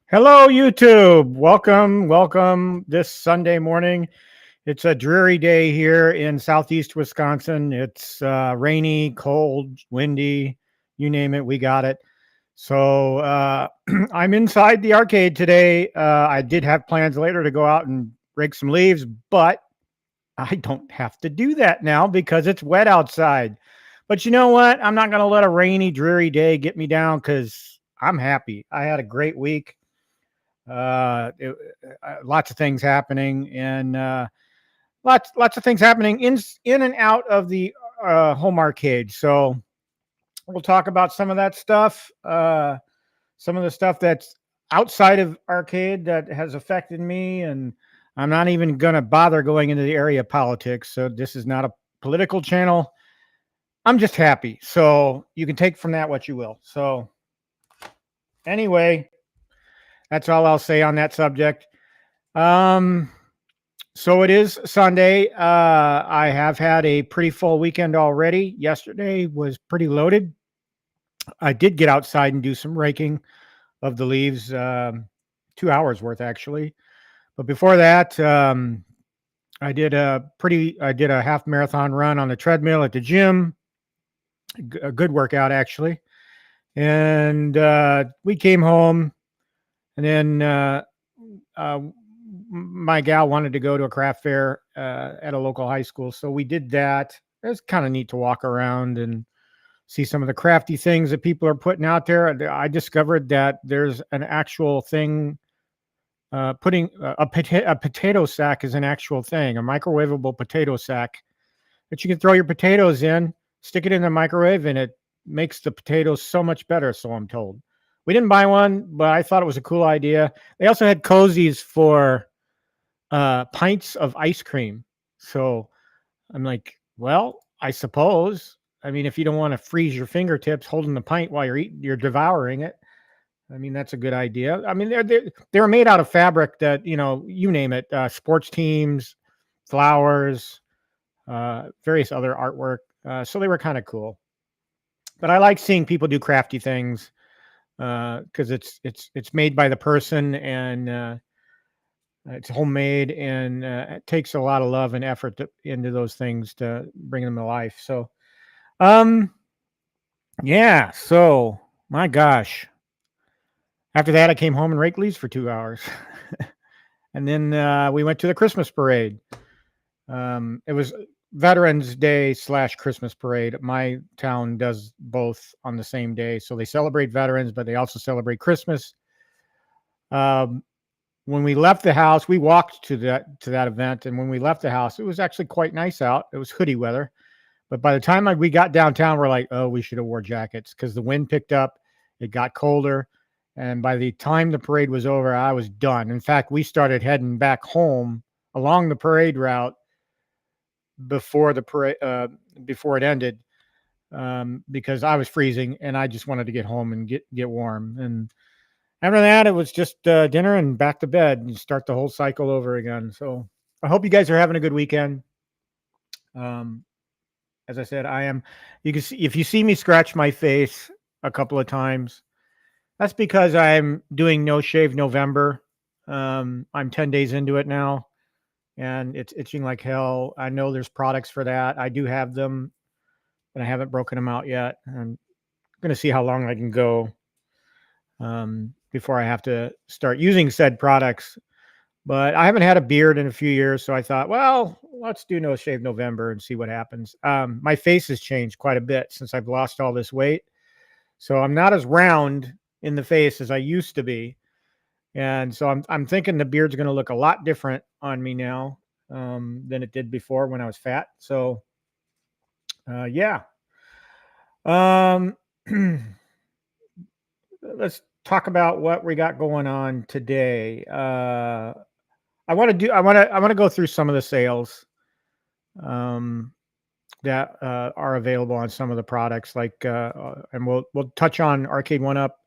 Hello, YouTube. Welcome this Sunday morning. It's a dreary day here in southeast Wisconsin. It's rainy, cold, windy, you name it, we got it. So I'm inside the arcade today. I did have plans later to go out and rake some leaves, but I don't have to do that now because it's wet outside. But you know what? I'm not going to let a rainy, dreary day get me down because I'm happy. I had a great week. Lots of things happening, and lots of things happening in and out of the home arcade. So we'll talk about some of that stuff, some of the stuff that's outside of arcade that has affected me, and I'm not even gonna bother going into the area of politics. So this is not a political channel. I'm just happy. So you can take from that what you will. So anyway, that's all I'll say on that subject. So it is Sunday. I have had a pretty full weekend already. Yesterday was pretty loaded. I did get outside and do some raking of the leaves, 2 hours worth actually. But before that, I did a half marathon run on the treadmill at the gym. A good workout actually. And we came home. And then my gal wanted to go to a craft fair at a local high school. So we did that. It was kind of neat to walk around and see some of the crafty things that people are putting out there. I discovered that there's an actual thing. Putting a potato sack is an actual thing, a microwavable potato sack that you can throw your potatoes in, stick it in the microwave, and it makes the potatoes so much better, so I'm told. We didn't buy one, but I thought it was a cool idea. They also had cozies for pints of ice cream. So I'm like, well, I suppose. I mean, if you don't want to freeze your fingertips holding the pint while you're devouring it. I mean, that's a good idea. I mean, they're made out of fabric that, you name it, sports teams, flowers, various other artwork. So they were kind of cool. But I like seeing people do crafty things. Because it's made by the person, and it's homemade, and it takes a lot of love and effort into those things to bring them to life. So, yeah. So my gosh. After that, I came home and raked leaves for 2 hours, and then we went to the Christmas parade. It was Veterans Day / Christmas parade. My town does both on the same day. So they celebrate veterans, but they also celebrate Christmas. When we left the house, we walked to that event. And when we left the house, it was actually quite nice out. It was hoodie weather. But by the time we got downtown, we're like, oh, we should have wore jackets because the wind picked up. It got colder. And by the time the parade was over, I was done. In fact, we started heading back home along the parade route before the parade, before it ended, because I was freezing and I just wanted to get home and get warm. And after that, it was just dinner and back to bed and start the whole cycle over again. So I hope you guys are having a good weekend. As I said, I am. You can see, if you see me scratch my face a couple of times, that's because I'm doing No Shave November. I'm 10 days into it now, and it's itching like hell. I know there's products for that. I do have them, but I haven't broken them out yet. I'm going to see how long I can go before I have to start using said products. But I haven't had a beard in a few years, so I thought, well, let's do No Shave November and see what happens. My face has changed quite a bit since I've lost all this weight, so I'm not as round in the face as I used to be, and so I'm thinking the beard's going to look a lot different on me now than it did before when I was fat. So, yeah. Um, let's talk about what we got going on today. I want to go through some of the sales um, that are available on some of the products, like and we'll touch on Arcade One Up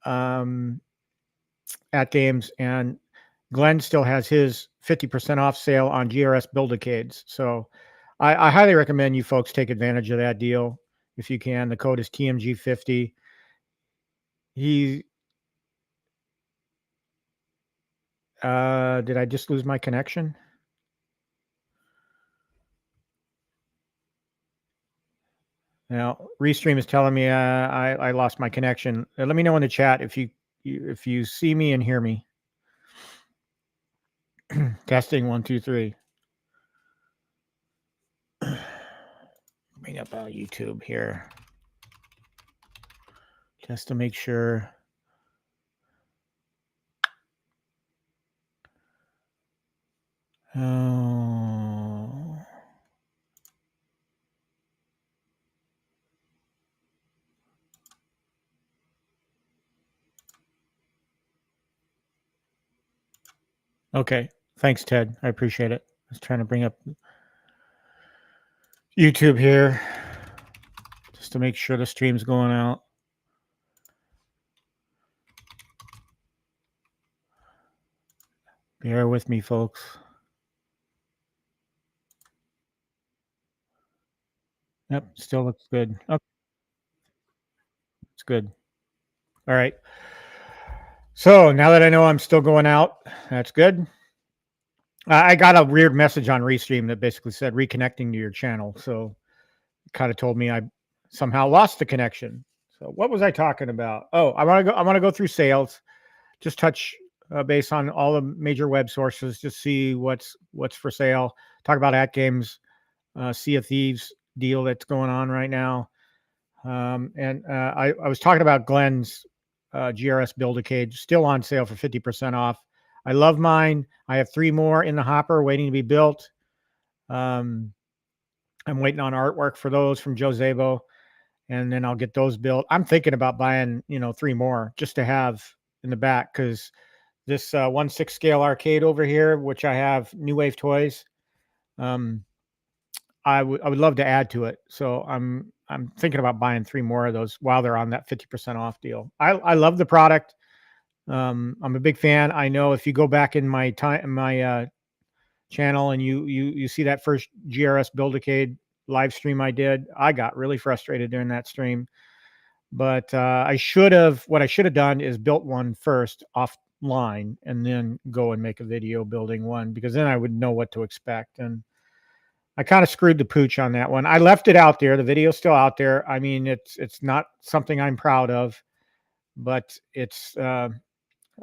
um, at games, and Glenn still has his 50% off sale on GRS Build-A-Cades. So I highly recommend you folks take advantage of that deal if you can. The code is TMG50. He did I just lose my connection? Now, Restream is telling me I lost my connection. Let me know in the chat if you see me and hear me. Testing 1, 2, 3. Bring up YouTube here just to make sure. Oh. Okay. Thanks, Ted. I appreciate it. I was trying to bring up YouTube here just to make sure the stream's going out. Bear with me, folks. Yep, still looks good. Okay. It's good. All right. So now that I know I'm still going out, that's good. I got a weird message on Restream that basically said reconnecting to your channel. So it kind of told me I somehow lost the connection. So what was I talking about? Oh, I want to go through sales, just touch base on all the major web sources, just see what's for sale. Talk about at games, Sea of Thieves deal that's going on right now. And I was talking about Glenn's GRS Build-A-Cade, still on sale for 50% off. I love mine. I have 3 more in the hopper waiting to be built. I'm waiting on artwork for those from Joe Zabo, and then I'll get those built. I'm thinking about buying, 3 more just to have in the back, because this 1/6 scale arcade over here, which I have New Wave Toys, I would love to add to it. So I'm thinking about buying 3 more of those while they're on that 50% off deal. I love the product. I'm a big fan. I know if you go back in my channel and you see that first GRS Build-A-Cade live stream I did, I got really frustrated during that stream. But what I should have done is built one first offline and then go and make a video building one, because then I would know what to expect. And I kind of screwed the pooch on that one. I left it out there. The video's still out there. I mean, it's not something I'm proud of, but it's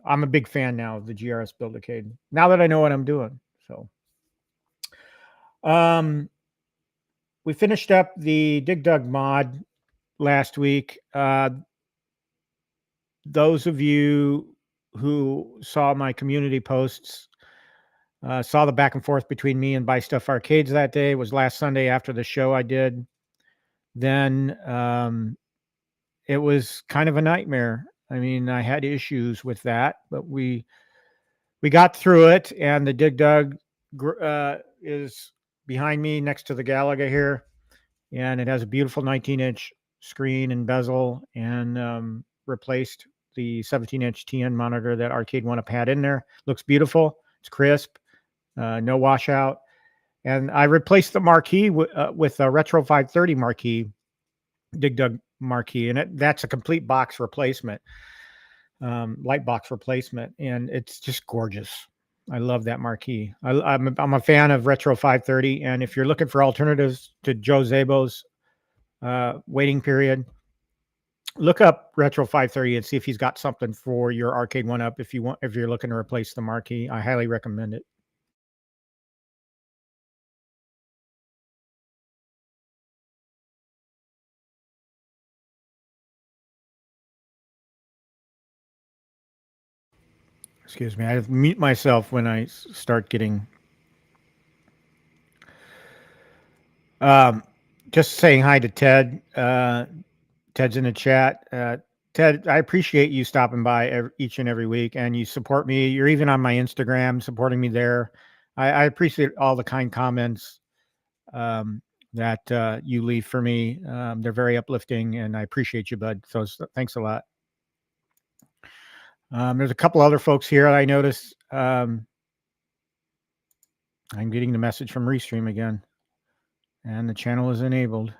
I'm a big fan now of the GRS Build-A-Cade now that I know what I'm doing. So we finished up the Dig Dug mod last week. Those of you who saw my community posts saw the back and forth between me and Buy Stuff Arcades that day. It was last Sunday after the show I did. Then it was kind of a nightmare. I mean, I had issues with that, but we got through it, and the Dig Dug is behind me next to the Galaga here, and it has a beautiful 19-inch screen and bezel, and replaced the 17-inch TN monitor that Arcade One Up had in there. Looks beautiful. It's crisp, no washout. And I replaced the marquee with a Retro 530 marquee, Dig Dug marquee, and that's a complete box replacement, light box replacement, and it's just gorgeous. I love that marquee. I'm a fan of Retro 530, and if you're looking for alternatives to Joe Zabo's waiting period, Look up Retro 530 and see if he's got something for your arcade one up if you're looking to replace the marquee. I highly recommend it. Excuse me. I mute myself when I start getting um just saying hi to Ted. Ted's in the chat. Ted, I appreciate you stopping by each and every week, and you support me. You're even on my Instagram supporting me there. I appreciate all the kind comments that you leave for me. They're very uplifting, and I appreciate you, bud. So thanks a lot. There's a couple other folks here I noticed. I'm getting the message from Restream again, and the channel is enabled.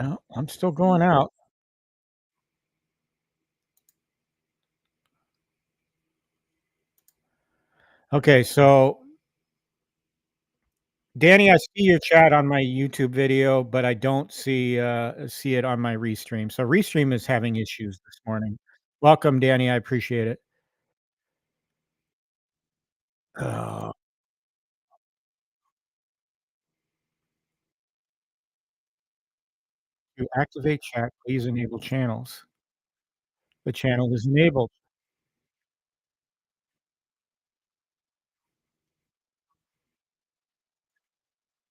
Oh, I'm still going out. Okay, so Danny, I see your chat on my YouTube video, but I don't see it on my Restream. So Restream is having issues this morning. Welcome, Danny. I appreciate it. Uh, to activate chat, please enable channels. The channel is enabled.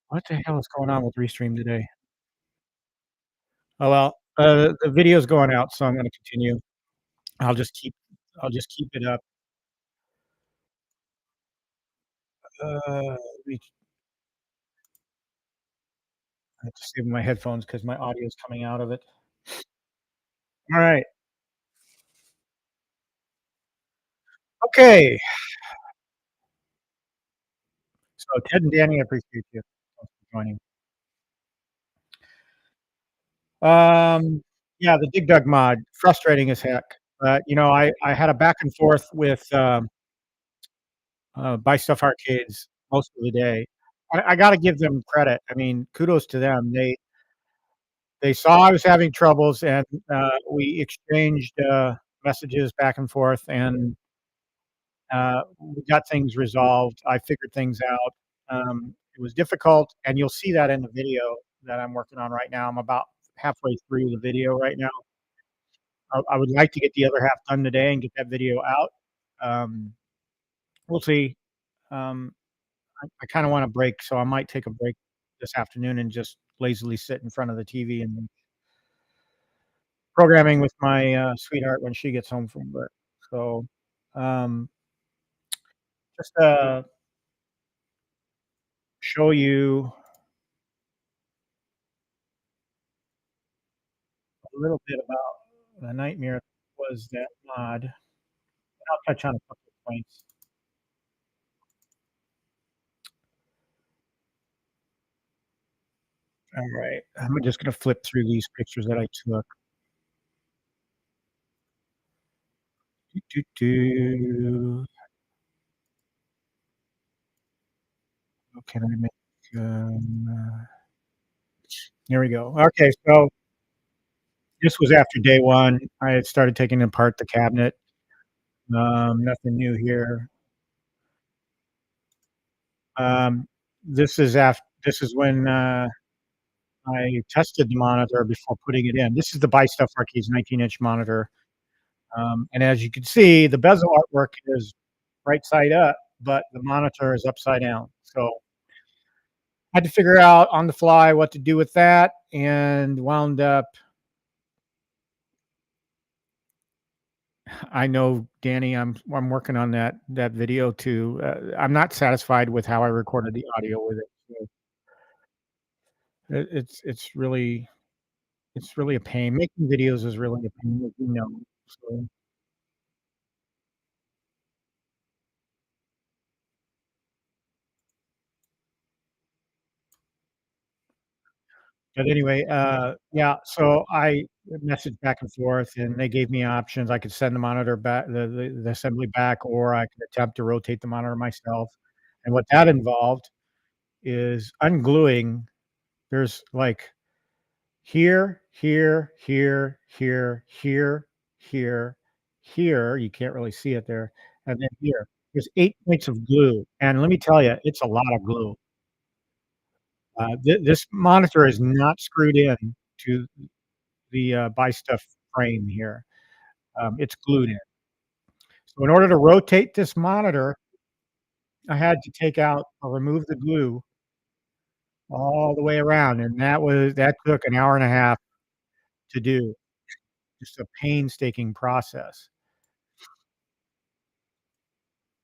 What the hell is going on with Restream today? Oh well, the video's going out, so I'm going to continue. I'll just keep I'll just keep it up. Let me I have to save my headphones because my audio is coming out of it. All right. Okay. So Ted and Danny, I appreciate you. Thanks for joining. Yeah, the Dig Dug mod, frustrating as heck. I had a back and forth with Buy Stuff Arcades most of the day. I got to give them credit. I mean, kudos to them. They saw I was having troubles, and we exchanged messages back and forth, and we got things resolved. I figured things out. It was difficult, and you'll see that in the video that I'm working on right now. I'm about halfway through the video right now. I would like to get the other half done today and get that video out. Um, we'll see. Um, I kind of want a break, so I might take a break this afternoon and just lazily sit in front of the TV and programming with my sweetheart when she gets home from work. So, um, just show you a little bit about the nightmare was that mod. I'll touch on a couple of points. All right, I'm just going to flip through these pictures that I took. Do, do, do. What can I make? Here we go. Okay, so this was after day one. I had started taking apart the cabinet. Nothing new here. Um, this is when I tested the monitor before putting it in. This is the Buy Stuff Arcades 19-inch monitor. And as you can see, the bezel artwork is right side up, but the monitor is upside down. So I had to figure out on the fly what to do with that, and wound up. I know, Danny. I'm working on that video too. I'm not satisfied with how I recorded the audio with it. So it's really a pain. Making videos is really a pain, as you know. So But anyway, yeah, so I messaged back and forth, and they gave me options. I could send the monitor back, the assembly back, or I could attempt to rotate the monitor myself. And what that involved is ungluing. There's like here, here, here, here, here, here, here. You can't really see it there, and then here. There's 8 points of glue, and let me tell you, it's a lot of glue. This monitor is not screwed in to the, buy stuff frame here. It's glued in. So in order to rotate this monitor, I had to take out or remove the glue all the way around, and that took an hour and a half to do. Just a painstaking process.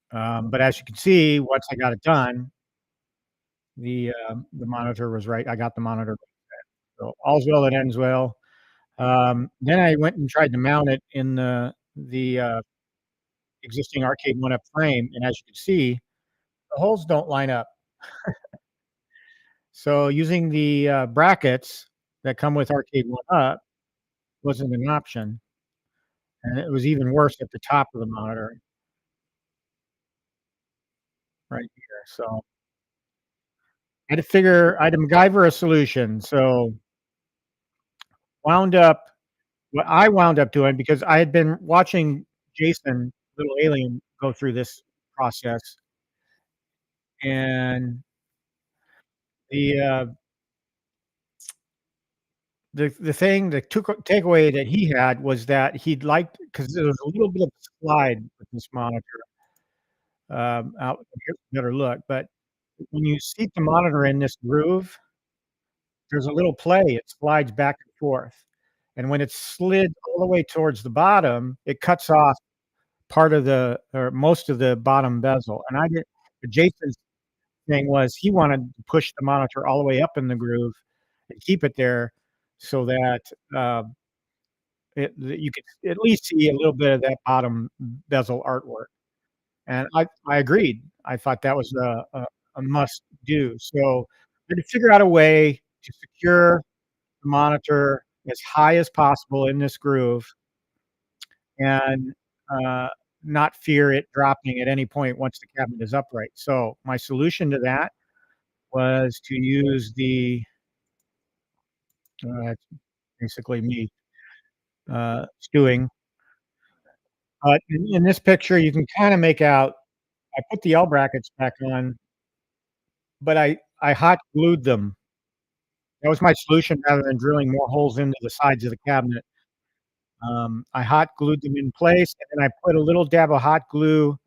But as you can see, once I got it done, the monitor was right. I got the monitor. So all's well that ends well. Then I went and tried to mount it in the existing arcade one-up frame, and as you can see, the holes don't line up. So using the, brackets that come with arcade one-up wasn't an option, and it was even worse at the top of the monitor right here. So I had to MacGyver a solution. So wound up what I wound up doing, because I had been watching Jason, Little Alien, go through this process, and the, uh the takeaway that he had was that he'd liked, because there was a little bit of slide with this monitor, out here's a better look, but when you seat the monitor in this groove, there's a little play, it slides back and forth, and when it's slid all the way towards the bottom, it cuts off part of the or most of the bottom bezel, and I did Jason's thing was he wanted to push the monitor all the way up in the groove and keep it there so that, uh that you could at least see a little bit of that bottom bezel artwork, and I agreed. I thought that was a must do. So I had to figure out a way to secure the monitor as high as possible in this groove and, uh, not fear it dropping at any point once the cabinet is upright. So my solution to that was to use it's basically me, stewing. But in this picture, you can kinda make out I put the L brackets back on, but I hot glued them. That was my solution rather than drilling more holes into the sides of the cabinet. I hot glued them in place, and then I put a little dab of hot glue,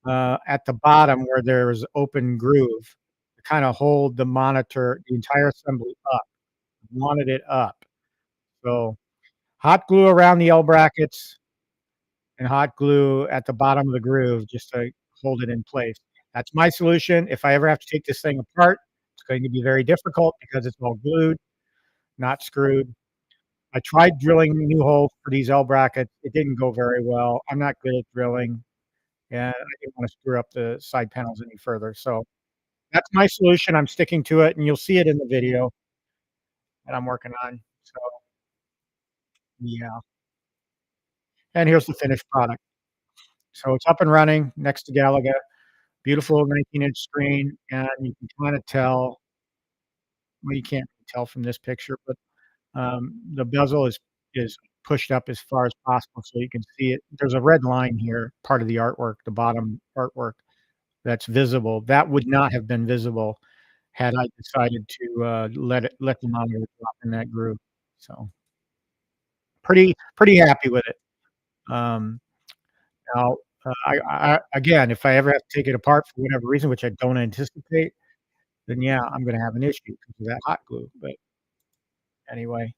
at the bottom where there's open groove to kinda hold the monitor, the entire assembly up. I wanted it up. So, hot glue around the L brackets and hot glue at the bottom of the groove just to hold it in place. That's my solution. If I ever have to take this thing apart, it's going to be very difficult because it's all glued, not screwed. I tried drilling new holes for these L brackets. It didn't go very well. I'm not good at drilling, and I didn't want to screw up the side panels any further. So that's my solution. I'm sticking to it, and you'll see it in the video that I'm working on. So yeah, and here's the finished product. So it's up and running next to Galaga. Beautiful 19-inch screen, and you can kinda tell, well, you can't really tell from this picture, but, the bezel is pushed up as far as possible so you can see it. There's a red line here, part of the artwork, the bottom artwork that's visible. That would not have been visible had I decided to, let the monitor drop in that groove. So, pretty happy with it. Um, now, I again, if I ever have to take it apart for whatever reason, which I don't anticipate, then yeah, I'm gonna have an issue because of that hot glue, but anyway.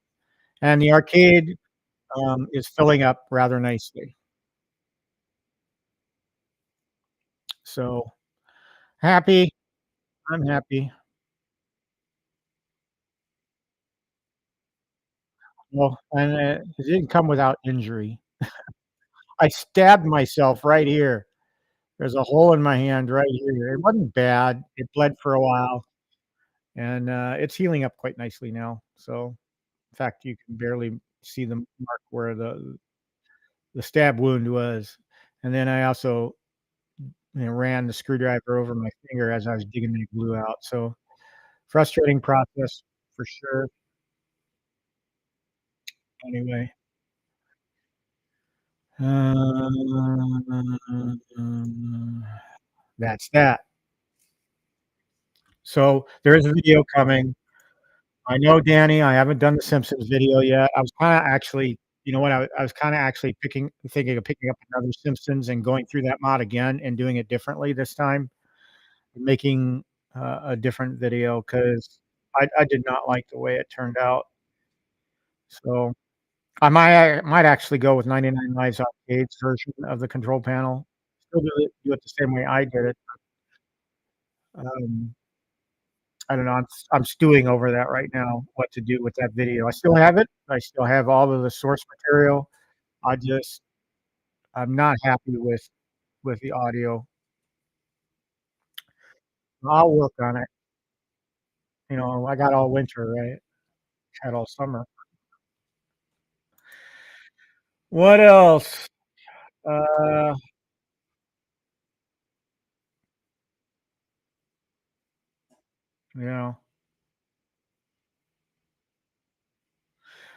And the arcade, is filling up rather nicely. So, happy, I'm happy. Well, and, it didn't come without injury. I stabbed myself right here. There's a hole in my hand right here. It wasn't bad. It bled for a while, and it's healing up quite nicely now. So, in fact, you can barely see the mark where the stab wound was. And then I also, ran the screwdriver over my finger as I was digging the glue out. So frustrating process for sure. Anyway, that's that. So there is a video coming. I know, Danny, I haven't done the Simpsons video yet. I was kinda actually you know what? I was kinda actually thinking of picking up another Simpsons and going through that mod again and doing it differently this time, making, a different video 'cause I did not like the way it turned out. So, I might actually go with 99 Lives Arcade's version of the control panel. Still do it the same way I did it. Um, I don't know, I'm stewing over that right now, what to do with that video. I still have it. I still have all of the source material. I just I'm not happy with the audio. I'll work on it. I got all winter, right? Had all summer. What else? Uh, you know,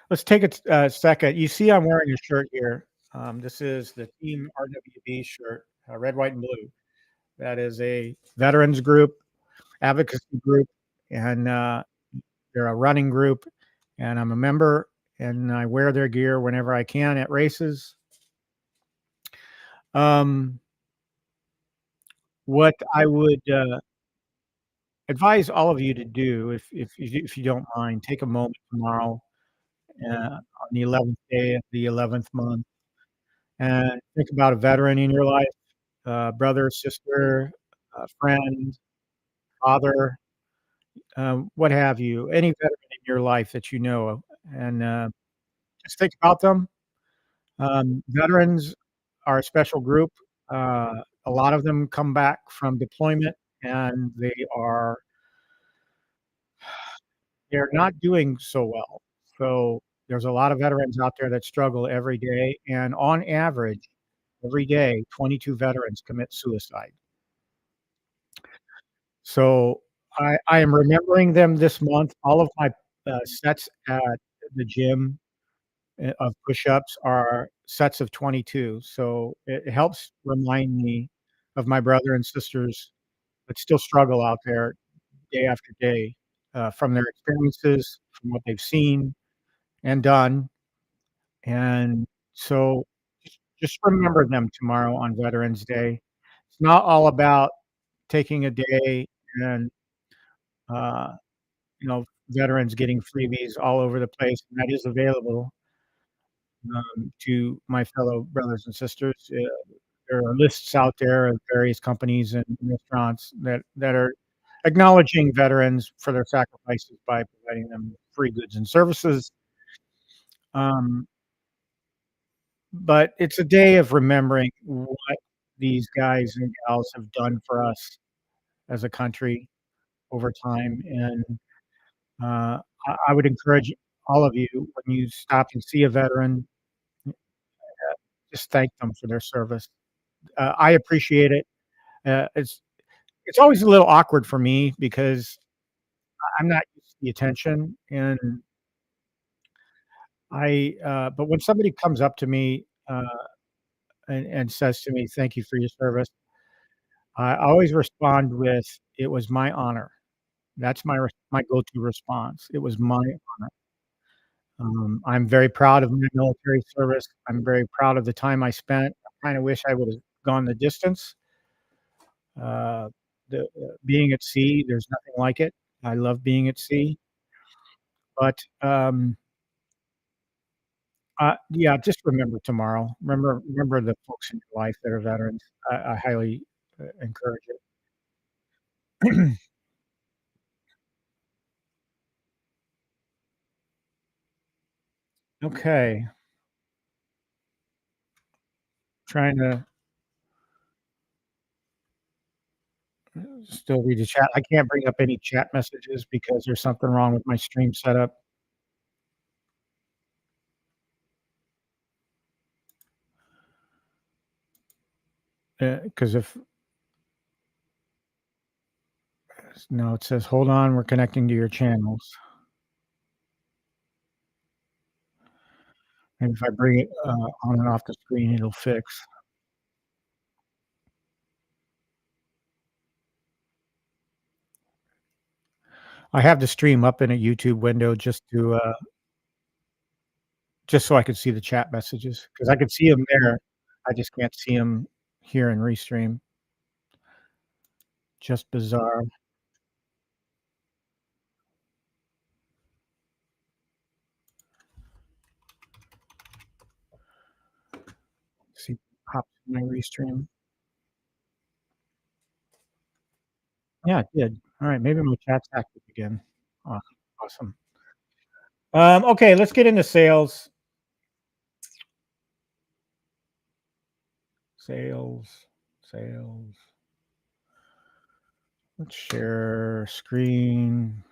let's take a second. You see I'm wearing a shirt here. This is the Team RWB shirt, red, white, and blue. That is a veterans group, advocacy group, and, they're a running group, and I'm a member, and I wear their gear whenever I can at races. Um, what I would, advise all of you to do, if you don't mind, take a moment tomorrow, on the 11th day of the 11th month, and think about a veteran in your life, brother, sister, friend, father, what have you, any veteran in your life that you know of, and, just think about them. Veterans are a special group. A lot of them come back from deployment, and they're not doing so well. So there's a lot of veterans out there that struggle every day, and on average, every day, 22 veterans commit suicide. So I am remembering them this month. All of my, sets at the gym, of push-ups are sets of 22. So it helps remind me of my brother and sisters that still struggle out there day after day, from their experiences, from what they've seen and done. And so just remember them tomorrow on Veterans Day. It's not all about taking a day and, uh, veterans getting freebies all over the place, and that is available, to my fellow brothers and sisters. There are lists out there of various companies and restaurants that are acknowledging veterans for their sacrifices by providing them free goods and services. Um, but it's a day of remembering what these guys and gals have done for us as a country over time, and, I would encourage all of you, when you stop and see a veteran, just thank them for their service. I appreciate it. It's always a little awkward for me because I'm not used to the attention, and but when somebody comes up to me, and says to me, "Thank you for your service," I always respond with, "It was my honor." That's my go-to response. It was my honor. I'm very proud of my military service. I'm very proud of the time I spent. I kinda wish I would've gone the distance. Uh, being at sea, there's nothing like it. I love being at sea, but, yeah, just remember tomorrow. Remember the folks in your life that are veterans. I highly, encourage it. Okay, trying to Still read the chat. I can't bring up any chat messages because there's something wrong with my stream setup. Because if no, it says, "Hold on, we're connecting to your channels." And if I bring it, on and off the screen, it'll fix. I have the stream up in a YouTube window just so I could see the chat messages because I could see them there. I just can't see them here in Restream. Just bizarre. See, pops in my Restream. Yeah, it did. Alright, maybe my chat's active again. Aw, awesome. Okay, let's get into sales. Sales, sales. Let's share screen.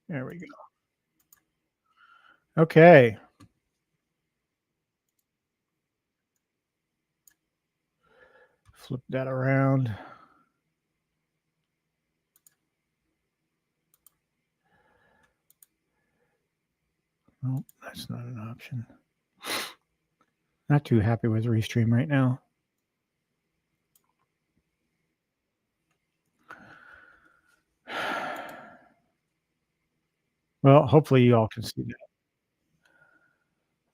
There we go. Okay. Flip that around. Nope, that's not an option. Not too happy with Restream right now. Well, hopefully you all can see that.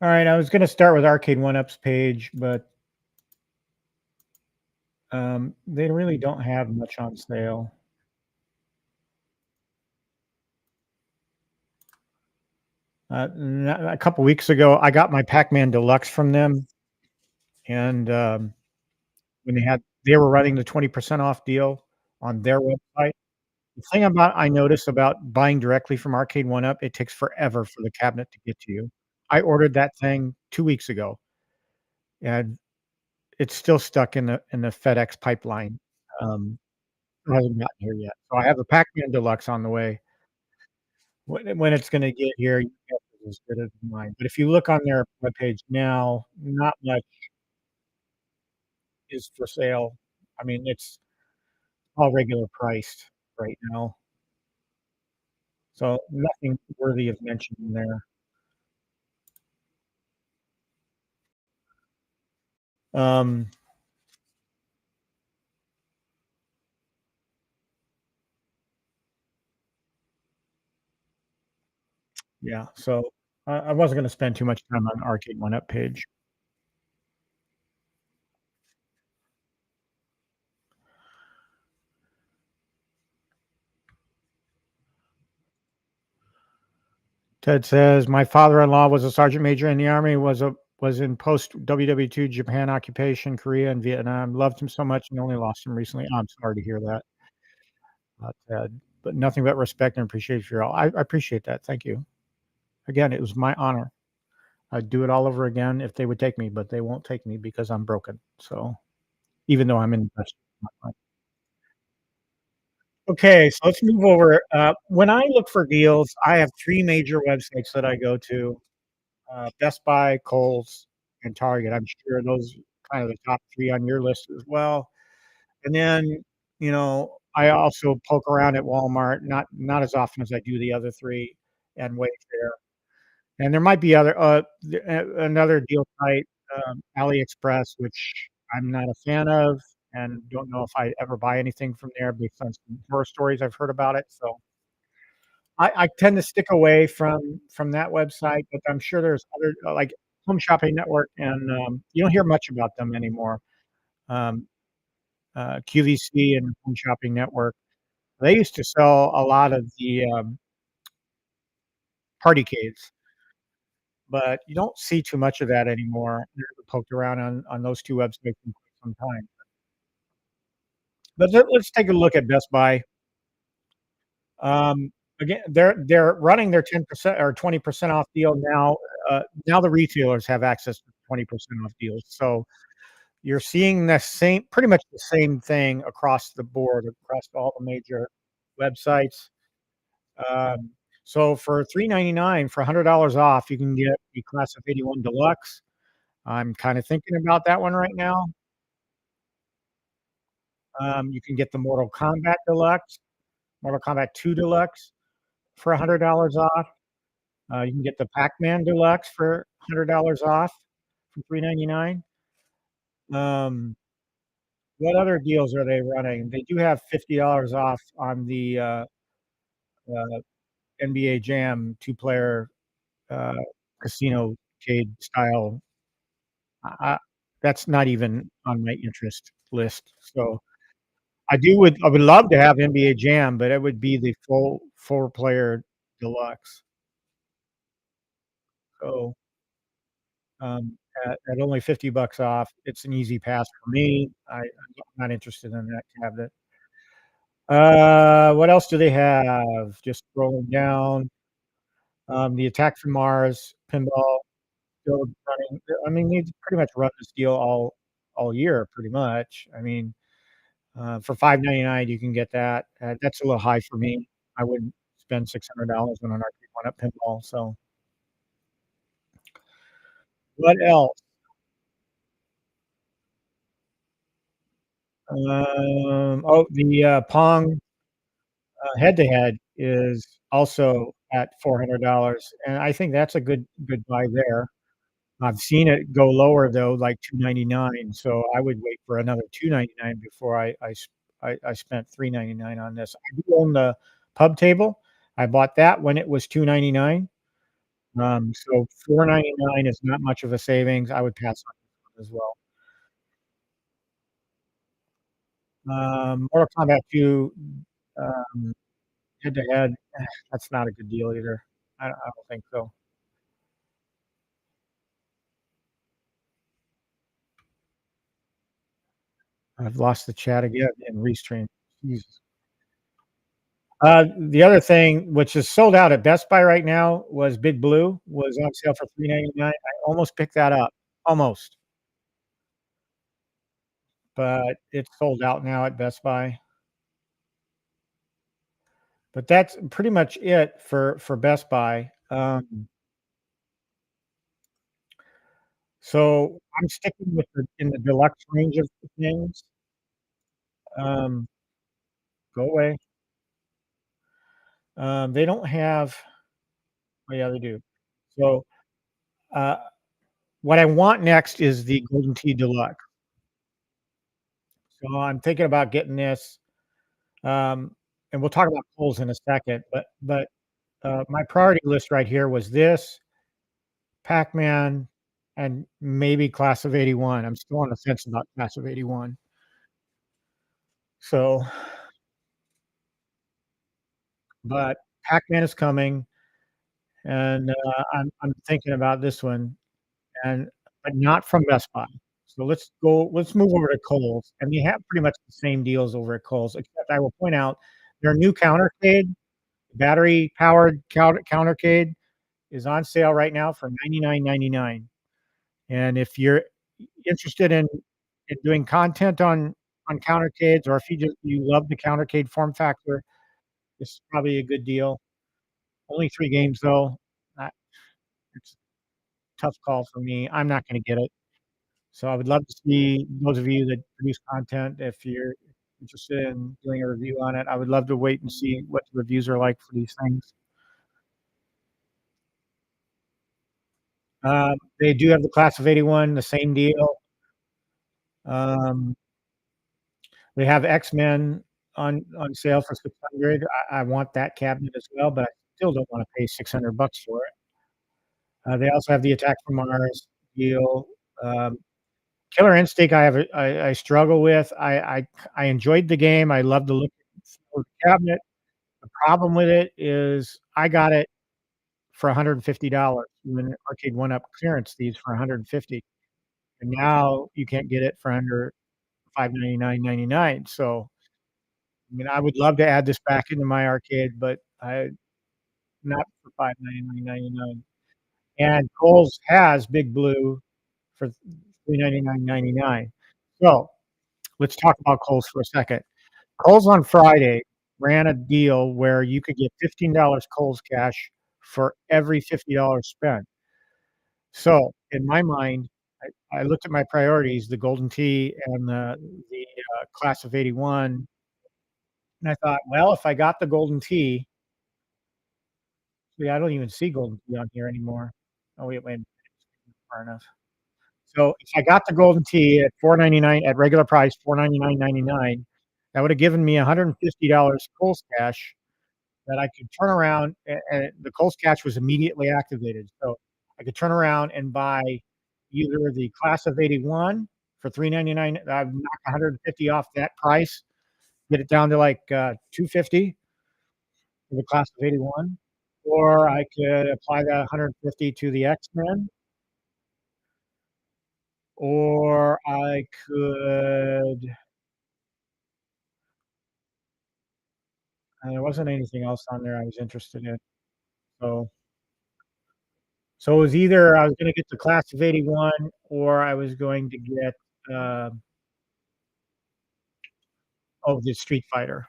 All right, I was going to start with Arcade One Up's page, but they really don't have much on sale. A couple weeks ago, I got my Pac-Man Deluxe from them, and when they were running the 20% off deal on their website. The thing about I notice about buying directly from Arcade One Up, it takes forever for the cabinet to get to you. I ordered that thing 2 weeks ago, and it's still stuck in the FedEx pipeline. It hasn't gotten here yet. So I have a Pac-Man Deluxe on the way. When it's gonna get here, your guess is as good as mine. But if you look on their webpage now, not much is for sale. I mean, it's all regular priced right now, so nothing worthy of mention there. Um, yeah, so I wasn't gonna spend too much time on Arcade One Up page. Ted says, "My father-in-law was a sergeant major in the army, was in post WW2 Japan occupation, Korea, and Vietnam. Loved him so much and only lost him recently." Oh, I'm sorry to hear that, Ted, but nothing but respect and appreciation for you all. I appreciate that. Thank you. Again, it was my honor. I'd do it all over again if they would take me, but they won't take me because I'm broken. So even though I'm in the best shape of my life. Okay, so let's move over. When I look for deals, I have 3 major websites that I go to. Best Buy, Kohl's, and Target. I'm sure those are kind of the top 3 on your list as well. And then, I also poke around at Walmart, not as often as I do the other 3, and Wayfair. And there might be another deal site, AliExpress, which I'm not a fan of, and don't know if I ever buy anything from there based on some horror stories I've heard about it. So I tend to stick away from that website, but I'm sure there's other, like Home Shopping Network, and, you don't hear much about them anymore. Um, QVC and Home Shopping Network, they used to sell a lot of the, partycades, but you don't see too much of that anymore. I never poked around on those 2 websites in quite some time. But let's take a look at Best Buy. Um, again, they're running their 10% or 20% off deal now. Now the retailers have access to 20% off deals. So you're seeing the same, pretty much the same thing across the board, across all the major websites. Um, so for $3.99 for $100 off, you can get the Class of '81 Deluxe. I'm kind of thinking about that one right now. You can get the Mortal Kombat Deluxe, Mortal Kombat 2 Deluxe for $100 off. You can get the Pac-Man Deluxe for $100 off for $3.99. Um, what other deals are they running? They do have $50 off on the uh, NBA Jam two-player uh, casino cade style. I, that's not even on my interest list. So I would love to have NBA Jam, but it would be the full four-player deluxe. So at only $50 off, it's an easy pass for me. I'm not interested in that cabinet. What else do they have? Just scrolling down. The Attack from Mars pinball still running. I mean, they pretty much run this deal all year, pretty much. I mean, for $5.99, you can get that. That's a little high for me. I wouldn't spend $600 on an arcade one-up pinball. So, what else? The Pong head to head is also at $400, and I think that's a good buy there. I've seen it go lower though, like 299. So I would wait for another 299 before I spent 399 on this. I do own the pub table. I bought that when it was 299. So 499 is not much of a savings. I would pass on this one as well. Mortal Kombat 2 um, head to head. That's not a good deal either. I don't think so. I've lost the chat again in Restream. Jesus. The other thing, which is sold out at Best Buy right now, was Big Blue, was on sale for $3.99. I almost picked that up, almost, but it's sold out now at Best Buy. But that's pretty much it for Best Buy. So I'm sticking with in the deluxe range of things. Um, go away. They don't have. Oh yeah, they do. So uh, what I want next is the Golden Tea Deluxe. So I'm thinking about getting this. And we'll talk about Kohl's in a second, but my priority list right here was this, Pac-Man, and maybe Class of '81. I'm still on the fence about Class of '81. So, but Pac-Man is coming, and I'm thinking about this one, and but not from Best Buy. So let's move over to Kohl's, and they have pretty much the same deals over at Kohl's, except I will point out their new countercade, battery-powered countercade is on sale right now for $99.99. And if you're interested in doing content on countercades, or if you love the countercade form factor, this is probably a good deal. Only 3 games though. Uh, it's a tough call for me. I'm not gonna get it. So I would love to see those of you that produce content, if you're interested in doing a review on it, I would love to wait and see what the reviews are like for these things. They do have the Class of '81, the same deal. Um, they have X-Men on sale for 600. I want that cabinet as well, but I still don't wanna pay $600 for it. They also have the Attack from Mars deal. Um, Killer Instinct, I struggle with. I enjoyed the game. I love the look of the cabinet. The problem with it is I got it for $150 when Arcade One Up clearance these for 150, and now you can't get it for under 599.99. So I mean, I would love to add this back into my arcade, but I not for 5.99.99. And Kohl's has Big Blue for 3.99.99. So, let's talk about Kohl's for a second. Kohl's on Friday ran a deal where you could get $15 Kohl's cash for every $50 spent. So, in my mind, I looked at my priorities, the Golden Tee and the class of '81, and I thought, "Well, if I got the Golden Tee." See, I don't even see Golden Tee on here anymore. Oh, wait, far enough. So, if I got the Golden Tee at 4.99 at regular price, 4.99.99, that would have given me $150 Kohl's cash that I could turn around, and the Kohl's cash was immediately activated. So, I could turn around and buy either the class of '81 for 3.99. I'd knock 150 off that price, get it down to like 250 for the class of '81, or I could apply that 150 to the X-Men, or I could. There wasn't anything else on there I was interested in. So, so it was either I was going to get the class of '81, or I was going to get uh, the Street Fighter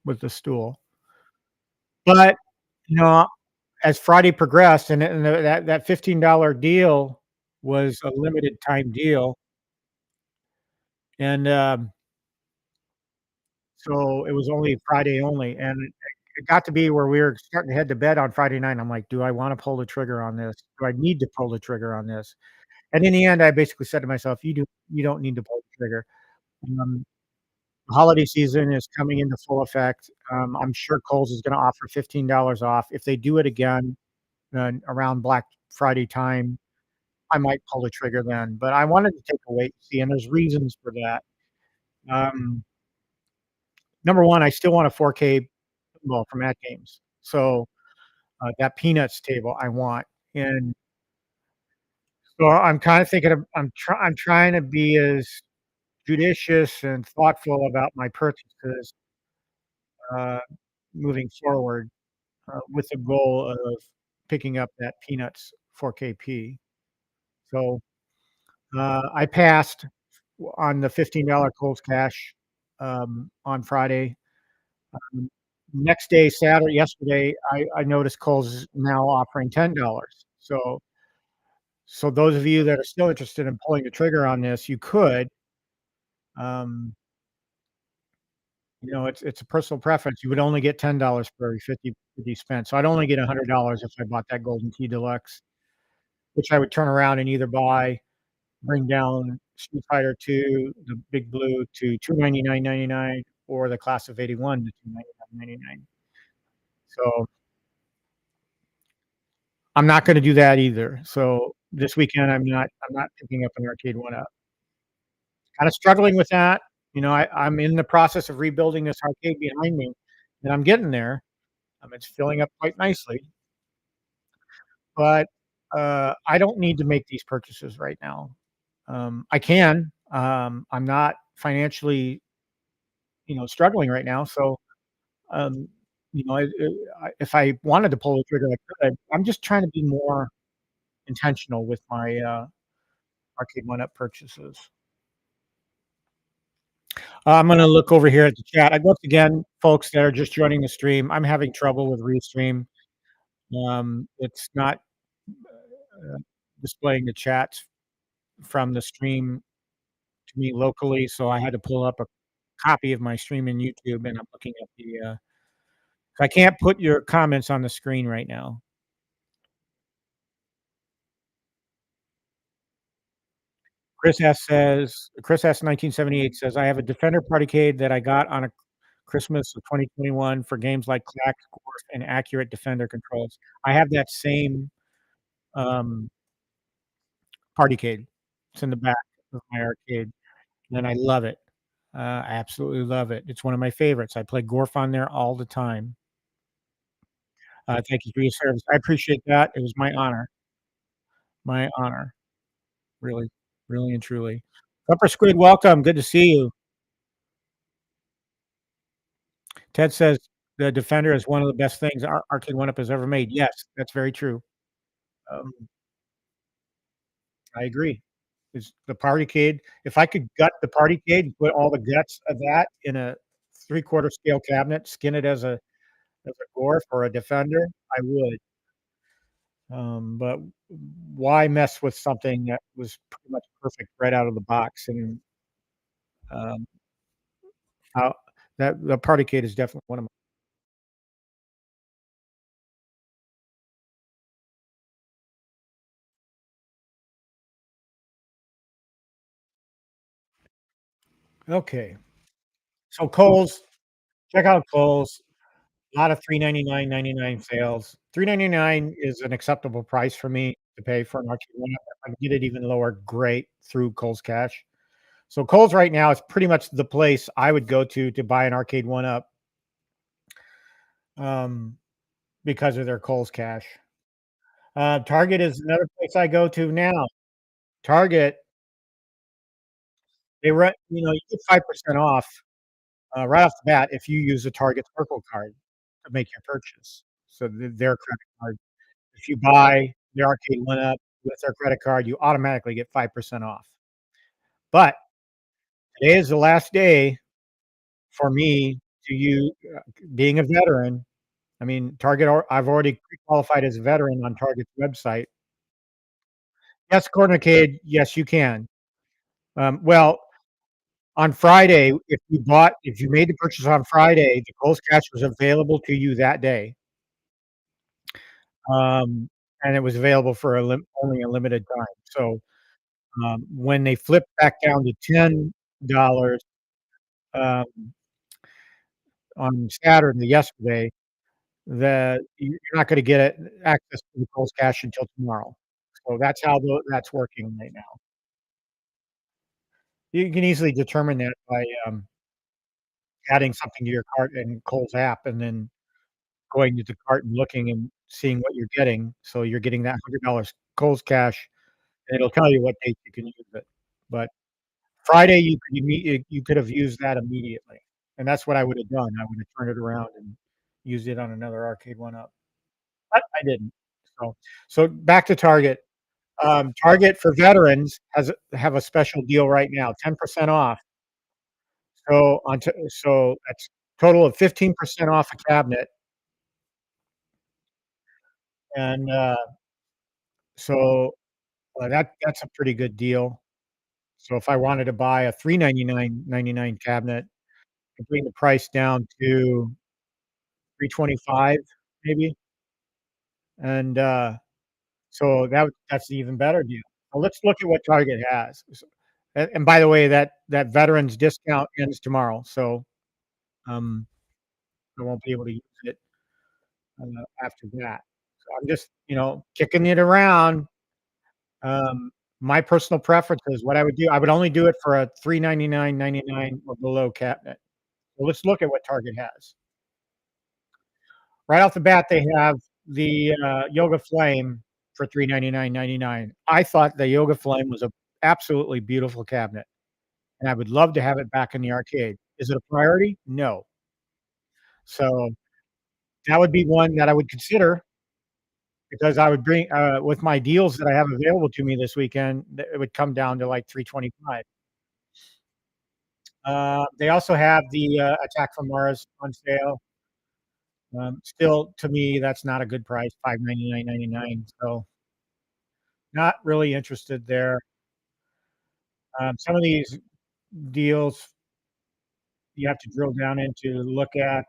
with the stool. But you know, as Friday progressed, and that $15 deal was a limited time deal, and so it was only Friday only, and it got to be where we were starting to head to bed on Friday night. I'm like, "Do I wanna pull the trigger on this? Do I need to pull the trigger on this?" And in the end, I basically said to myself, you don't need to pull the trigger." Um, the holiday season is coming into full effect. I'm sure Kohl's is gonna offer $15 off. If they do it again, around Black Friday time, I might pull the trigger then, but I wanted to take a wait and see, and there's reasons for that. Um, Number 1, I still want a 4K well, from at games. So, that Peanuts table I want, and so I'm kinda thinking of I'm trying to be as judicious and thoughtful about my purchases, uh, moving forward, with the goal of picking up that Peanuts 4KP. So, I passed on the $15 Kohl's Cash, on Friday. Um, Next day, yesterday, I noticed Kohl's is now offering $10. So those of you that are still interested in pulling the trigger on this, you could. Um, it's a personal preference. You would only get $10 for every 50 spent. So I'd only get $100 if I bought that Golden Tee Deluxe, which I would turn around and either bring down Street Fighter 2, the Big Blue to 299.99, or the class of '81 to 299.99. So I'm not gonna do that either. So this weekend, I'm not picking up an arcade one up. Kinda struggling with that. I'm in the process of rebuilding this arcade behind me, and I'm getting there. It's filling up quite nicely, but, I don't need to make these purchases right now. I can. I'm not financially, struggling right now, so, um, if I wanted to pull the trigger, I could. I'm just trying to be more intentional with my, arcade one-up purchases. I'm gonna look over here at the chat. Once again, folks that are just joining the stream, I'm having trouble with Restream. It's not, uh, displaying the chats from the stream to me locally, so I had to pull up a copy of my stream in YouTube, and I'm looking at I can't put your comments on the screen right now. Chris S. 1978 says, "I have a Defender Partycade that I got on a Christmas of 2021 for games like Clack, Gorf, and Accurate Defender controls." I have that same, um, Partycade. It's in the back of my arcade, and I love it. I absolutely love it. It's one of my favorites. I play Gorf on there all the time. Thank you for your service. I appreciate that. It was my honor. My honor. Really, really and truly. Upper Squid, welcome. Good to see you. Ted says the Defender is one of the best things Arcade One Up has ever made. Yes, that's very true. Um, I agree. Is the Partycade if I could gut the Partycade and put all the guts of that in a three-quarter scale cabinet, skin it as a Gore for a Defender, I would. But why mess with something that was pretty much perfect right out of the box? And um, how that the Partycade is definitely one of my okay. So Kohl's, check out Kohl's. A lot of 399.99 sales. 399 is an acceptable price for me to pay for an Arcade One Up. If I can get it even lower, great, through Kohl's Cash. So Kohl's right now is pretty much the place I would go to buy an Arcade One Up, um, because of their Kohl's Cash. Target is another place I go to now. Target, they run you get 5% off, right off the bat if you use a Target Circle card to make your purchase. So their credit card. If you buy the Arcade One Up with their credit card, you automatically get 5% off. But today is the last day for me to use being a veteran. I mean, I've already pre-qualified as a veteran on Target's website. Yes, Cornercade, yes, you can. Well, on Friday, if you made the purchase on Friday, the Kohl's Cash was available to you that day, um, and it was available for only a limited time. So, when they flipped back down to $10, um, on Saturday yesterday, that you're not gonna get it access to the Kohl's Cash until tomorrow. So that's how that's working right now. You can easily determine that by, adding something to your cart in Kohl's app and then going to the cart and looking and seeing what you're getting. So you're getting that $100 Kohl's Cash, and it'll tell you what date you can use it. But Friday, you could have used that immediately, and that's what I would have done. I would have turned it around and used it on another Arcade One Up, but I didn't. So so back to Target. Target for veterans have a special deal right now, 10% off. So that's total of 15% off a cabinet, and, so, that's a pretty good deal. So if I wanted to buy a 399.99 cabinet, could bring the price down to 325 maybe, and, so that's an even better deal. Well, let's look at what Target has. And by the way, that veterans discount ends tomorrow, so, um, I won't be able to use it, after that. So I'm just, kicking it around. Um, my personal preference is what I would do, I would only do it for a 399.99 or below cabinet. So let's look at what Target has. Right off the bat, they have the, Yoga Flame for 399.99. I thought the Yoga Flame was a absolutely beautiful cabinet, and I would love to have it back in the arcade. Is it a priority? No. So, that would be one that I would consider because I would bring with my deals that I have available to me this weekend, it would come down to, like, 325. They also have the, Attack from Mars on sale. Still, to me, that's not a good price, 599.99, so not really interested there. Some of these deals you have to drill down into, look at,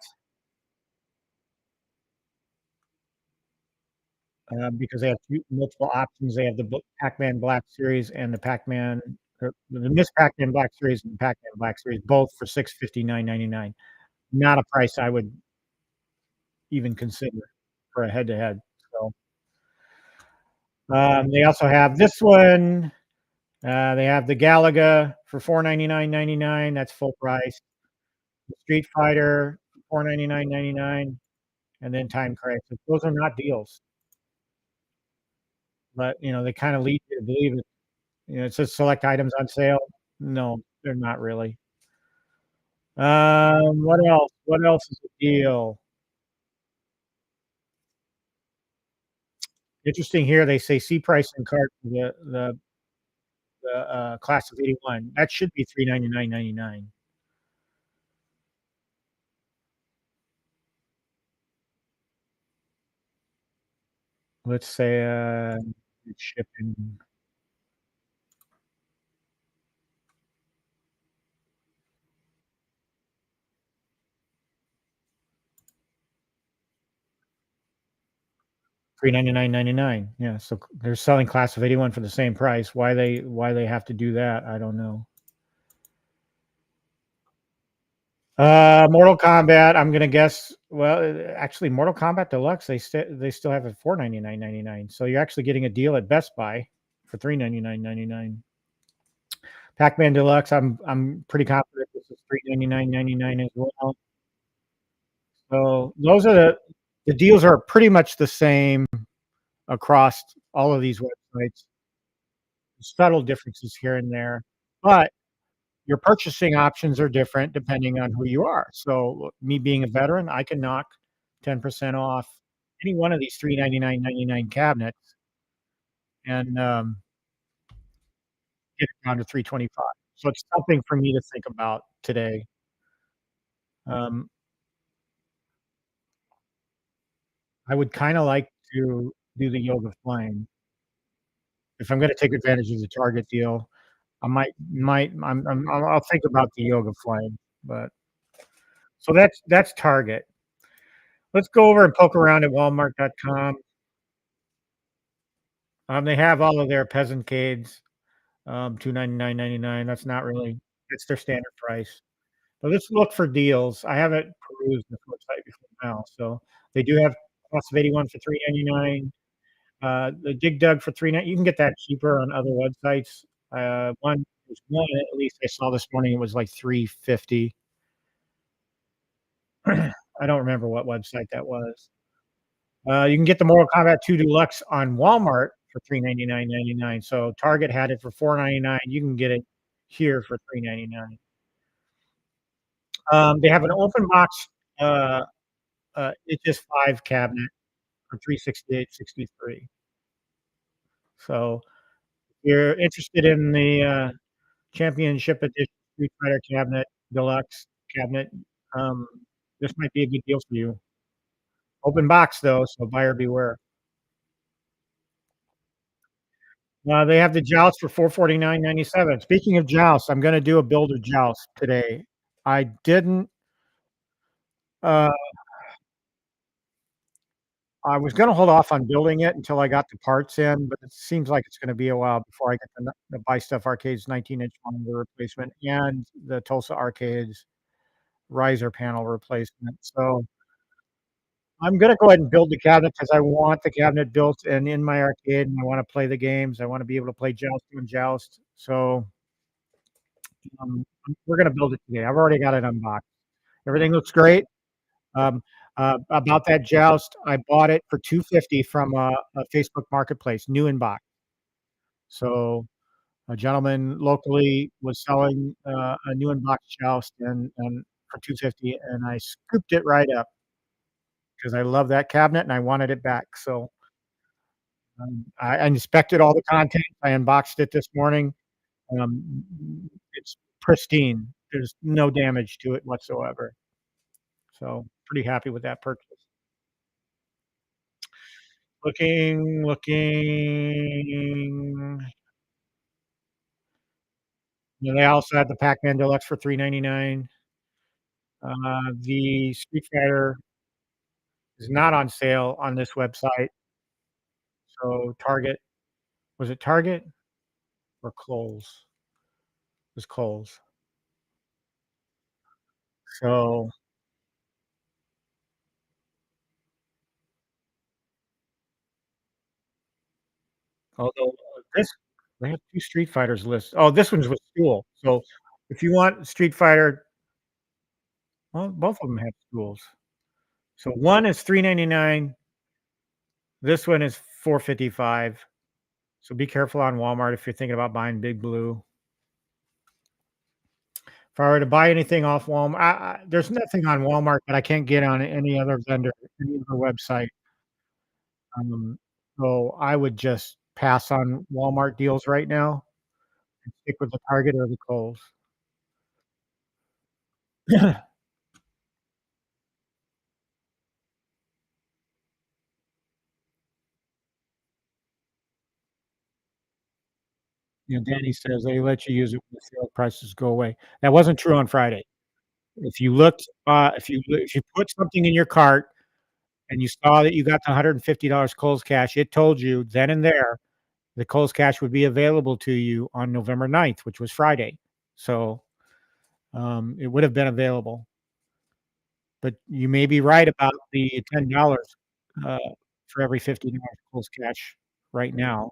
because they have multiple options. They have the Pac-Man Black Series and the Pac-Man or the Miss Pac-Man Black Series and the Pac-Man Black Series, both for 659.99. Not a price I would even consider for a head-to-head, so, they also have this one. They have the Galaga for 499.99, that's full price. The Street Fighter, 499.99, and then Time Crisis. Those are not deals, but, they kinda lead you to believe it. It says select items on sale. No, they're not really. What else? What else is a deal? Interesting here, they say C price and cart for the class of '81. That should be 399.99. Let's say, shipping 399.99. Yeah, so they're selling class of '81 for the same price. Why they have to do that, I don't know. Mortal Kombat, I'm gonna guess. Well, actually, Mortal Kombat Deluxe, they still have it 499.99. So you're actually getting a deal at Best Buy for 399.99. Pac-Man Deluxe, I'm pretty confident this is 399.99 as well. So those are the deals are pretty much the same across all of these websites. Subtle differences here and there, but your purchasing options are different depending on who you are. So me being a veteran, I can knock 10% off any one of these 399.99 cabinets and get it down to 325. So it's something for me to think about today. Um, I would kind of like to do the Yoga Flame. If I'm going to take advantage of the Target deal, I might I'll think about the Yoga Flame. But so that's Target. Let's go over and poke around at Walmart.com. They have all of their peasant cades, 299.99. That's not really it's their standard price. But let's look for deals. I haven't perused this website before now, so they do have cost of 81 for 399. The Dig Dug for 39. You can get that cheaper on other websites. There's one at least I saw this morning. It was like 350. I don't remember what website that was. You can get the Mortal Kombat 2 Deluxe on Walmart for 399.99. So Target had it for 499. You can get it here for 399. They have an open box uh, HS5 cabinet for 368.63. So if you're interested in the Championship Edition Street Fighter cabinet, Deluxe cabinet, um, this might be a good deal for you. Open box though, so buyer beware. They have the Joust for 449.97. Speaking of Joust, I'm gonna do a builder Joust today. I didn't, uh, I was gonna hold off on building it until I got the parts in, but it seems like it's gonna be a while before I get the Buy Stuff Arcade's 19-inch monitor replacement and the Tulsa Arcade's riser panel replacement. So I'm gonna go ahead and build the cabinet because I want the cabinet built and in my arcade, and I wanna play the games. I wanna be able to play Joust and Joust. So we're gonna build it today. I've already got it unboxed. Everything looks great. Um, about that Joust, I bought it for 250 from a Facebook Marketplace, new in box. So a gentleman locally was selling a new in box Joust and for 250, and I scooped it right up because I love that cabinet and I wanted it back. So I inspected all the content. I unboxed it this morning. It's pristine. There's no damage to it whatsoever. So pretty happy with that purchase. Looking. And they also had the Pac-Man Deluxe for 399. The Street Fighter is not on sale on this website. So Target, was it Target or Kohl's? It was Kohl's. So although this they have 2 Street Fighters list. Oh, this one's with Stool. So if you want Street Fighter, well, both of them have stools. So one is 399. This one is 455. So be careful on Walmart if you're thinking about buying Big Blue. If I were to buy anything off Walmart, there's nothing on Walmart that I can't get on any other vendor, any other website. Um, so I would just pass on Walmart deals right now and stick with the Target or the Kohl's. You know, Danny says they let you use it when the sale prices go away. That wasn't true on Friday. If you put something in your cart and you saw that you got the $150 Kohl's cash, it told you then and there the Kohl's cash would be available to you on November 9th, which was Friday. So, it would have been available. But you may be right about the $10, uh, for every $50 Kohl's cash right now.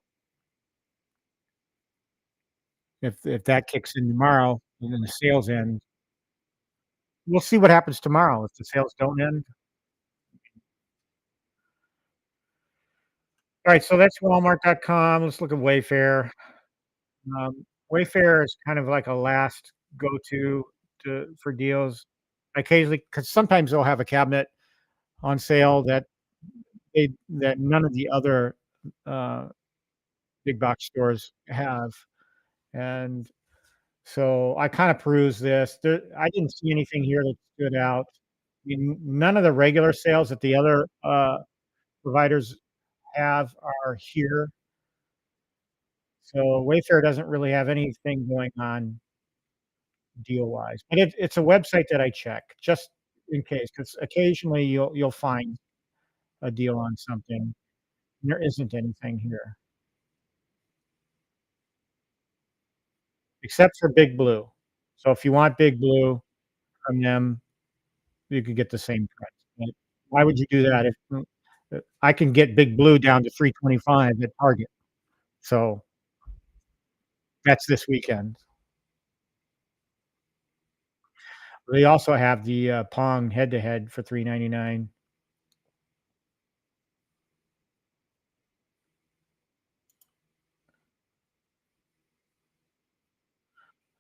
If that kicks in tomorrow and then the sales end, we'll see what happens tomorrow if the sales don't end. Alright, so that's Walmart.com. Let's look at Wayfair. Wayfair is kind of like a last go-to for deals. Occasionally, because sometimes they'll have a cabinet on sale that none of the other, uh, big box stores have, and so I kinda perused this. I didn't see anything here that stood out. I mean, none of the regular sales that the other, providers have are here, so Wayfair doesn't really have anything going on deal-wise, but it's a website that I check just in case, because occasionally you'll find a deal on something. There isn't anything here, except for Big Blue. So if you want Big Blue from them, you could get the same price, but why would you do that if I can get Big Blue down to 325 at Target, so that's this weekend. They also have the, Pong head-to-head for 3.99.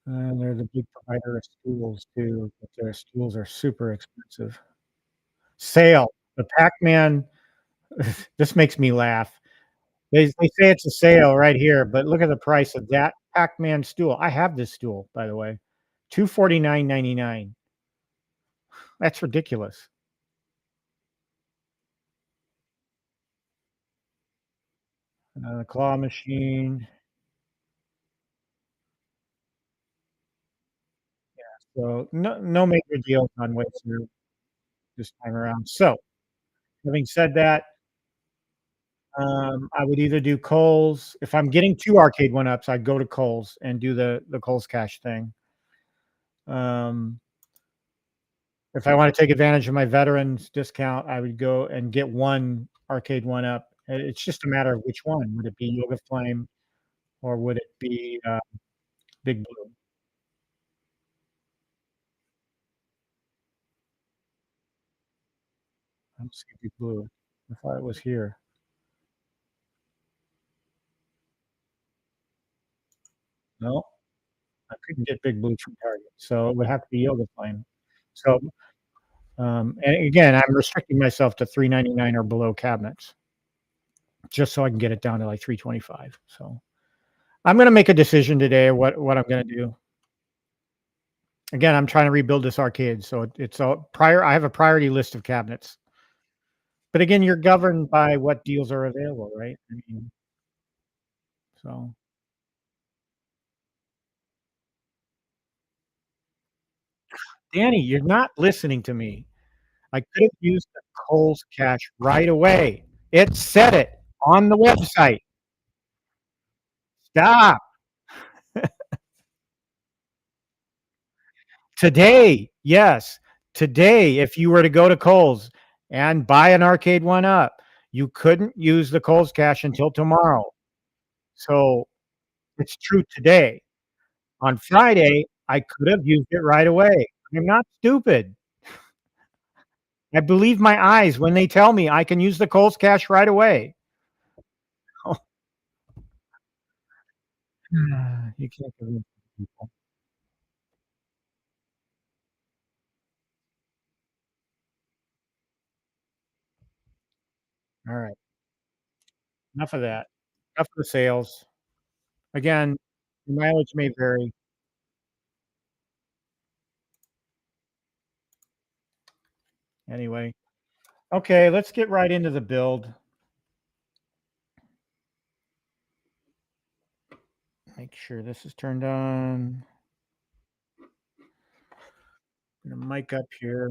They're the big provider of stools too, but their stools are super expensive. Sale, the Pac-Man this makes me laugh. They say it's a sale right here, but look at the price of that Pac-Man stool. I have this stool, by the way. 249.99. That's ridiculous. Claw machine. So no major deals on Wayfair this time around. So, having said that, I would either do Kohl's if I'm getting 2 arcade one-ups, I'd go to Kohl's and do the Kohl's Cash thing. Um, if I wanna take advantage of my veterans discount, I would go and get 1 arcade one-up. It's just a matter of which one. Would it be Yoga Flame or would it be, Big Blue? I don't see Big Blue. I thought it was here. No, I couldn't get Big Blue from Target, so it would have to be Yoga Flame. So, and again, I'm restricting myself to 3.99 or below cabinets, just so I can get it down to like 325. So I'm gonna make a decision today what I'm gonna do. Again, I'm trying to rebuild this arcade, so it's all prior. I have a priority list of cabinets, but again, you're governed by what deals are available, right? I mean, so Danny, you're not listening to me. I could have used the Kohl's cash right away. It said it on the website. Stop. Today, yes. Today, if you were to go to Kohl's and buy an arcade one up, you couldn't use the Kohl's cash until tomorrow. So it's true today. On Friday, I could have used it right away. I'm not stupid. I believe my eyes when they tell me I can use the Kohl's cash right away. You can't convince people. All right. Enough of that. Enough of the sales. Again, mileage may vary. Anyway, okay, let's get right into the build. Make sure this is turned on. Gonna mic up here.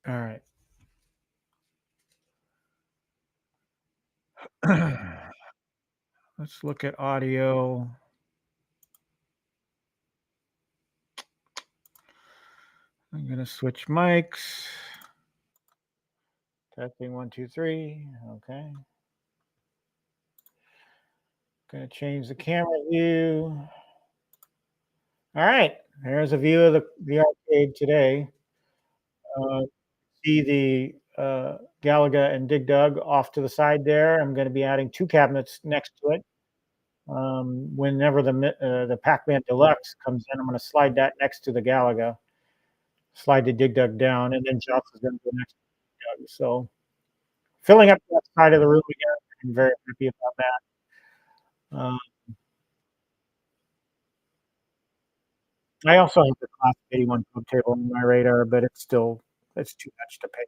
All right. Let's look at audio. I'm gonna switch mics. Testing 1, 2, 3. Okay. Gonna change the camera view. All right. There's a view of the arcade today. Uh, See the Galaga and Dig Dug off to the side there. I'm going to be adding 2 cabinets next to it. Whenever the Pac-Man Deluxe comes in, I'm going to slide that next to the Galaga, slide the Dig Dug down, and then Joust is going to go next to the Dig Dug. So filling up that side of the room again. I'm very happy about that. I also have the Class 81 pub table on my radar, but it's too much to pay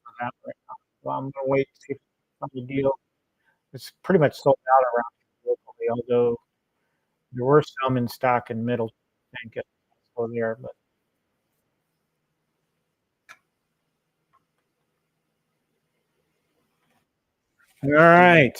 for that right now. Well, I'm going to wait to see if I can find a deal. It's pretty much sold out around here locally, although there were some in stock in Middle Tank for there. But all right,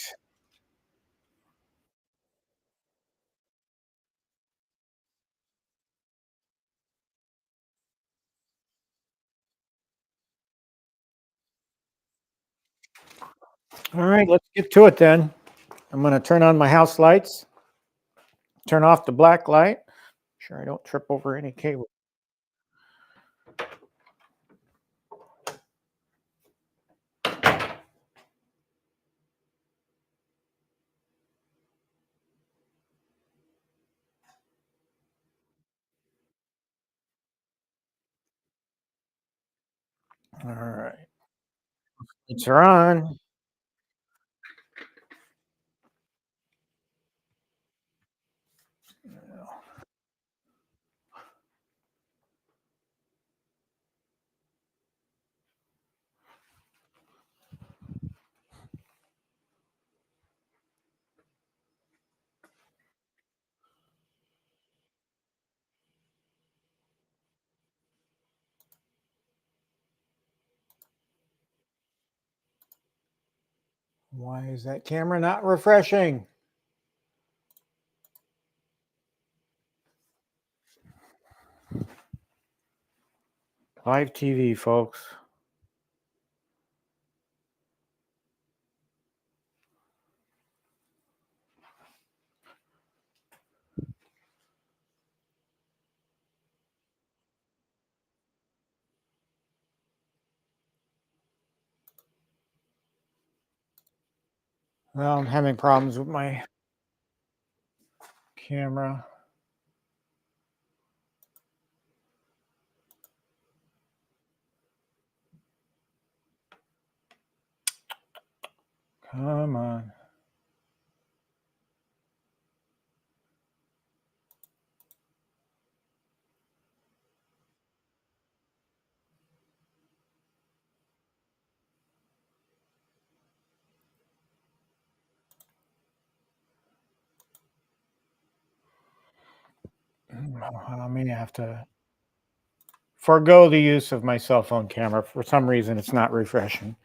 all right, let's get to it then. I'm going to turn on my house lights, turn off the black light. Sure, I don't trip over any cable. All right, lights are on. Why is that camera not refreshing? Live TV, folks. Well, I'm having problems with my camera. Come on. I may have to forego the use of my cell phone camera. For some reason, it's not refreshing.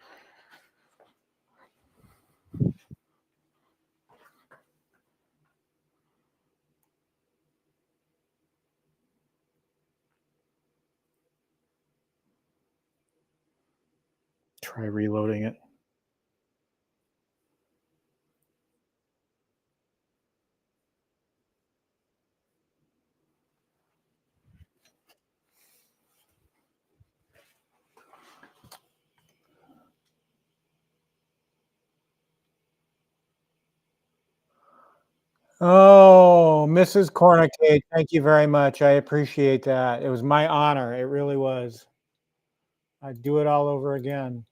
Try reloading it. Oh, Mrs. Cornucade, thank you very much. I appreciate that. It was my honor. It really was. I'd do it all over again.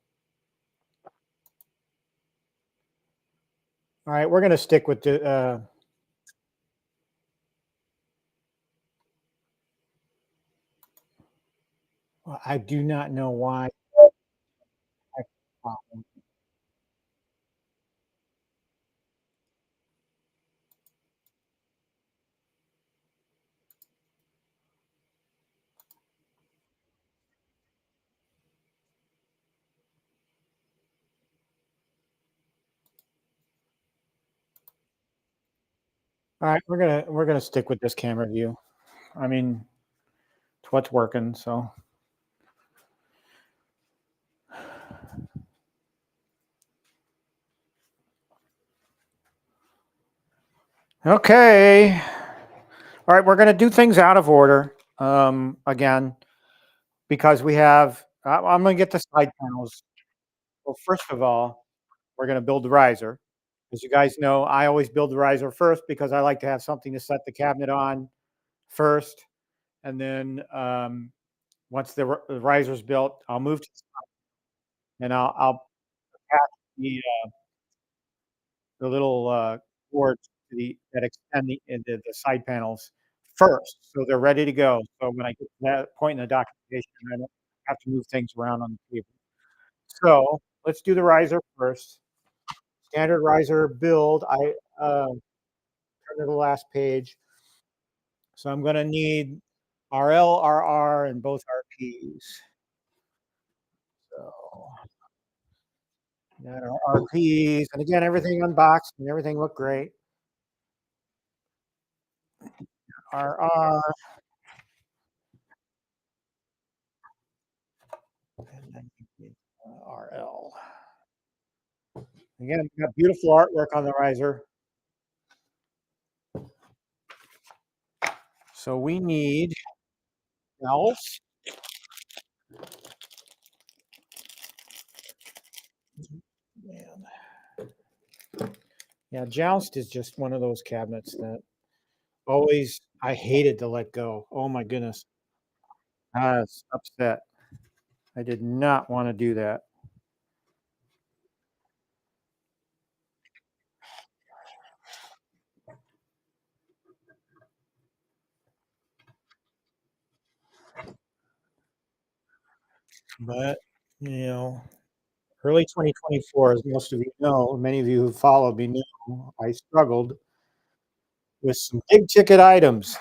All right, we're gonna stick with the. I do not know why. All right, we're gonna stick with this camera view. I mean, it's what's working. So okay. All right, we're gonna do things out of order. Again, because we have. I'm gonna get the side panels. Well, first of all, we're gonna build the riser. As you guys know, I always build the riser first because I like to have something to set the cabinet on first, and then once the riser's built, I'll move to and I'll attach the little cords to that extend the side panels first, so they're ready to go. So when I get to that point in the documentation, I don't have to move things around on the table. So let's do the riser first. Standard riser build. I turn to the last page. So I'm going to need RL, RR, and both RPs. So got our RPs, and again, everything unboxed and everything looked great. RR, and then RL. Again, we got beautiful artwork on the riser. So we need else. Man. Yeah, Joust is just one of those cabinets that always I hated to let go. Oh my goodness. I was upset. I did not want to do that. But, you know, early 2024, as most of you know, many of you who followed me know, I struggled with some big ticket items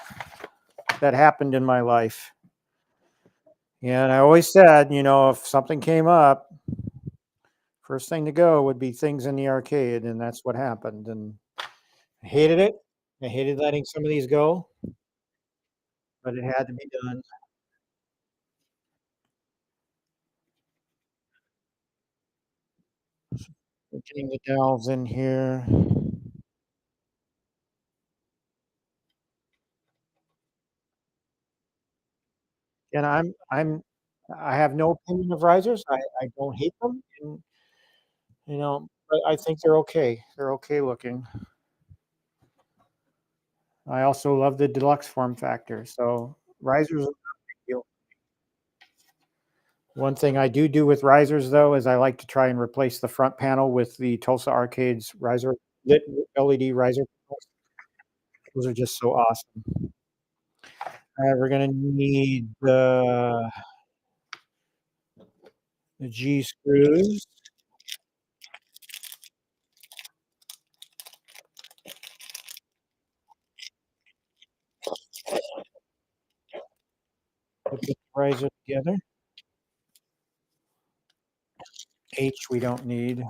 that happened in my life. And I always said, if something came up, first thing to go would be things in the arcade. And that's what happened. And I hated it. I hated letting some of these go, but it had to be done. We're getting the dowels in here. And I have no opinion of risers. I don't hate them. And, but I think they're okay. They're okay looking. I also love the deluxe form factor. So risers are a big deal. One thing I do with risers though is I like to try and replace the front panel with the Tulsa Arcades riser lit LED riser panels. Those are just so awesome. We're gonna need the G screws. Put the riser together. H we don't need.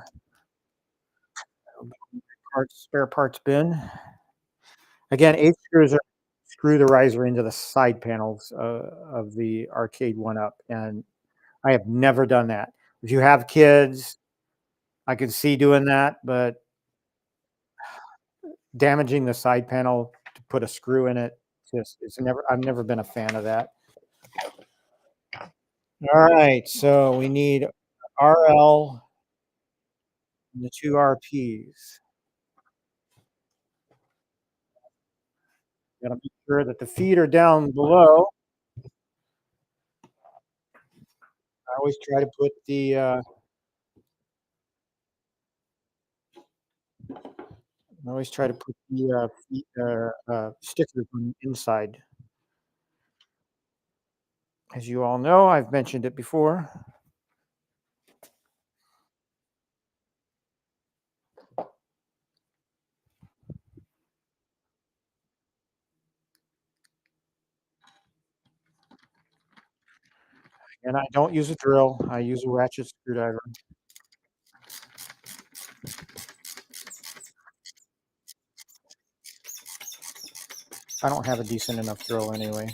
Spare parts bin. Again, H screws are screw the riser into the side panels of the arcade one up, and I have never done that. If you have kids, I could see doing that, but damaging the side panel to put a screw in it, just it's never. I've never been a fan of that. All right, so we need RL and the two RPs. Got to make sure that the feet are down below. I always try to put feet, stickers on the inside. As you all know, I've mentioned it before. And I don't use a drill. I use a ratchet screwdriver. I don't have a decent enough drill anyway.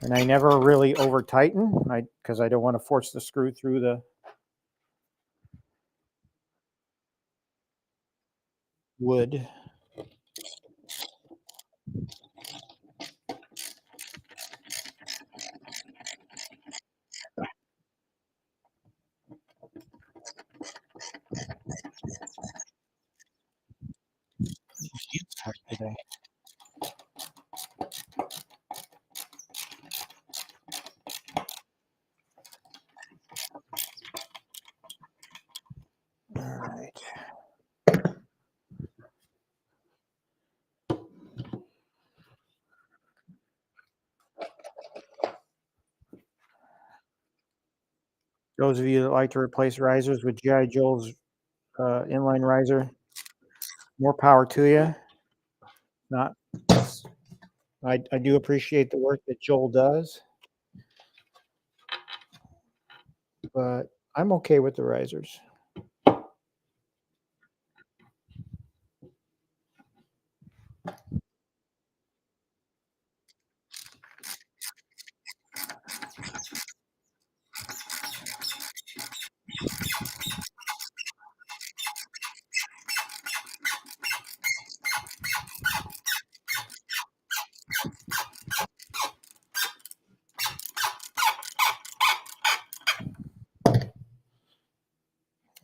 And I never really over tighten because I don't want to force the screw through the wood. It's tight today. All right. Those of you that like to replace risers with G.I. Joe's inline riser, more power to you. Not, I do appreciate the work that Joel does, but I'm okay with the risers.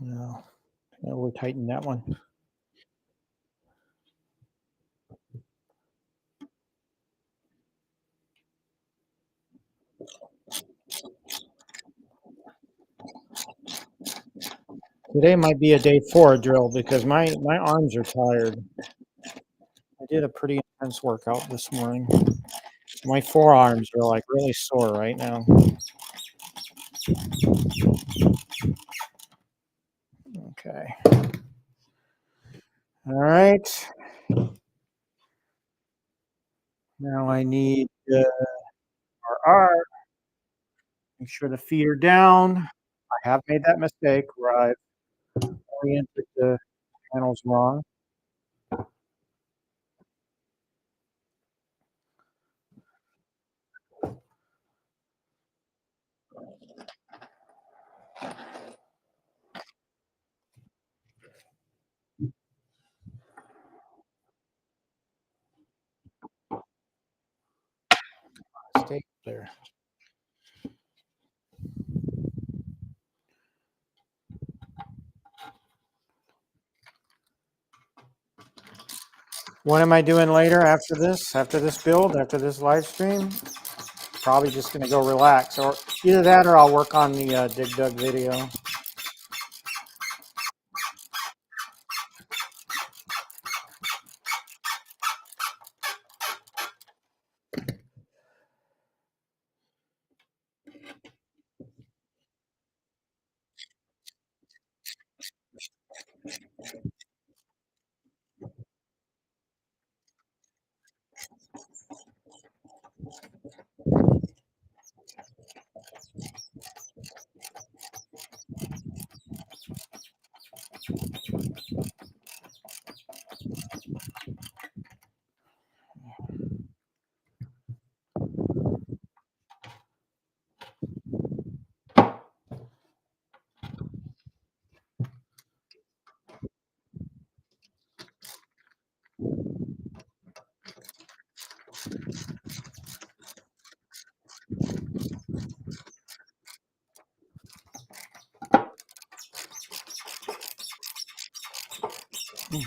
No, we'll tighten that one. Today might be a day 4 drill because my arms are tired. I did a pretty intense workout this morning. My forearms are like really sore right now. Okay. All right. Now I need our make sure the feet are down. I have made that mistake where I've oriented the panels wrong. Stay there. What am I doing later after this? After this build? After this live stream? Probably just going to go relax, or either that, or I'll work on the Dig Dug video.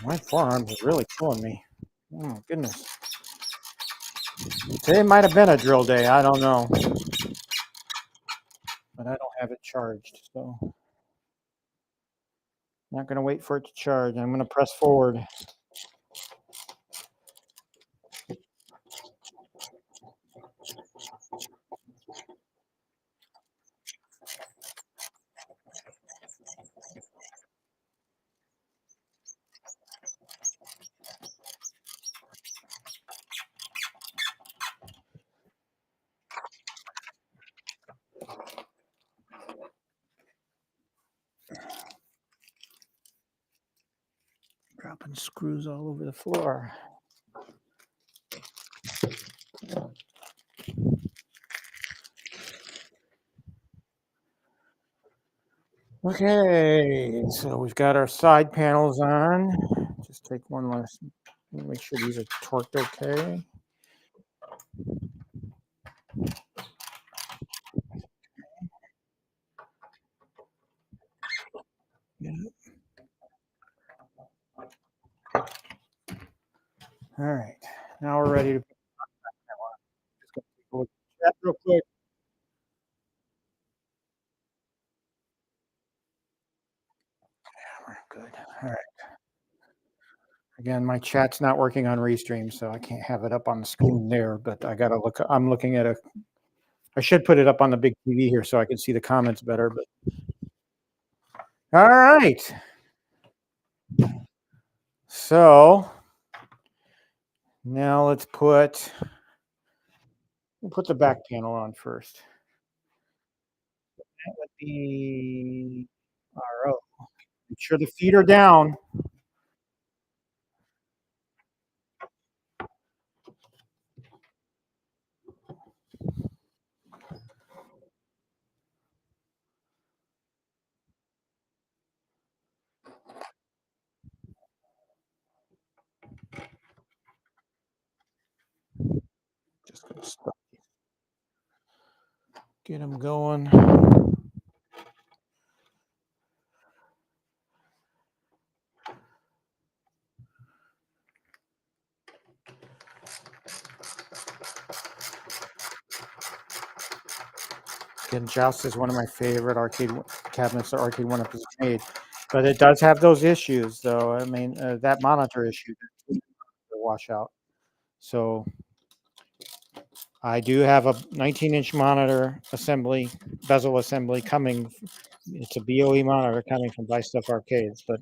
My forearms is really killing me. Oh my goodness. Today might have been a drill day. I don't know. But I don't have it charged, so I'm not going to wait for it to charge. I'm going to press forward. Dropping screws all over the floor. Okay, so we've got our side panels on. Just take one last, make sure these are torqued okay. Yeah. All right, now we're ready to. Just gonna take a look at that real quick. Good. All right. Again, my chat's not working on Restream, so I can't have it up on the screen there. But I gotta look. I'm looking at a. I should put it up on the big TV here so I can see the comments better. But all right. So now we'll put the back panel on first. That would be RO. Make sure the feet are down. Just gonna stop. Get them going. Again, Joust is one of my favorite arcade cabinets that Arcade One Up has made, but it does have those issues, though. I mean, that monitor issue, the washout. So I do have a 19-inch monitor assembly, bezel assembly coming. It's a BOE monitor coming from Buy Stuff Arcades, but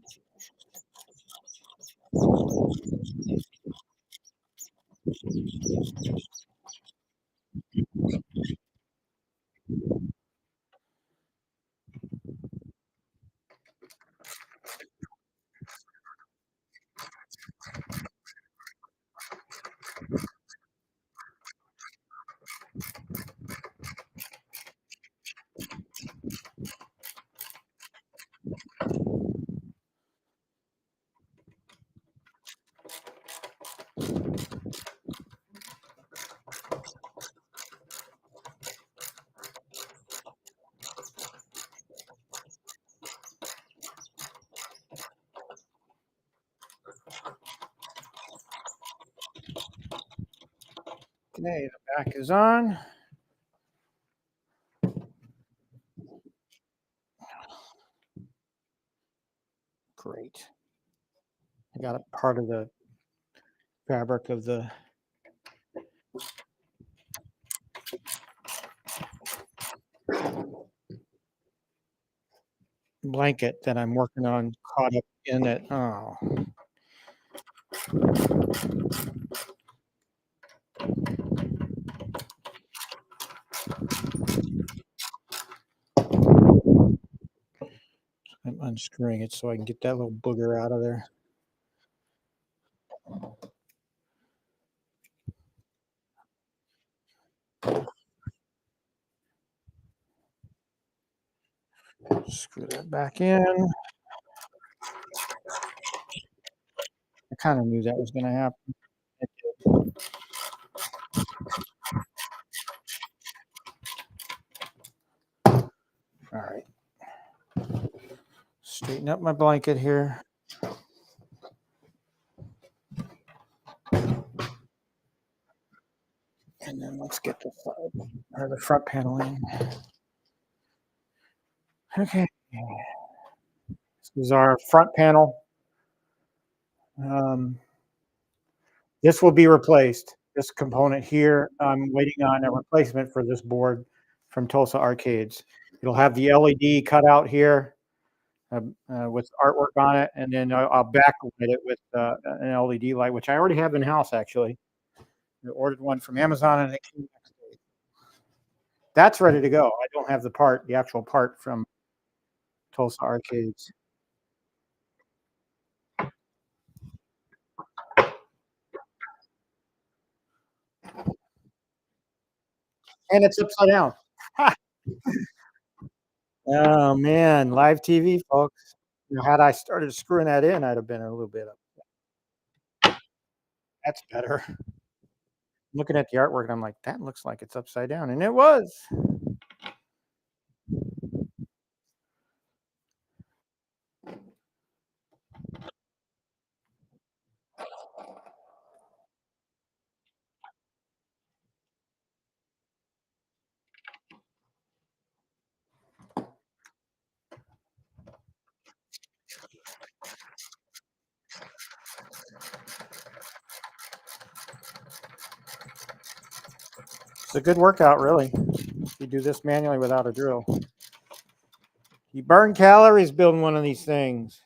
okay, the back is on. Great. I got a part of the fabric of the blanket that I'm working on caught up in it. Oh, I'm unscrewing it so I can get that little booger out of there. Screw that back in. I kind of knew that was going to happen. All right. Straighten up my blanket here. And then let's get the side or the front panel in. Okay. This is our front panel. Um, this will be replaced. This component here, I'm waiting on a replacement for this board from Tulsa Arcades. It'll have the LED cut out here with artwork on it, and then I'll backlight it with an LED light, which I already have in house actually. I ordered one from Amazon and it came next day. That's ready to go. I don't have the actual part from Tulsa Arcades. And it's upside down. Oh man, live TV, folks. Had I started screwing that in, I'd have been a little bit up. That's better. Looking at the artwork, and I'm like, that looks like it's upside down, and it was. It's a good workout, really. You do this manually without a drill. You burn calories building one of these things.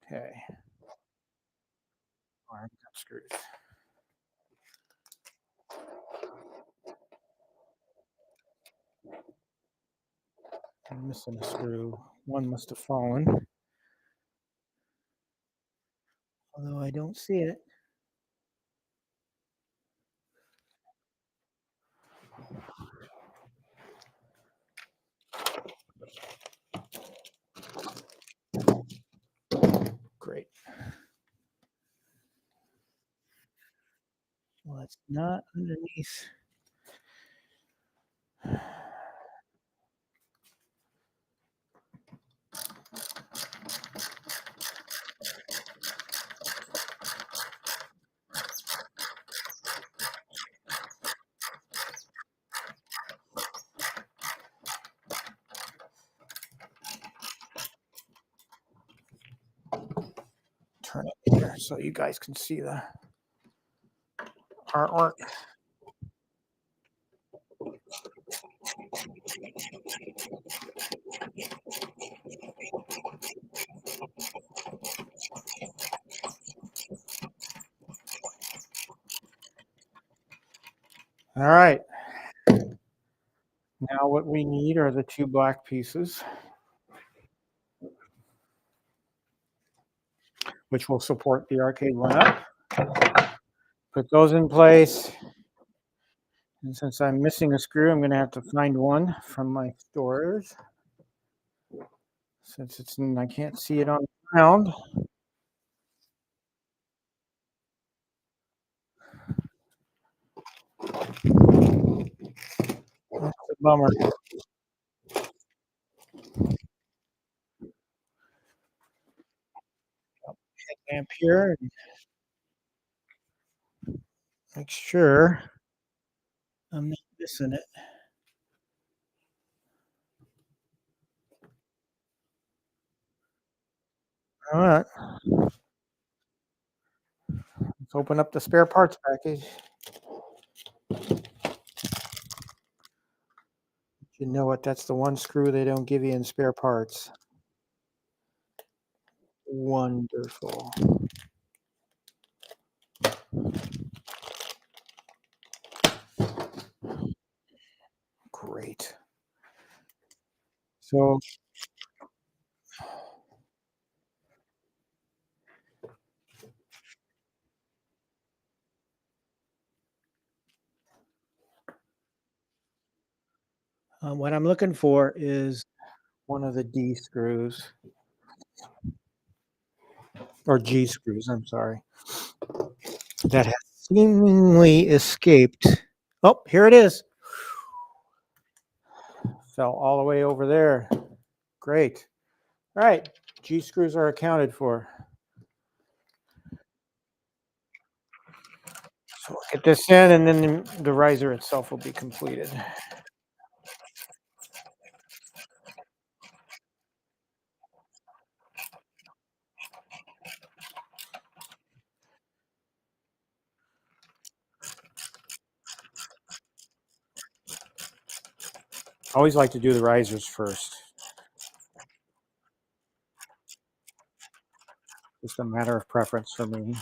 Okay. I've got screws. I'm missing a screw. One must have fallen. Although I don't see it. Great. Well, it's not underneath. Turn it here so you guys can see the artwork. All right. Now what we need are the two black pieces, which will support the arcade lineup. Put those in place. And since I'm missing a screw, I'm going to have to find one from my storage. Since I can't see it on the ground. That's a bummer. Headlamp here. And make sure I'm not missing it. All right. Let's open up the spare parts package. You know what? That's the one screw they don't give you in spare parts. Wonderful. Great. So what I'm looking for is one of the D screws. or G screws, I'm sorry, that has seemingly escaped. Oh, here it is. Fell all the way over there. Great. All right, G screws are accounted for. So we'll get this in, and then the riser itself will be completed. I always like to do the risers first. Just a matter of preference for me.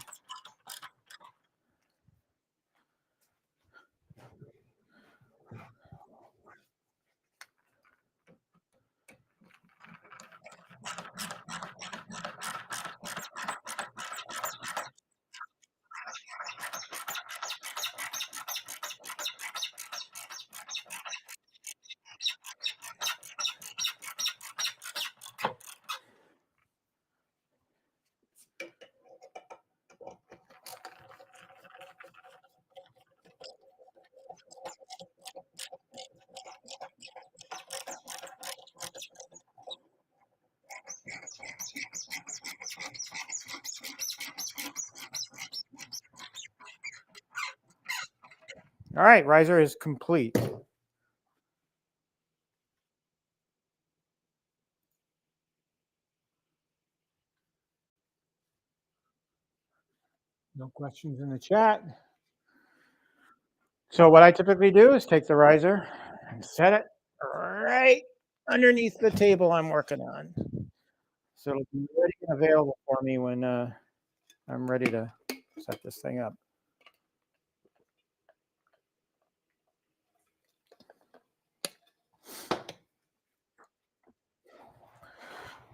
All right, riser is complete. No questions in the chat. So what I typically do is take the riser and set it right underneath the table I'm working on. So it'll be ready and available for me when I'm ready to set this thing up.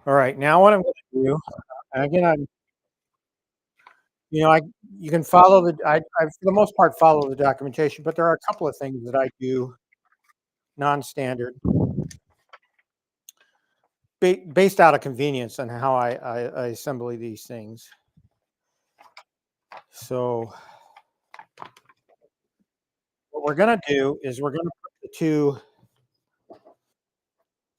All right, now what I'm going to do, again, you can follow I for the most part follow the documentation, but there are a couple of things that I do non-standard, based out of convenience on how I assemble these things. So what we're going to do is we're going to put the two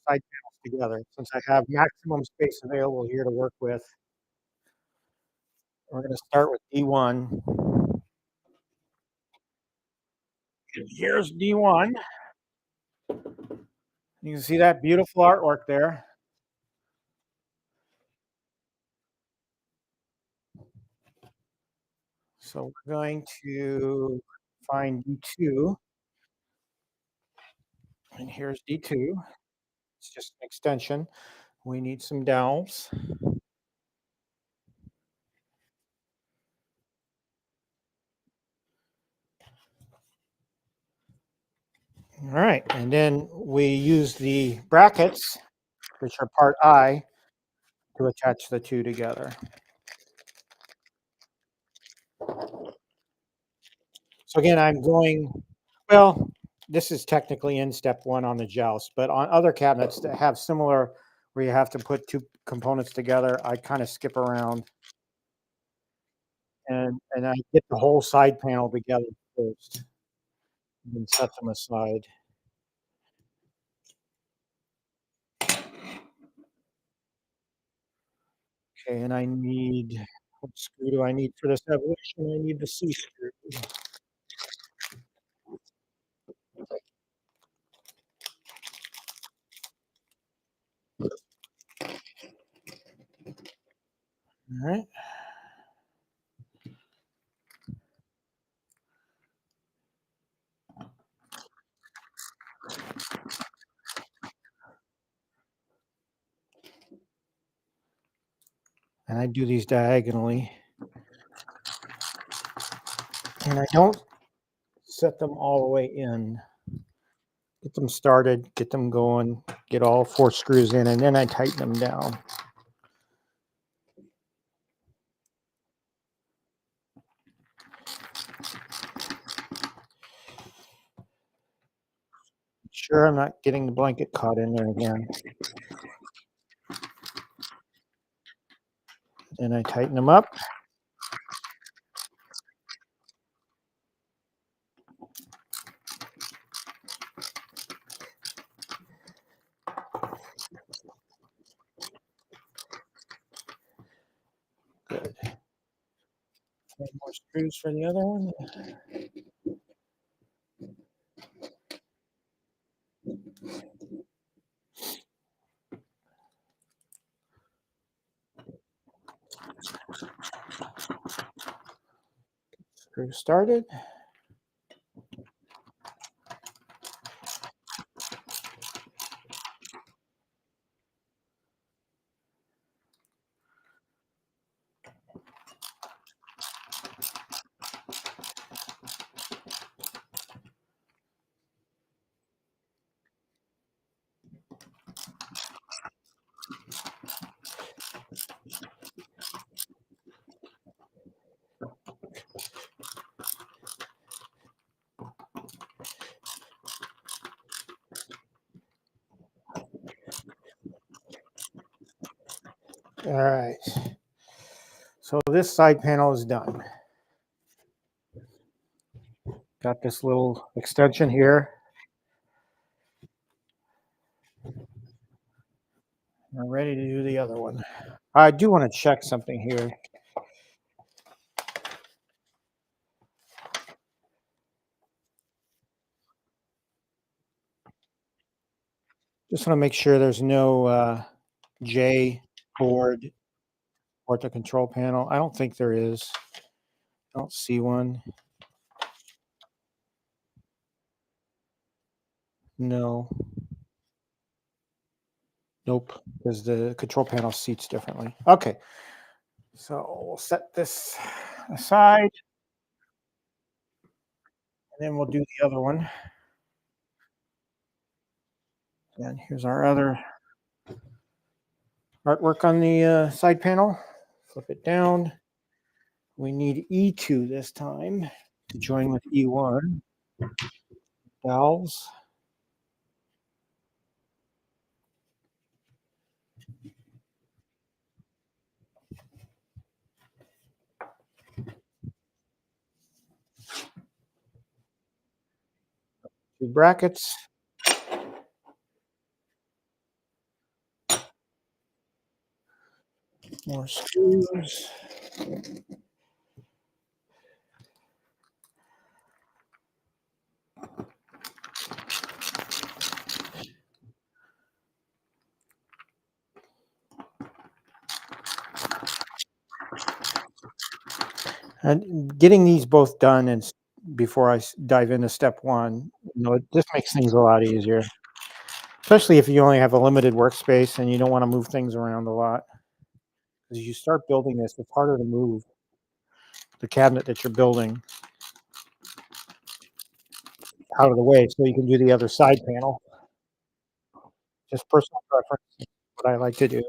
side panels together. Since I have maximum space available here to work with, we're going to start with D1. And here's D1. You can see that beautiful artwork there. So we're going to find D2. And here's D2. It's just an extension. We need some dowels. All right, and then we use the brackets, which are part I, to attach the two together. So again, I'm going, well, this is technically in step one on the Joust, but on other cabinets that have similar, where you have to put two components together, I kind of skip around and I get the whole side panel together first and then set them aside. Okay, and I need, what screw do I need for this evolution? I need the C screw. All right. And I do these diagonally. And I don't set them all the way in. Get them started, get them going, get all four screws in, and then I tighten them down. Sure, I'm not getting the blanket caught in there again. Then I tighten them up. Good. 10 more screws for the other one. Screw started. All right. So this side panel is done. Got this little extension here. I'm ready to do the other one. I do want to check something here. Just want to make sure there's no J board or the control panel. I don't think there is. I don't see one. No. Nope, because the control panel seats differently. Okay. So we'll set this aside, and then we'll do the other one. And here's our other artwork on the side panel. Flip it down. We need E2 this time to join with E1. Valves. Two brackets. More screws. And getting these both done and before I dive into step one, it just makes things a lot easier, especially if you only have a limited workspace and you don't want to move things around a lot. As you start building this, it's harder to move the cabinet that you're building out of the way so you can do the other side panel. Just personal preference, what I like to do.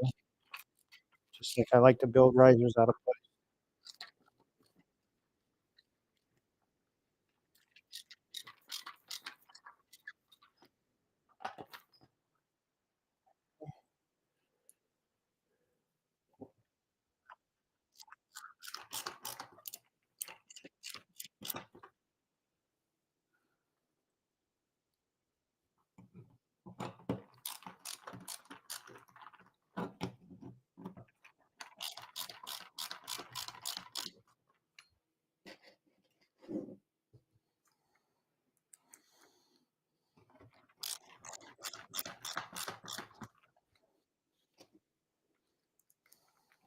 Just like I like to build risers out of place.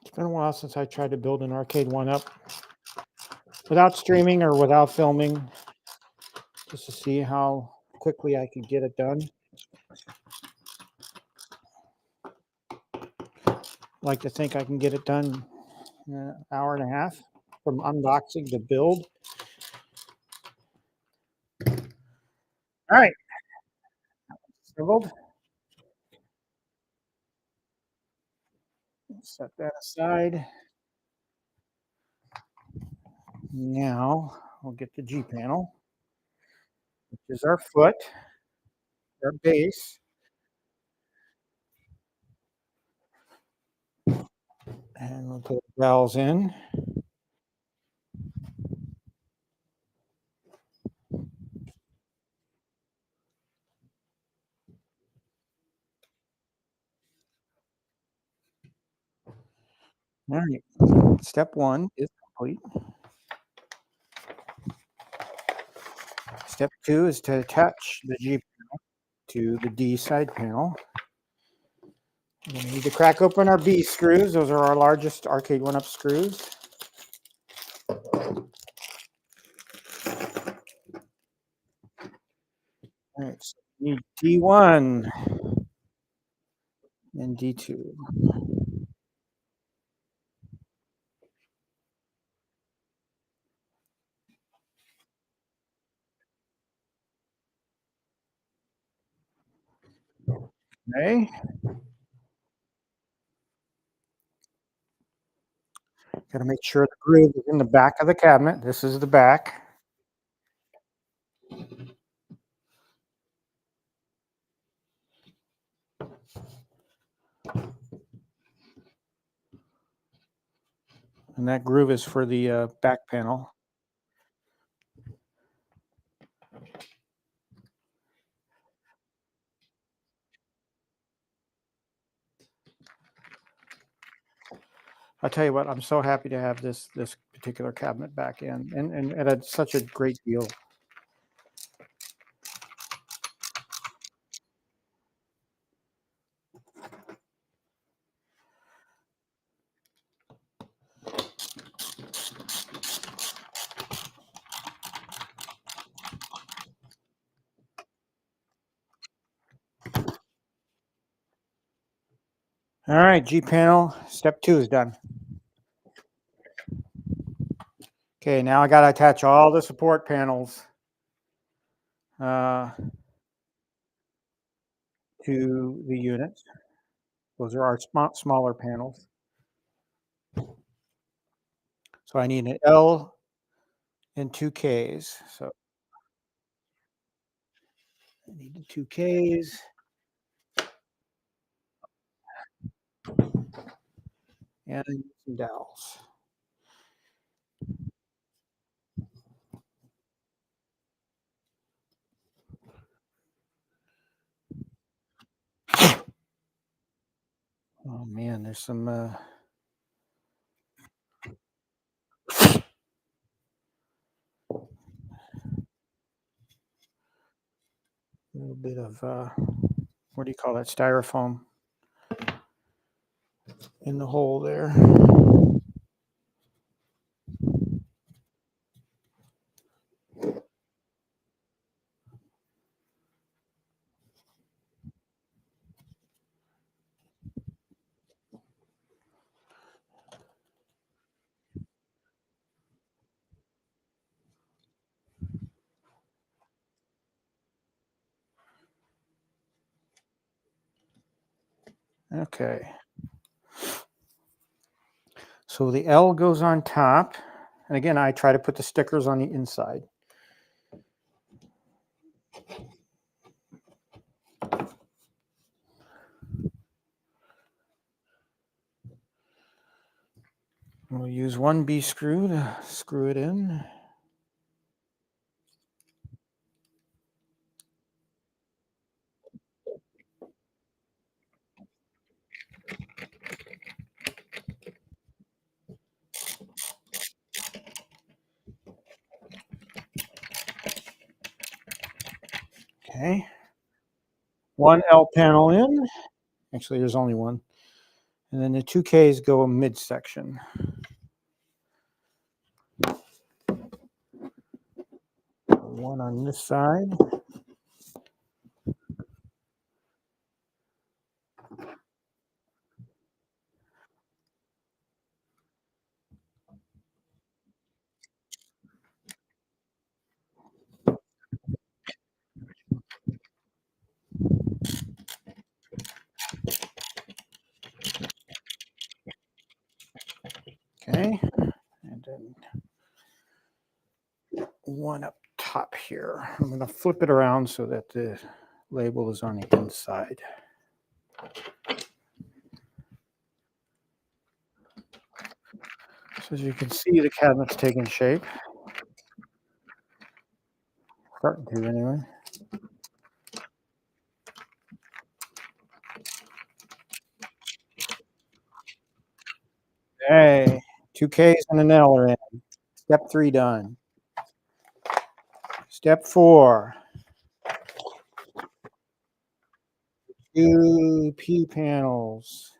It's been a while since I tried to build an arcade one up without streaming or without filming, just to see how quickly I could get it done. Like to think I can get it done in an hour and a half from unboxing to build. All right, assembled. Set that aside. Now we'll get the G panel, which is our foot, our base. And we'll put the dowels in. All right. Step 1 is complete. Step 2 is to attach the G panel to the D side panel. We need to crack open our B screws. Those are our largest arcade 1-up screws. All right, so we need D1 and D2. Okay. Got to make sure the groove is in the back of the cabinet. This is the back. And that groove is for the back panel. I'll tell you what, I'm so happy to have this particular cabinet back in, and at such a great deal. All right, G panel, step 2 is done. Okay, now I got to attach all the support panels to the units. Those are our smaller panels. So I need an L and 2 Ks. So I need the 2 Ks. And I need some dowels. Oh man, there's some little bit of what do you call that, styrofoam in the hole there. Okay. So the L goes on top. And again, I try to put the stickers on the inside. We'll use 1 B screw to screw it in. Okay. 1 L panel in. Actually, there's only one. And then the 2 Ks go midsection. One on this side. Okay. And then one up top here. I'm going to flip it around so that the label is on the inside. So as you can see, the cabinet's taking shape. Starting to anyway. Hey, 2Ks and an L are in. Step 3 done. Step 4. 2 P panels.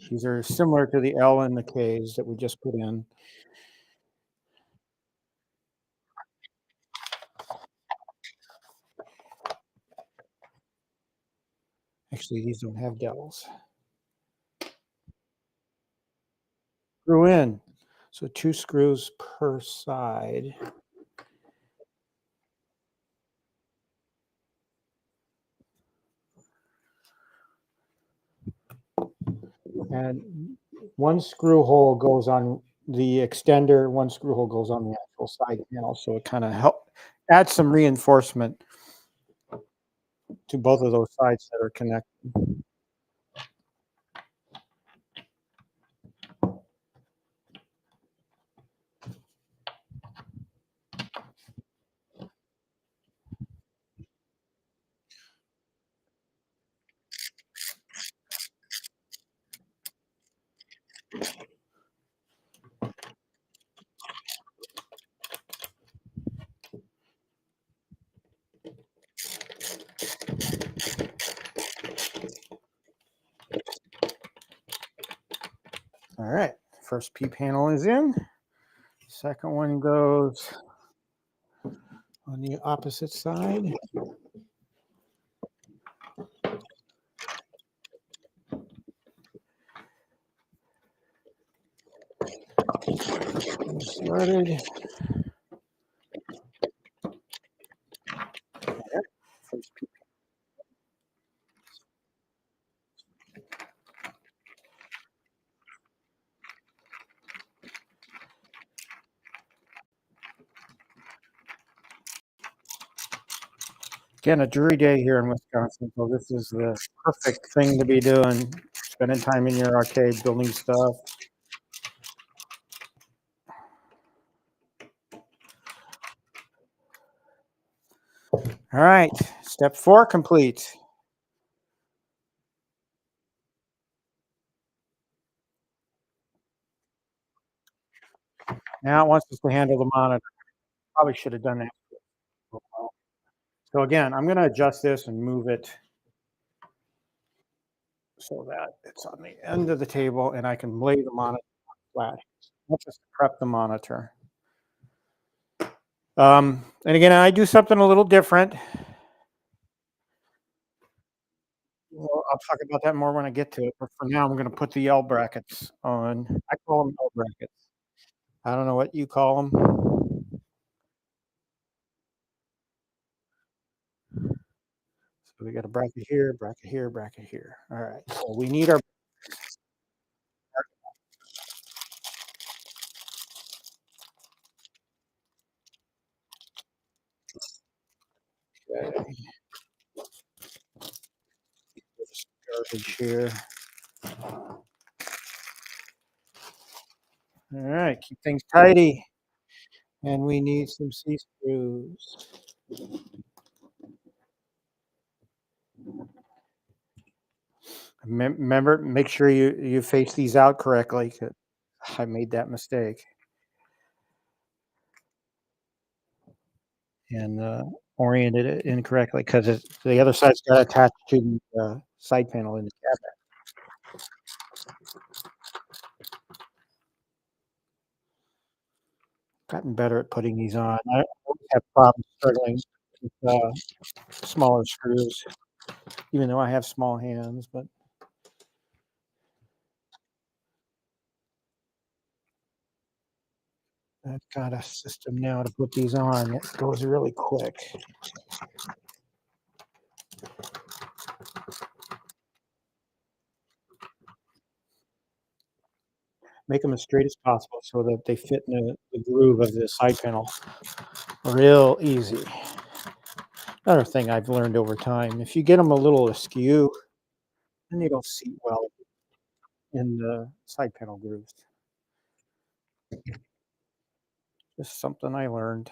These are similar to the L and the Ks that we just put in. Actually, these don't have dowels. Screw in. So 2 screws per side. And 1 screw hole goes on the extender, 1 screw hole goes on the actual side panel. So it kind of add some reinforcement to both of those sides that are connected. All right, first P panel is in. Second one goes on the opposite side. Started. First P. Again, a dreary day here in Wisconsin, so this is the perfect thing to be doing. Spending time in your arcade, building stuff. All right, step 4 complete. Now it wants us to handle the monitor. Probably should have done that. So again, I'm going to adjust this and move it so that it's on the end of the table and I can lay the monitor flat. Let's just prep the monitor. And again, I do something a little different. Well, I'll talk about that more when I get to it. But for now, I'm going to put the L brackets on. I call them L brackets. I don't know what you call them. So we got a bracket here, bracket here, bracket here. All right. So we need our. Garbage here. All right, keep things tidy. And we need some C-screws. Remember, make sure you face these out correctly. 'Cause I made that mistake. And oriented it incorrectly because the other side's got attached to the side panel in the cabinet. Gotten better at putting these on. I always have problems struggling with smaller screws, even though I have small hands. But I've got a system now to put these on. It goes really quick. Make them as straight as possible so that they fit in the groove of the side panel. Real easy. Another thing I've learned over time, if you get them a little askew, and they don't seat well in the side panel grooves. Just something I learned.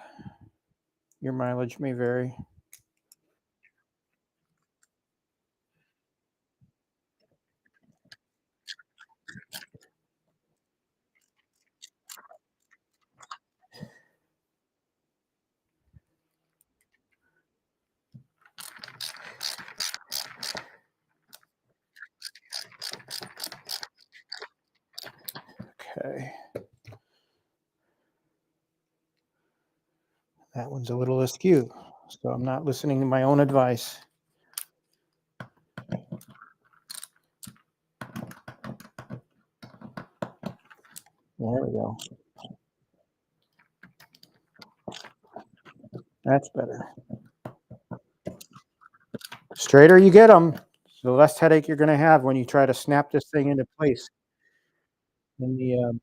Your mileage may vary. Okay. That one's a little askew, so I'm not listening to my own advice. There we go. That's better. Straighter you get them, the less headache you're going to have when you try to snap this thing into place in the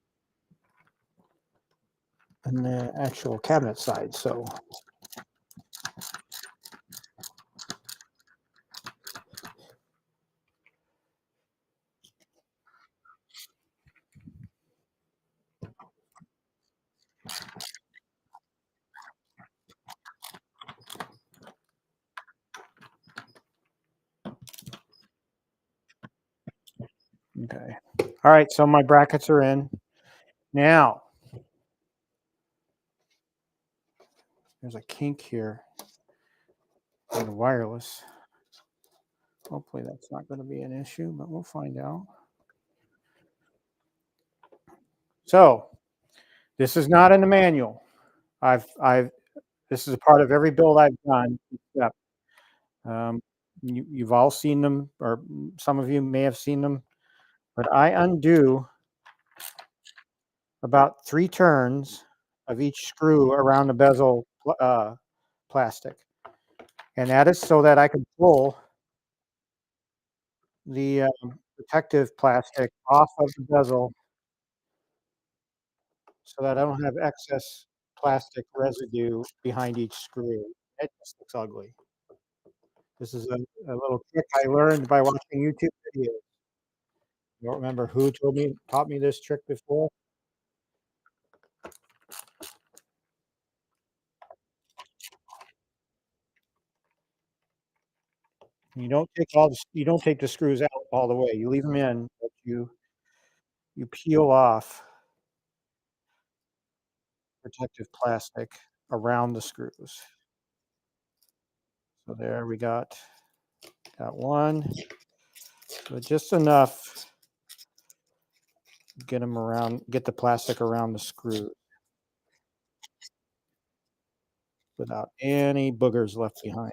actual cabinet side. So okay. All right, so my brackets are in. Now, there's a kink here in the wireless. Hopefully that's not going to be an issue, but we'll find out. So, this is not in the manual. This is a part of every build I've done. Except, you've all seen them, or some of you may have seen them, but I undo about 3 turns of each screw around the bezel plastic. And that is so that I can pull the protective plastic off of the bezel so that I don't have excess plastic residue behind each screw. It just looks ugly. This is a little trick I learned by watching YouTube videos. I don't remember who taught me this trick before. You don't take the screws out all the way. You leave them in, but you peel off protective plastic around the screws. So there we got one, but just enough get the plastic around the screw without any boogers left behind.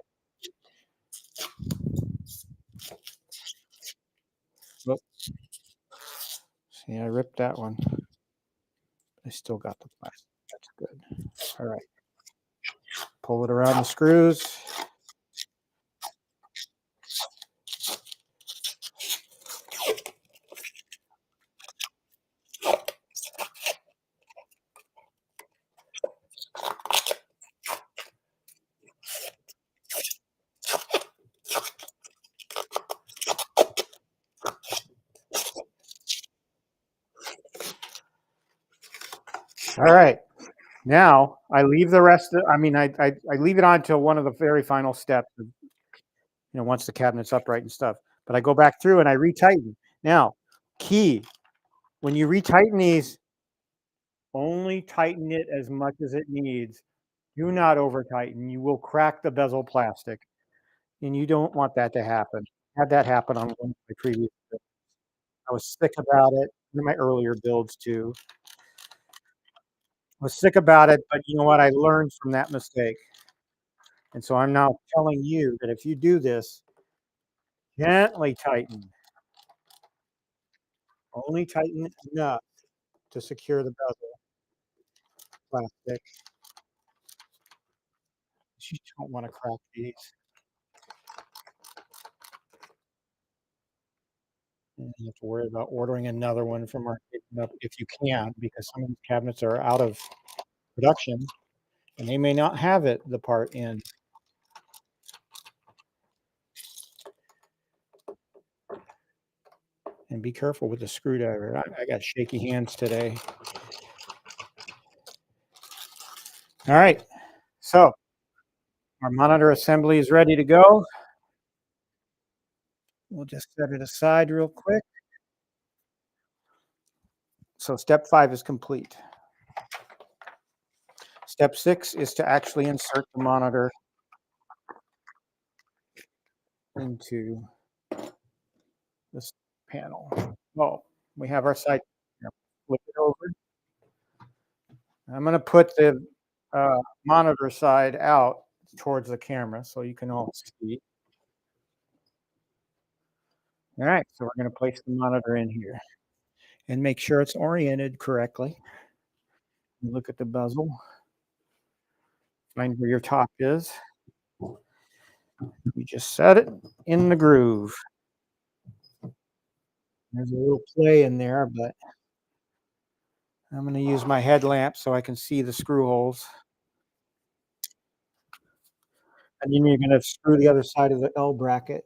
Look, see, I ripped that one. I still got the plastic. That's good. All right. Pull it around the screws. All right. Now I leave the rest of, I mean, I leave it on till one of the very final steps, once the cabinet's upright and stuff. But I go back through and I retighten. Now, key, when you retighten these, only tighten it as much as it needs. Do not over tighten. You will crack the bezel plastic, and you don't want that to happen. I had that happen on one of my previous builds. I was sick about it in my earlier builds too. I was sick about it, but you know what? I learned from that mistake. And so I'm now telling you that if you do this, gently tighten. Only tighten enough to secure the bezel plastic. You don't want to crack these. And you have to worry about ordering another one from our if you can, because some of these cabinets are out of production and they may not have the part in. And be careful with the screwdriver. I got shaky hands today. All right. So our monitor assembly is ready to go. We'll just set it aside real quick. So step 5 is complete. Step 6 is to actually insert the monitor into this panel. Oh, we have our side. Flip it over. I'm going to put the monitor side out towards the camera so you can all see. All right, so we're going to place the monitor in here and make sure it's oriented correctly. Look at the bezel. Find where your top is. You just set it in the groove. There's a little play in there, but I'm going to use my headlamp so I can see the screw holes. And then you're going to screw the other side of the L bracket.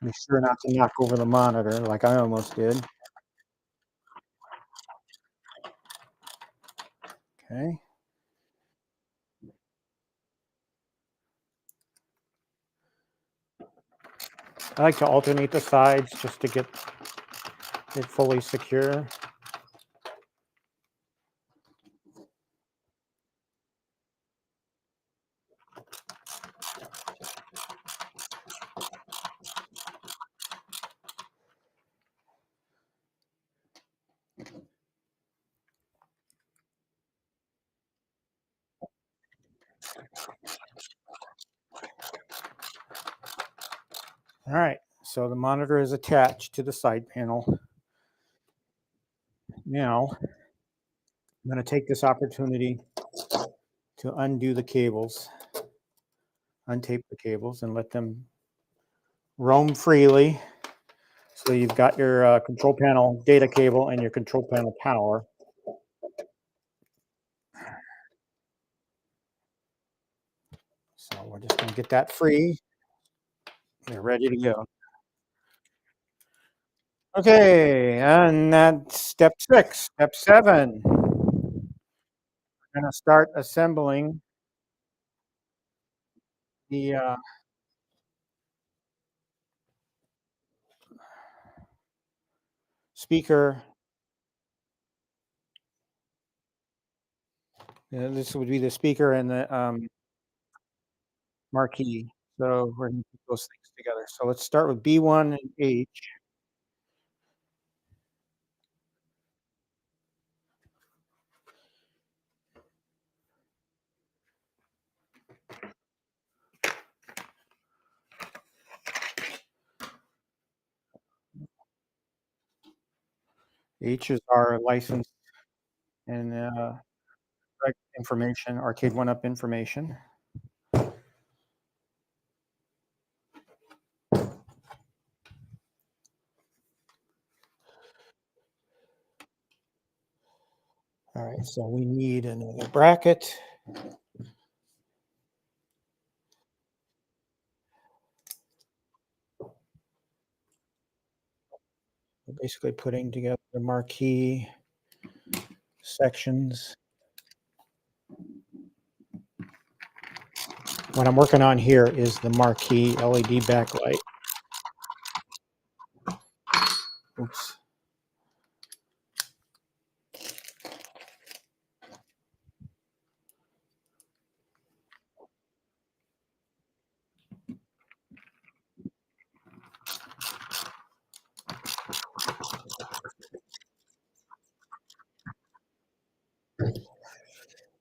Be sure not to knock over the monitor like I almost did. Okay. I like to alternate the sides just to get it fully secure. All right, so the monitor is attached to the side panel. Now, I'm going to take this opportunity to undo the cables, untape the cables, and let them roam freely. So you've got your control panel data cable and your control panel power. So we're just going to get that free. They're ready to go. Okay, and that's step 6. Step 7. We're going to start assembling the speaker. This would be the speaker and the marquee. So we're going to put those things together. So let's start with B1 and H. H is our license and information, Arcade 1-Up information. All right, so we need another bracket. We're basically putting together the marquee sections. What I'm working on here is the marquee LED backlight. Oops.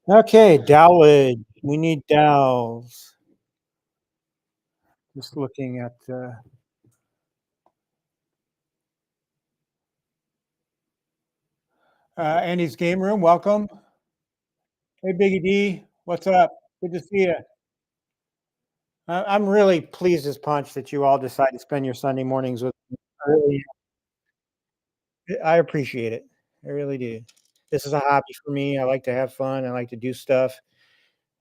Okay, dowelage. We need dowels. Just looking at Andy's game room. Welcome. Hey, Biggie D. What's up? Good to see you. I'm really pleased as punch that you all decide to spend your Sunday mornings with me. I appreciate it. I really do. this is a hobby for me. I like to have fun. I like to do stuff,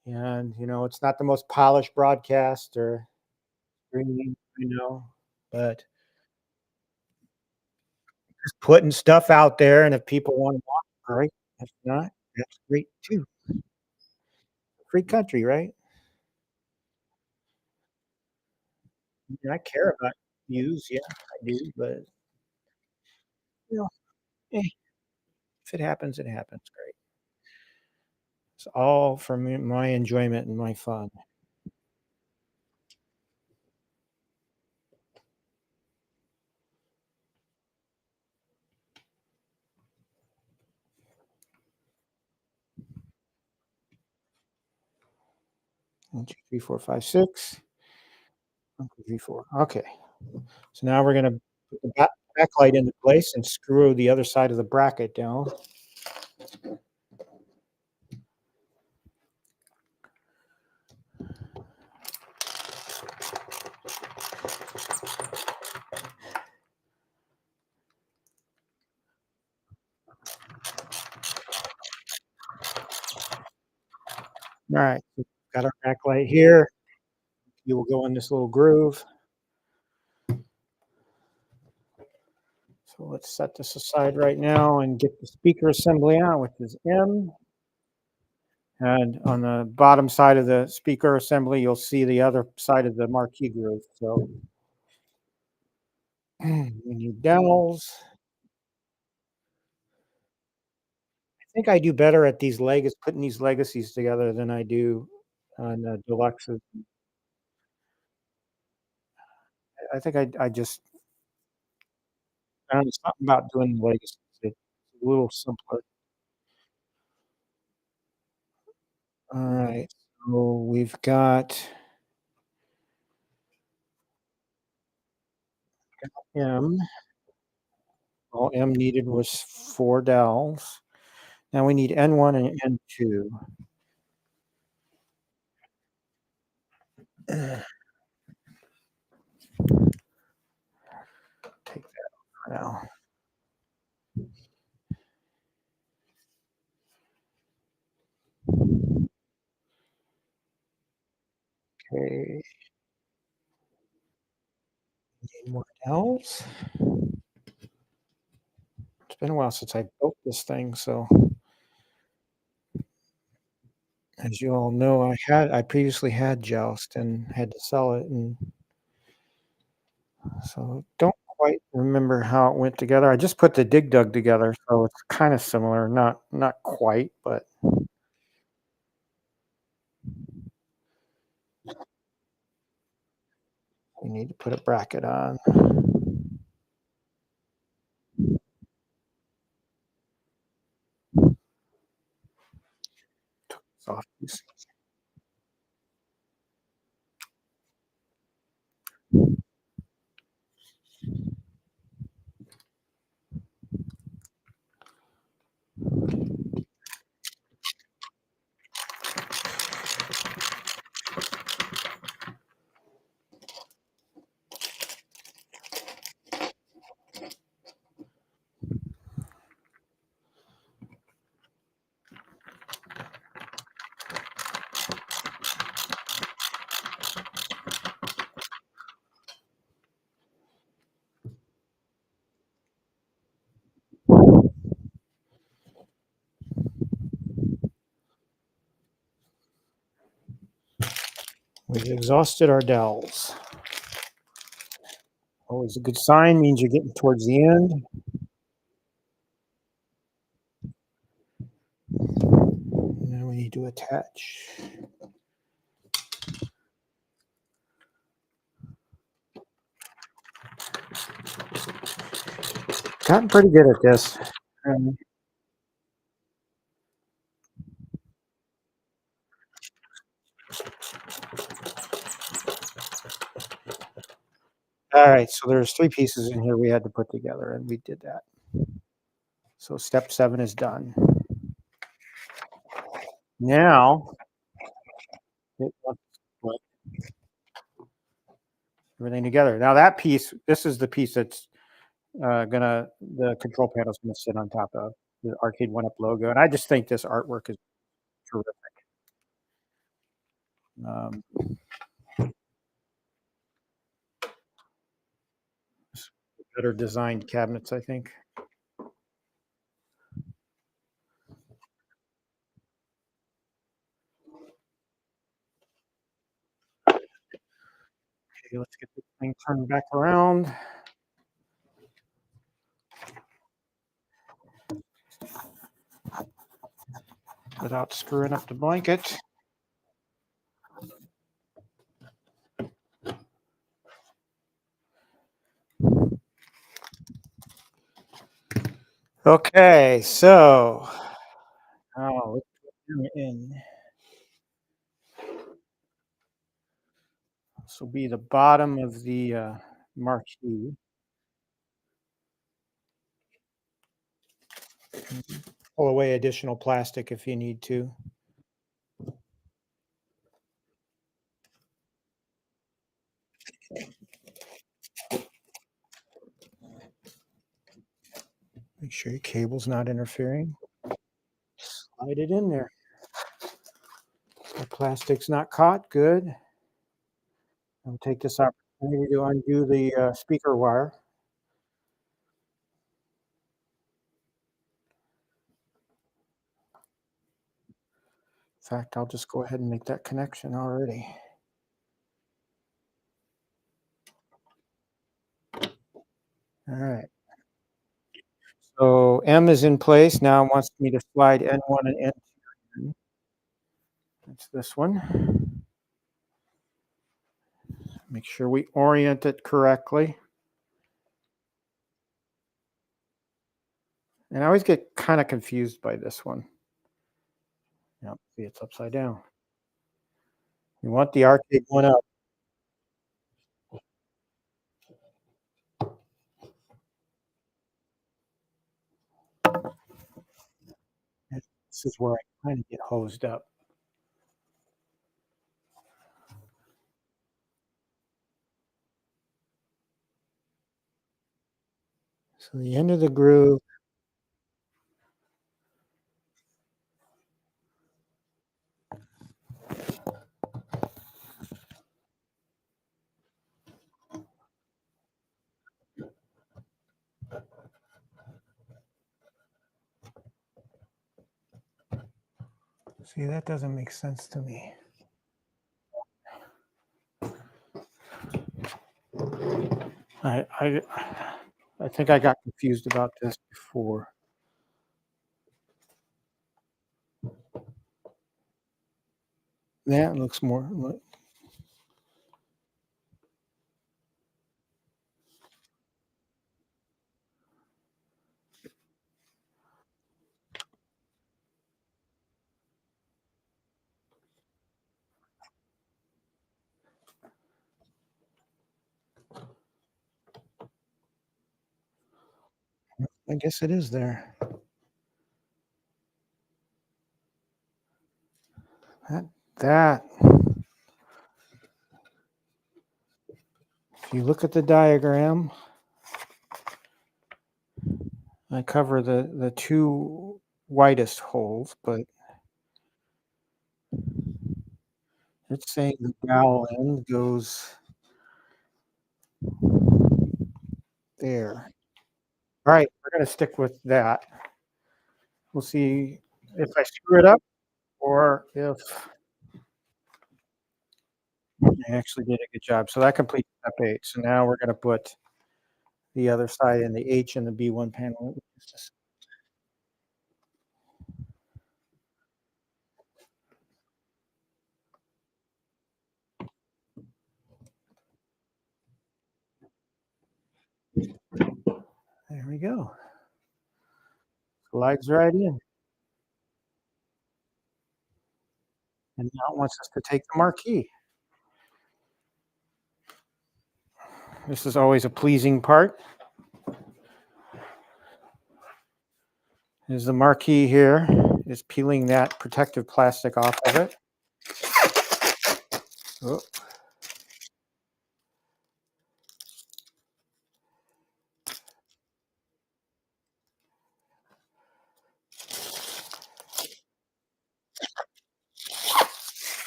and it's not the most polished broadcast or streaming, but just putting stuff out there, and if people want to watch, great. If not, that's great too. Free country, right? I care about views, yeah, I do, but you know, eh, if it happens, it happens. Great. It's all for me, my enjoyment and my fun. One, two, three, four, five, six. 1, 2, 3, 4. Okay. So now we're gonna put the backlight into place and screw the other side of the bracket down. All right. So got our backlight here. You will go in this little groove. So let's set this aside right now and get the speaker assembly out, which is M. And on the bottom side of the speaker assembly, you'll see the other side of the marquee groove. So we need dowels. I think I do better at these putting these legacies together than I do on the deluxes. I think I just I don't know, something about doing the legacies. It's a little simpler. All right. So we've got M. All M needed was 4 dowels. Now we need N1 and N2. Take that for now. Okay. Need more dowels. It's been a while since I built this thing, so as you all know, I previously had Joust and had to sell it, and so don't quite remember how it went together. I just put the dig dug together, so it's kind of similar, not quite, but we need to put a bracket on. Soft piece. We've exhausted our dowels. Always a good sign, means you're getting towards the end. Now we need to attach. Gotten pretty good at this. Um, all right, so there's 3 pieces in here we had to put together, and we did that. So step 7 is done. Now, it wants to put everything together. Now that piece, this is the piece that's the control panel's gonna sit on top of. the Arcade One Up logo, and I just think this artwork is terrific. Um, Better designed cabinets, I think. Okay, let's get this thing turned back around. Without screwing up the blanket. Okay, so let's put them in. This will be the bottom of the marquee. Pull away additional plastic if you need to. Make sure your cable's not interfering. Slide it in there. The plastic's not caught. Good. I'll take this opportunity to undo the speaker wire. In fact, I'll just go ahead and make that connection already. All right. So M is in place. Now it wants me to slide N1 and N2 in. That's this one. Make sure we orient it correctly. And I always get kind of confused by this one. Yep, see, it's upside down. You want the Arcade One Up. This is where I kind of get hosed up. So the end of the groove. See, that doesn't make sense to me. I think I got confused about this before. That looks more. I guess it is there. That. If you look at the diagram, I cover the two widest holes, but it's saying the dowel end goes there. All right, we're going to stick with that. We'll see if I screw it up or if I actually did a good job. So that completes step 8. So now we're going to put the other side in the H and the B1 panel. There we go. Slides right in. And now it wants us to take the marquee. This is always a pleasing part. Is the marquee here is peeling that protective plastic off of it. Oh.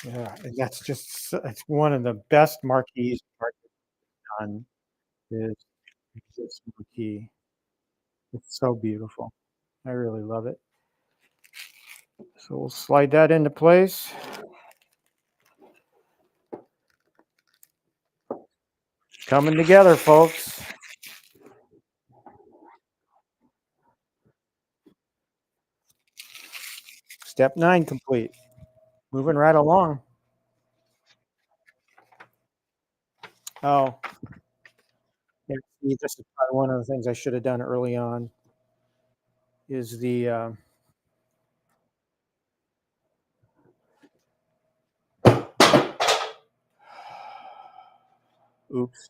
Yeah, and that's just it's one of the best marquees done is this marquee. It's so beautiful. I really love it. So we'll slide that into place. Coming together, folks. Step 9 complete. Moving right along. Oh, yeah, see, this is probably one of the things I should have done early on is the oops.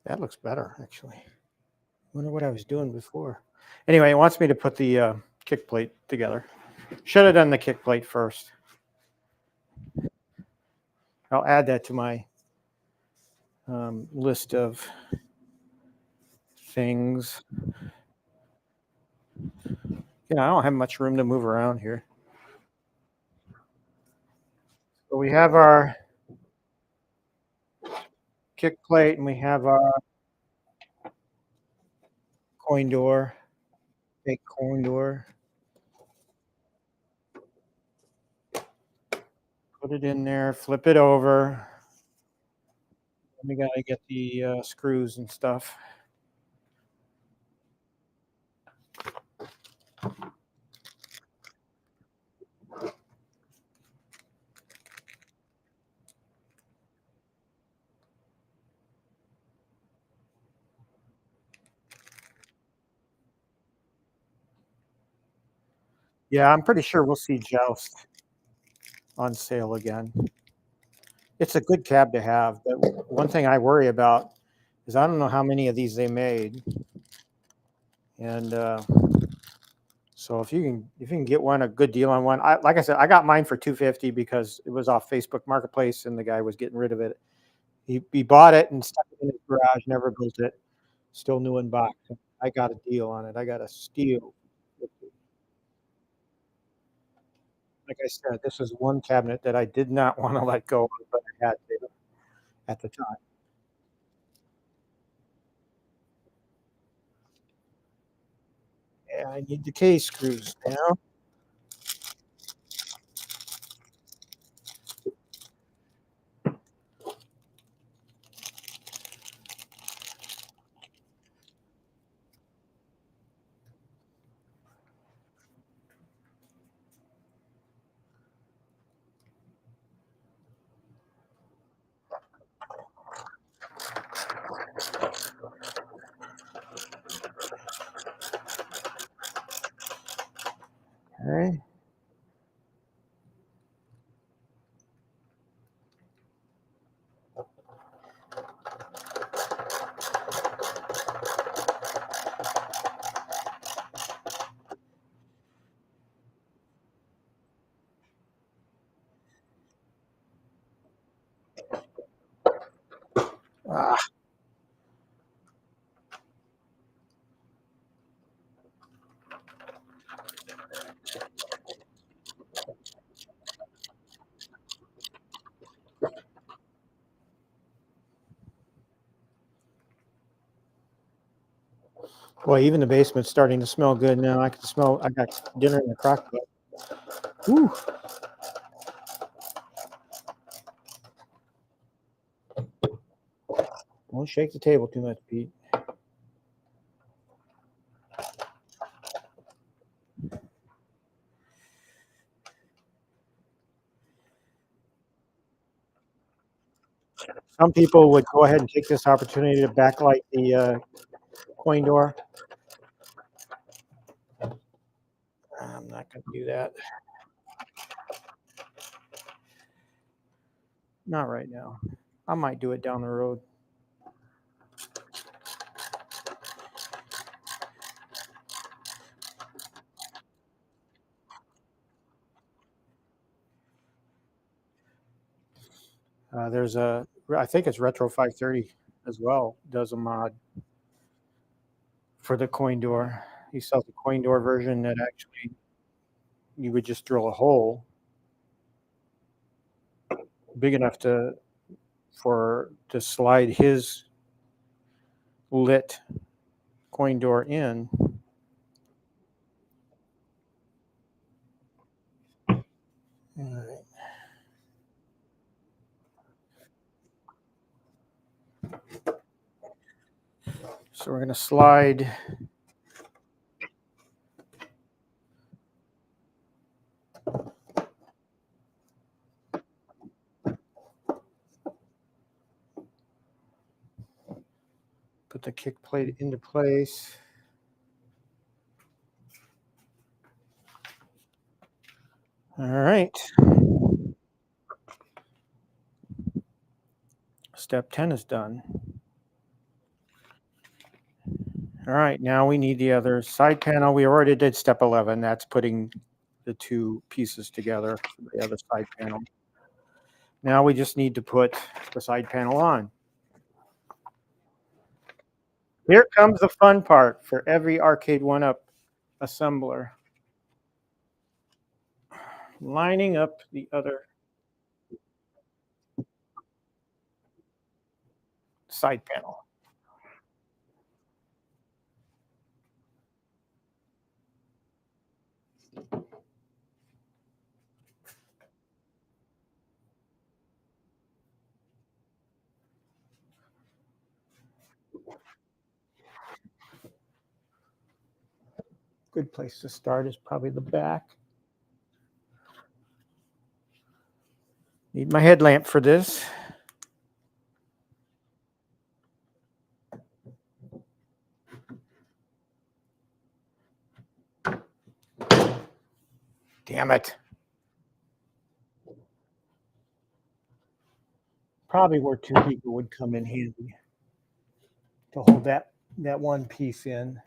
That looks better, actually. Wonder what I was doing before. Anyway, it wants me to put the kick plate together. Should have done the kick plate first. I'll add that to my list of things. I don't have much room to move around here. So we have our kick plate and we have our coin door, fake coin door. Put it in there, flip it over. We got to get the screws and stuff. Yeah, I'm pretty sure we'll see Joust on sale again. It's a good cab to have, but one thing I worry about is I don't know how many of these they made, and so if you can get one a good deal on one, like I said, I got mine for $250 because it was off Facebook Marketplace and the guy was getting rid of it. He bought it and stuck it in his garage, never built it, still new in box. I got a deal on it. I got a steal. Like I said, this is one cabinet that I did not want to let go of, but I had to at the time. Yeah, I need the case screws now. Okay. Ah, boy, even the basement's starting to smell good now. I can smell. I got dinner in the crock pot. Whew. Don't shake the table too much, Pete. Some people would go ahead and take this opportunity to backlight the coin door. I'm not going to do that. Not right now. I might do it down the road. There's I think it's Retro 530 as well, does a mod for the coin door. He sells a coin door version that actually you would just drill a hole big enough to slide his lit coin door in. All right. So we're going to slide put the kick plate into place. All right. Step 10 is done. All right, now we need the other side panel. We already did step 11. That's putting the two pieces together, the other side panel. Now we just need to put the side panel on. Here comes the fun part for every Arcade 1-Up assembler. Lining up the other side panel. Good place to start is probably the back. Need my headlamp for this. Damn it. Probably where two people would come in handy to hold that one piece in.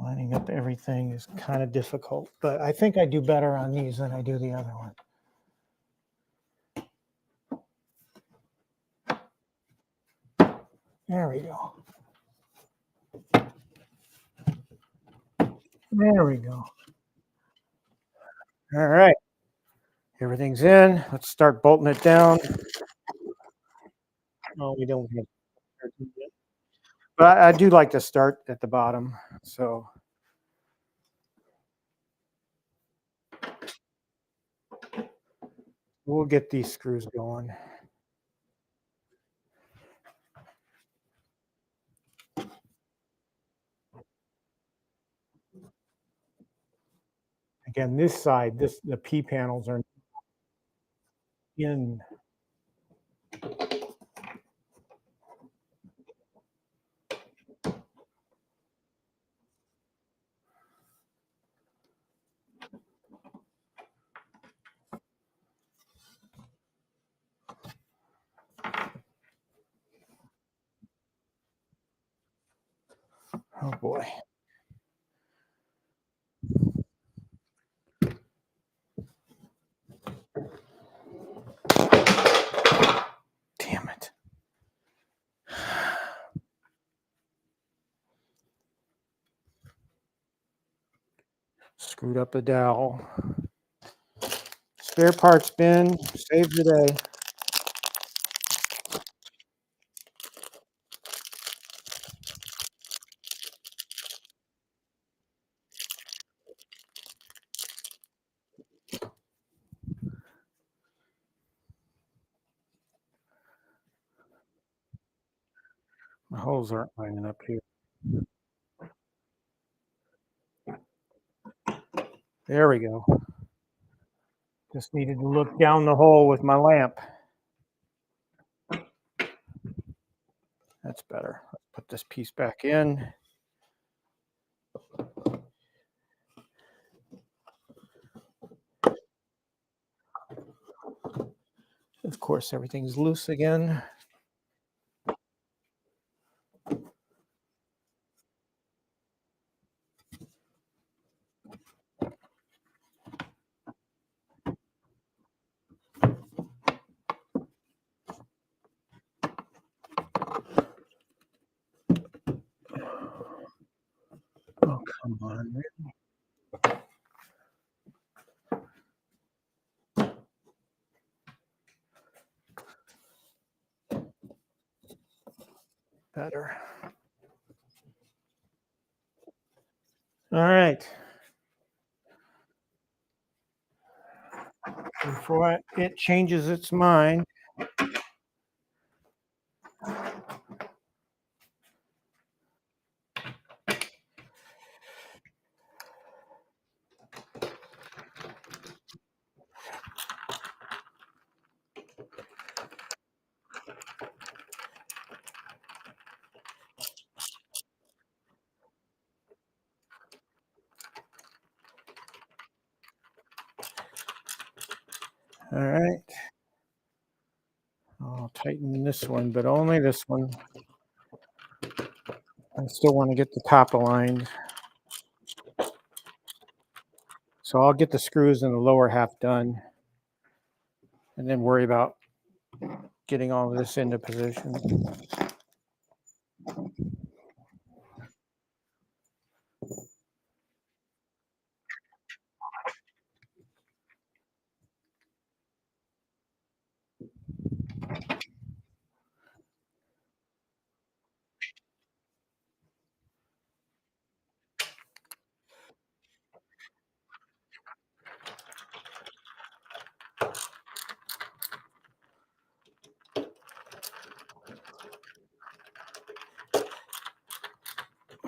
Lining up everything is kind of difficult, but I think I do better on these than I do the other one. There we go. There we go. All right. Everything's in. Let's start bolting it down. Oh, we don't have yet. But I do like to start at the bottom. So we'll get these screws going. Again, this side, the P panels are in. Oh boy. Screwed up the dowel. Spare parts bin, save the day. The holes aren't lining up here. There we go. Just needed to look down the hole with my lamp. That's better. Let's put this piece back in. Of course, everything's loose again. Oh, come on. Better. All right. Before it changes its mind. All right. I'll tighten this one, but only this one. I still want to get the top aligned. So I'll get the screws in the lower half done and then worry about getting all of this into position.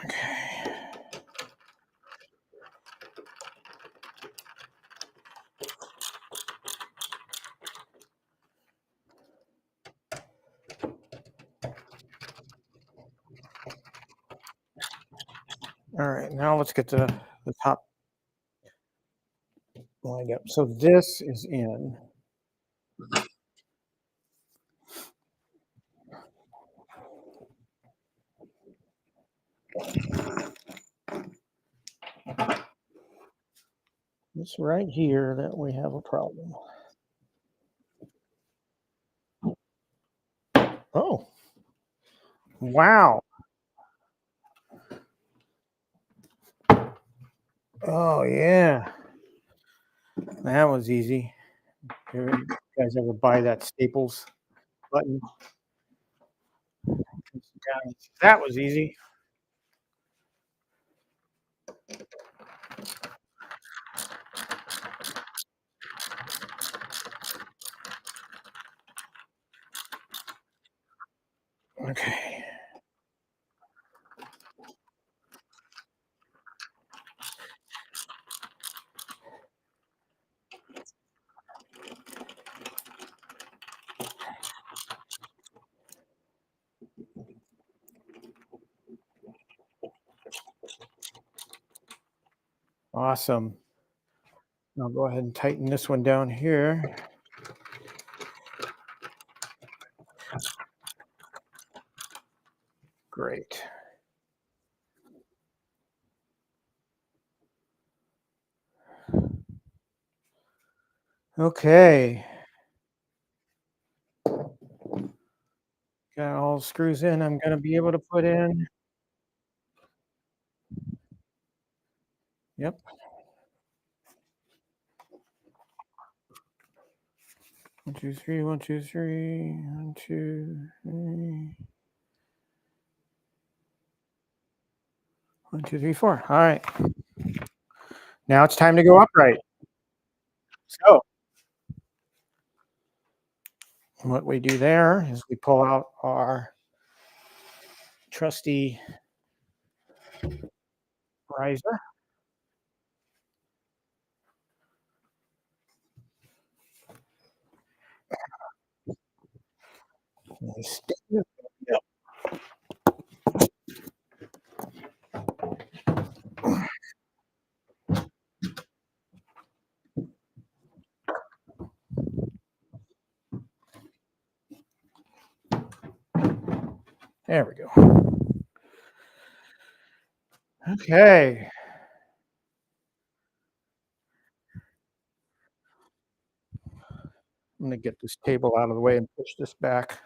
Okay. All right, now let's get the top lined up. So this is in. It's right here that we have a problem. Oh, wow. Oh, yeah. That was easy. You guys ever buy that Staples button? That was easy. Okay. Awesome. I'll go ahead and tighten this one down here. Great. Okay. Got all the screws in I'm going to be able to put in. Yep. 1, 2, 3, 1, 2, 3, 1, 2, 3. 1, 2, 3, 4. All right. Now it's time to go upright. So what we do there is we pull out our trusty riser. And we stick it. Yep. There we go. Okay. I'm going to get this table out of the way and push this back.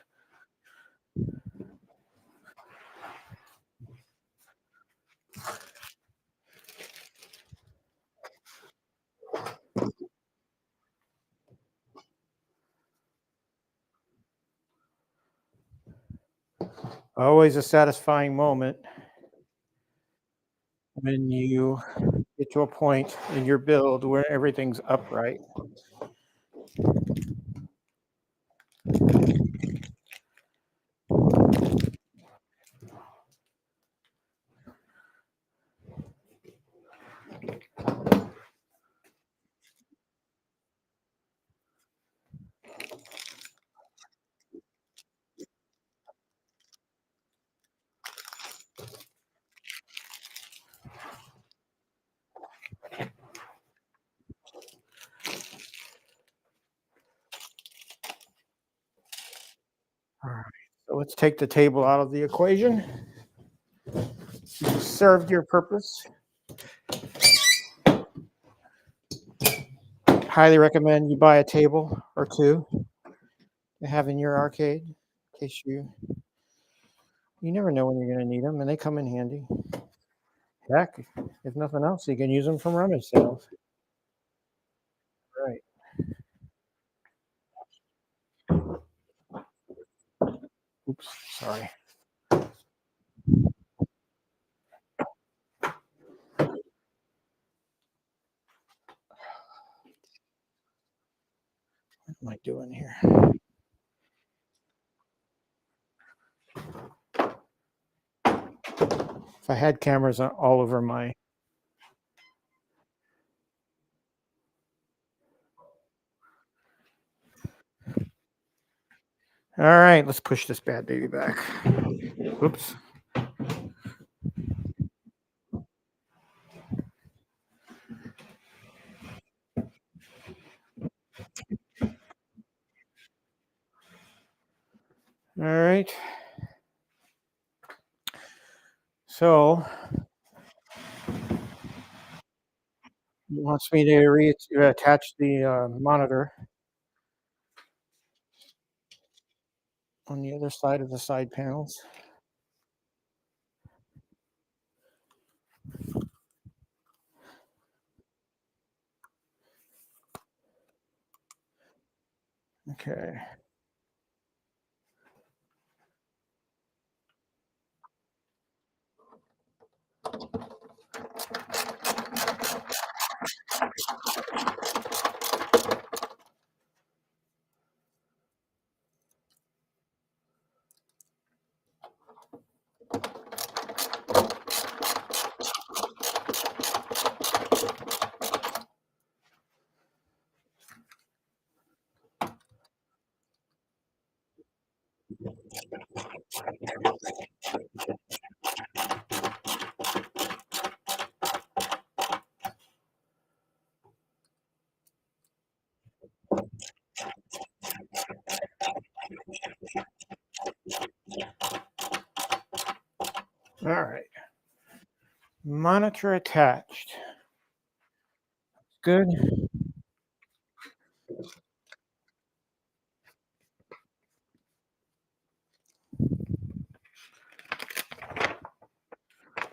Always a satisfying moment when you get to a point in your build where everything's upright. All right. So let's take the table out of the equation. You served your purpose. Highly recommend you buy a table or two to have in your arcade in case you never know when you're going to need them, and they come in handy. Heck, if nothing else, you can use them from rummage sales. Right. Oops, sorry. What am I doing here? If I had cameras all over my... All right, let's push this bad baby back. Oops. All right. So he wants me to reattach the monitor on the other side of the side panels. Okay. All right. Monitor attached. Good.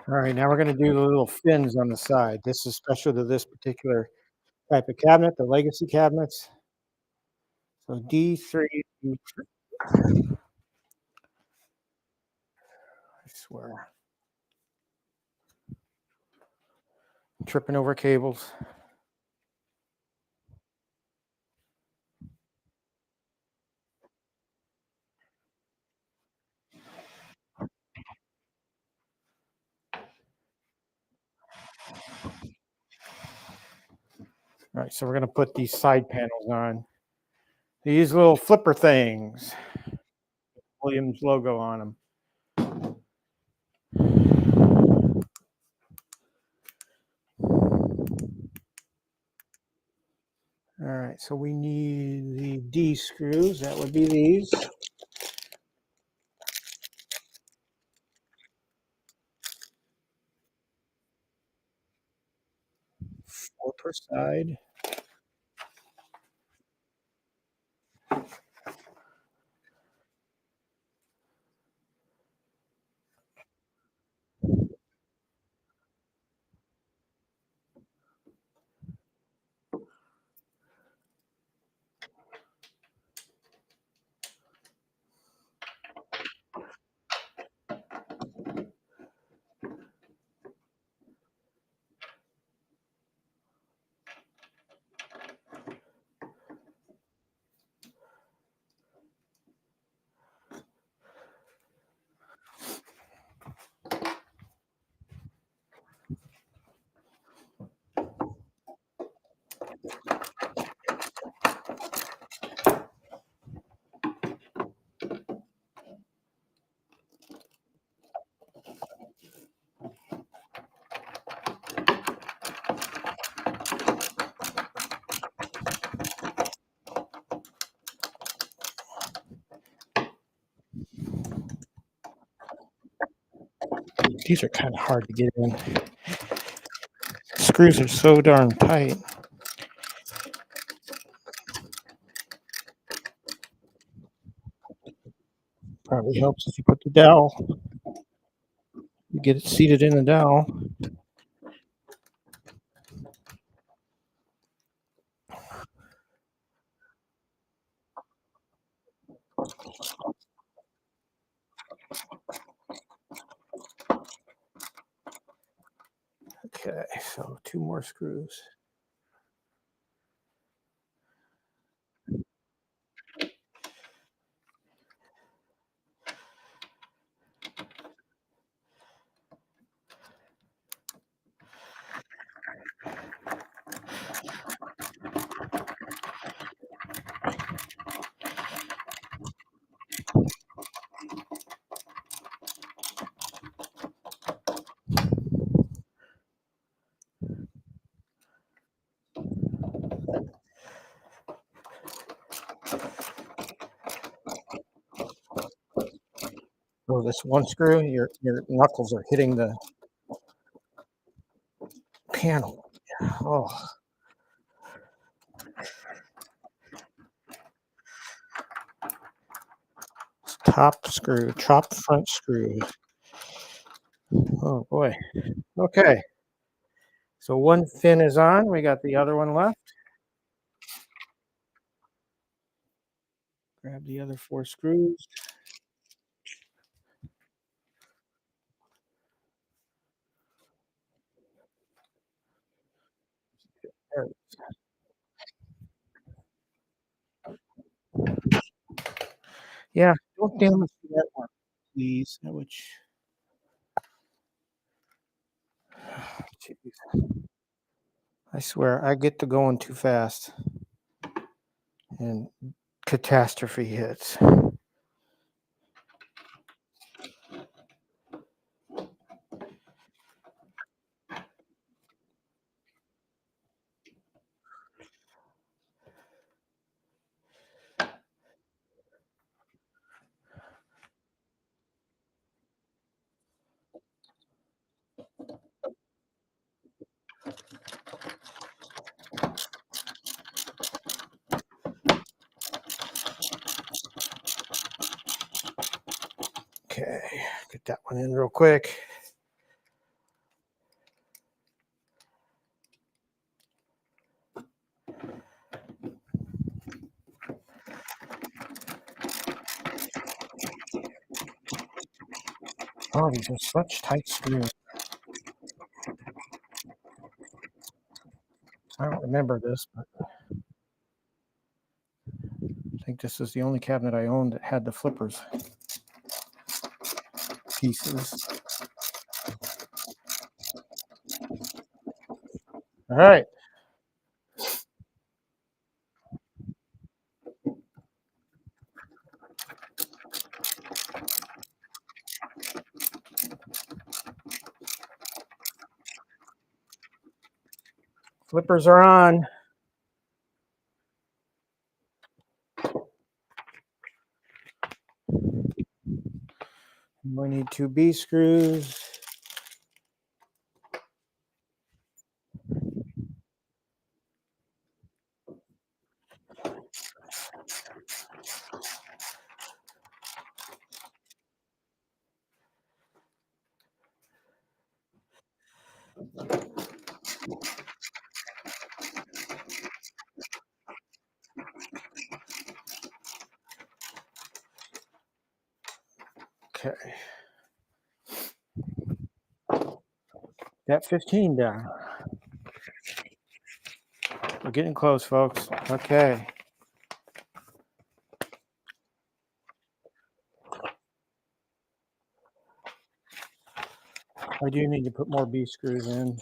All right, now we're going to do the little fins on the side. This is special to this particular type of cabinet, the legacy cabinets. So D3. I swear. Tripping over cables. All right, so we're going to put these side panels on. These little flipper things. Williams logo on them. All right, so we need the D screws. That would be these. 4 per side. These are kind of hard to get in. Screws are so darn tight. Probably helps if you put the dowel. You get it seated in the dowel. Okay, so 2 more screws. Oh, this one screw, your knuckles are hitting the panel. Oh, top screw, top front screw. Oh boy. Okay. So one fin is on. We got the other one left. Grab the other 4 screws. There. Yeah, don't damage that one, please. Which, I swear, I get to going too fast, and catastrophe hits. Okay, get that one in real quick. Oh, these are such tight screws. I don't remember this, but I think this is the only cabinet I owned that had the flippers pieces. All right. Flippers are on. We need 2B screws. Okay. Got 15 down. We're getting close, folks. Okay. I do need to put more B screws in.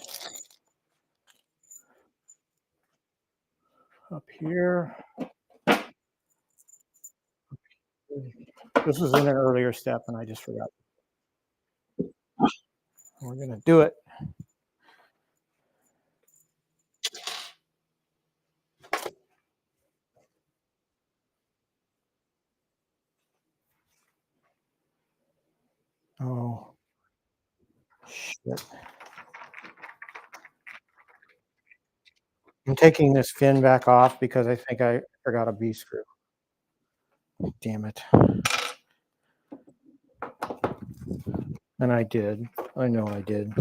Up here. This was in an earlier step and I just forgot. We're going to do it. Oh, shit. I'm taking this fin back off because I think I forgot a B screw. Damn it. And I did. I know I did.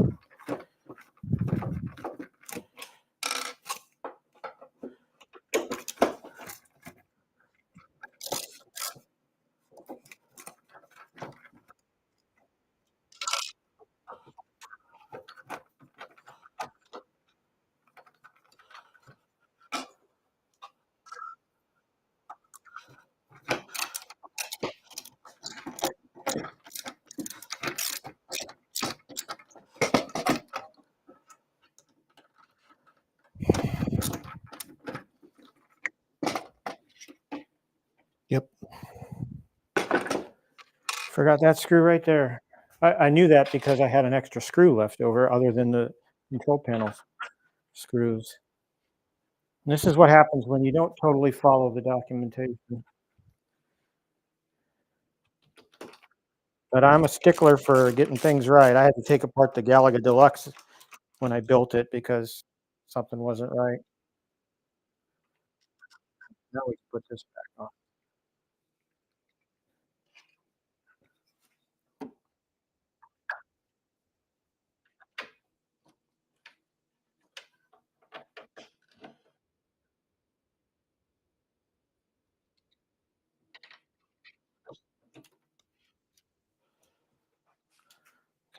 Yep. Forgot that screw right there. I knew that because I had an extra screw left over other than the control panels screws. And this is what happens when you don't totally follow the documentation. But I'm a stickler for getting things right. I had to take apart the Galaga Deluxe when I built it because something wasn't right. Now we can put this back on.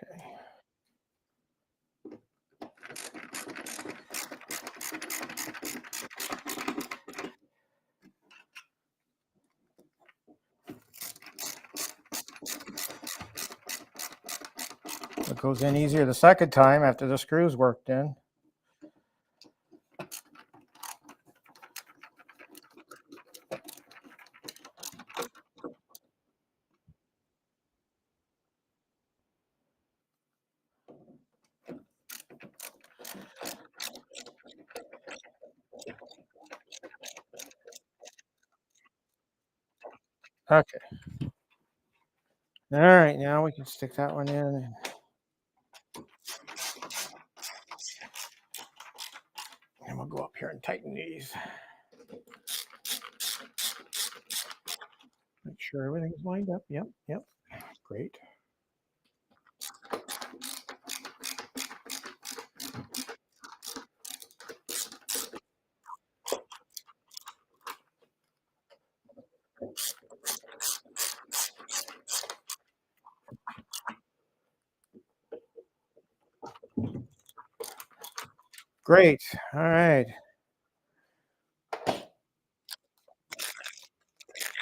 Okay. It goes in easier the second time after the screws worked in. Okay. All right, now we can stick that one in. And we'll go up here and tighten these. Make sure everything's lined up. Yep, yep. Great. Great. All right.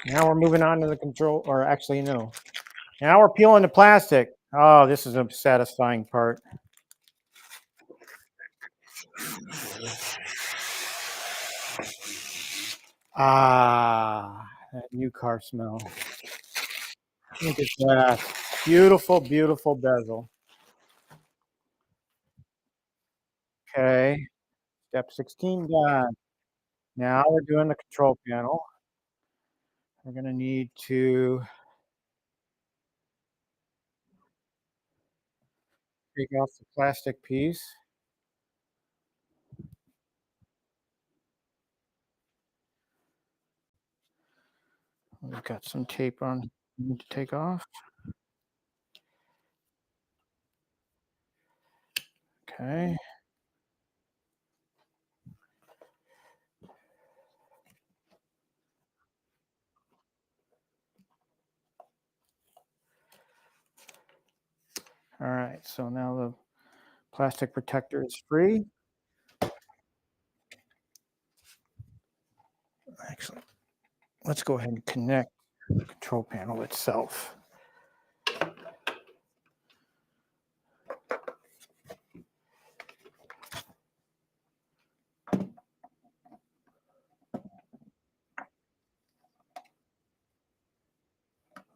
Now we're moving on to the control, or actually, no. Now we're peeling the plastic. Oh, this is a satisfying part. Ah, that new car smell. Look at that. Beautiful, beautiful bezel. Okay. Step 16 done. Now we're doing the control panel. We're going to need to take off the plastic piece. We've got some tape on we need to take off. Okay. All right. So now the plastic protector is free. Excellent. Let's go ahead and connect the control panel itself.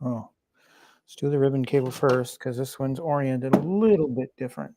Oh, let's do the ribbon cable first because this one's oriented a little bit different.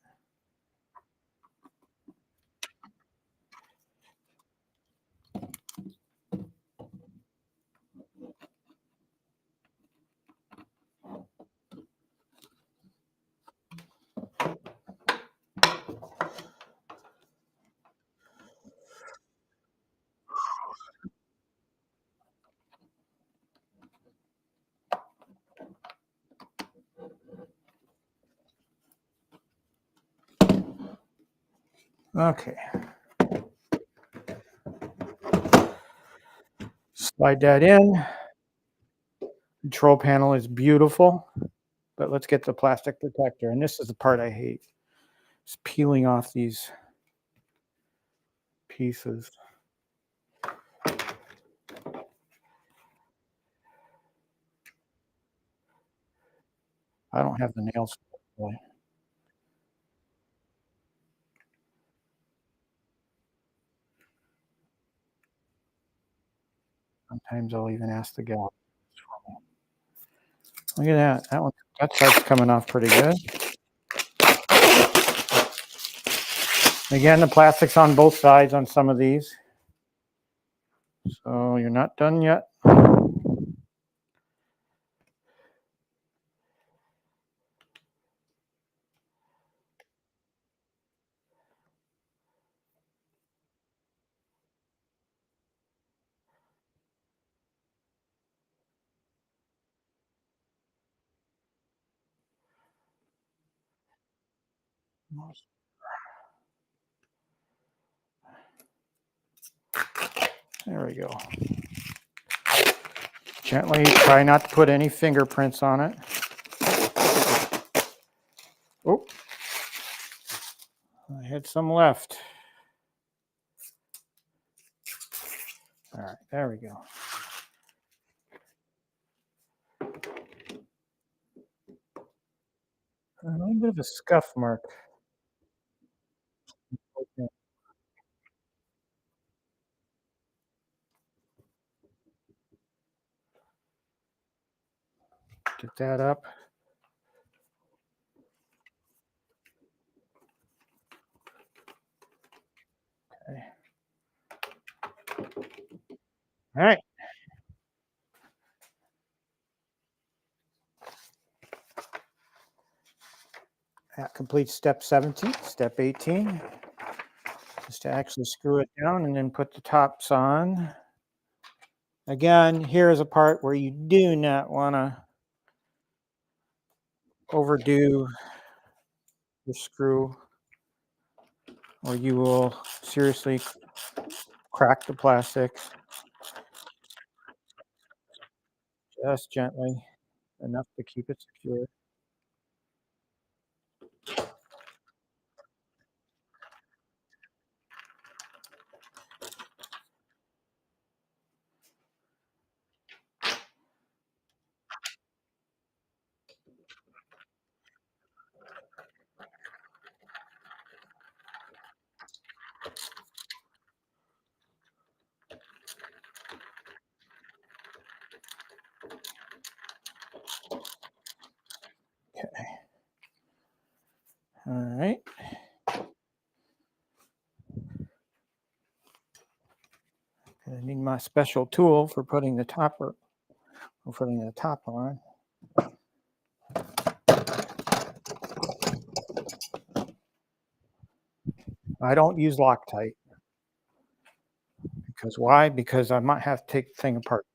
Okay. Slide that in. Control panel is beautiful, but let's get the plastic protector. And this is the part I hate. It's peeling off these pieces. I don't have the nails. Sometimes I'll even ask the gal. Look at that. That side's coming off pretty good. Again, the plastic's on both sides on some of these. So you're not done yet. There we go. Gently try not to put any fingerprints on it. Oh, I had some left. All right, there we go. A little bit of a scuff mark. Okay. Get that up. Okay. All right. That completes step 17. Step 18 is to actually screw it down and then put the tops on. Again, here is a part where you do not want to overdo the screw or you will seriously crack the plastic. Just gently, enough to keep it secure. All right. I need my special tool for putting the topper, or putting the top on. I don't use Loctite. Because why? Because I might have to take the thing apart.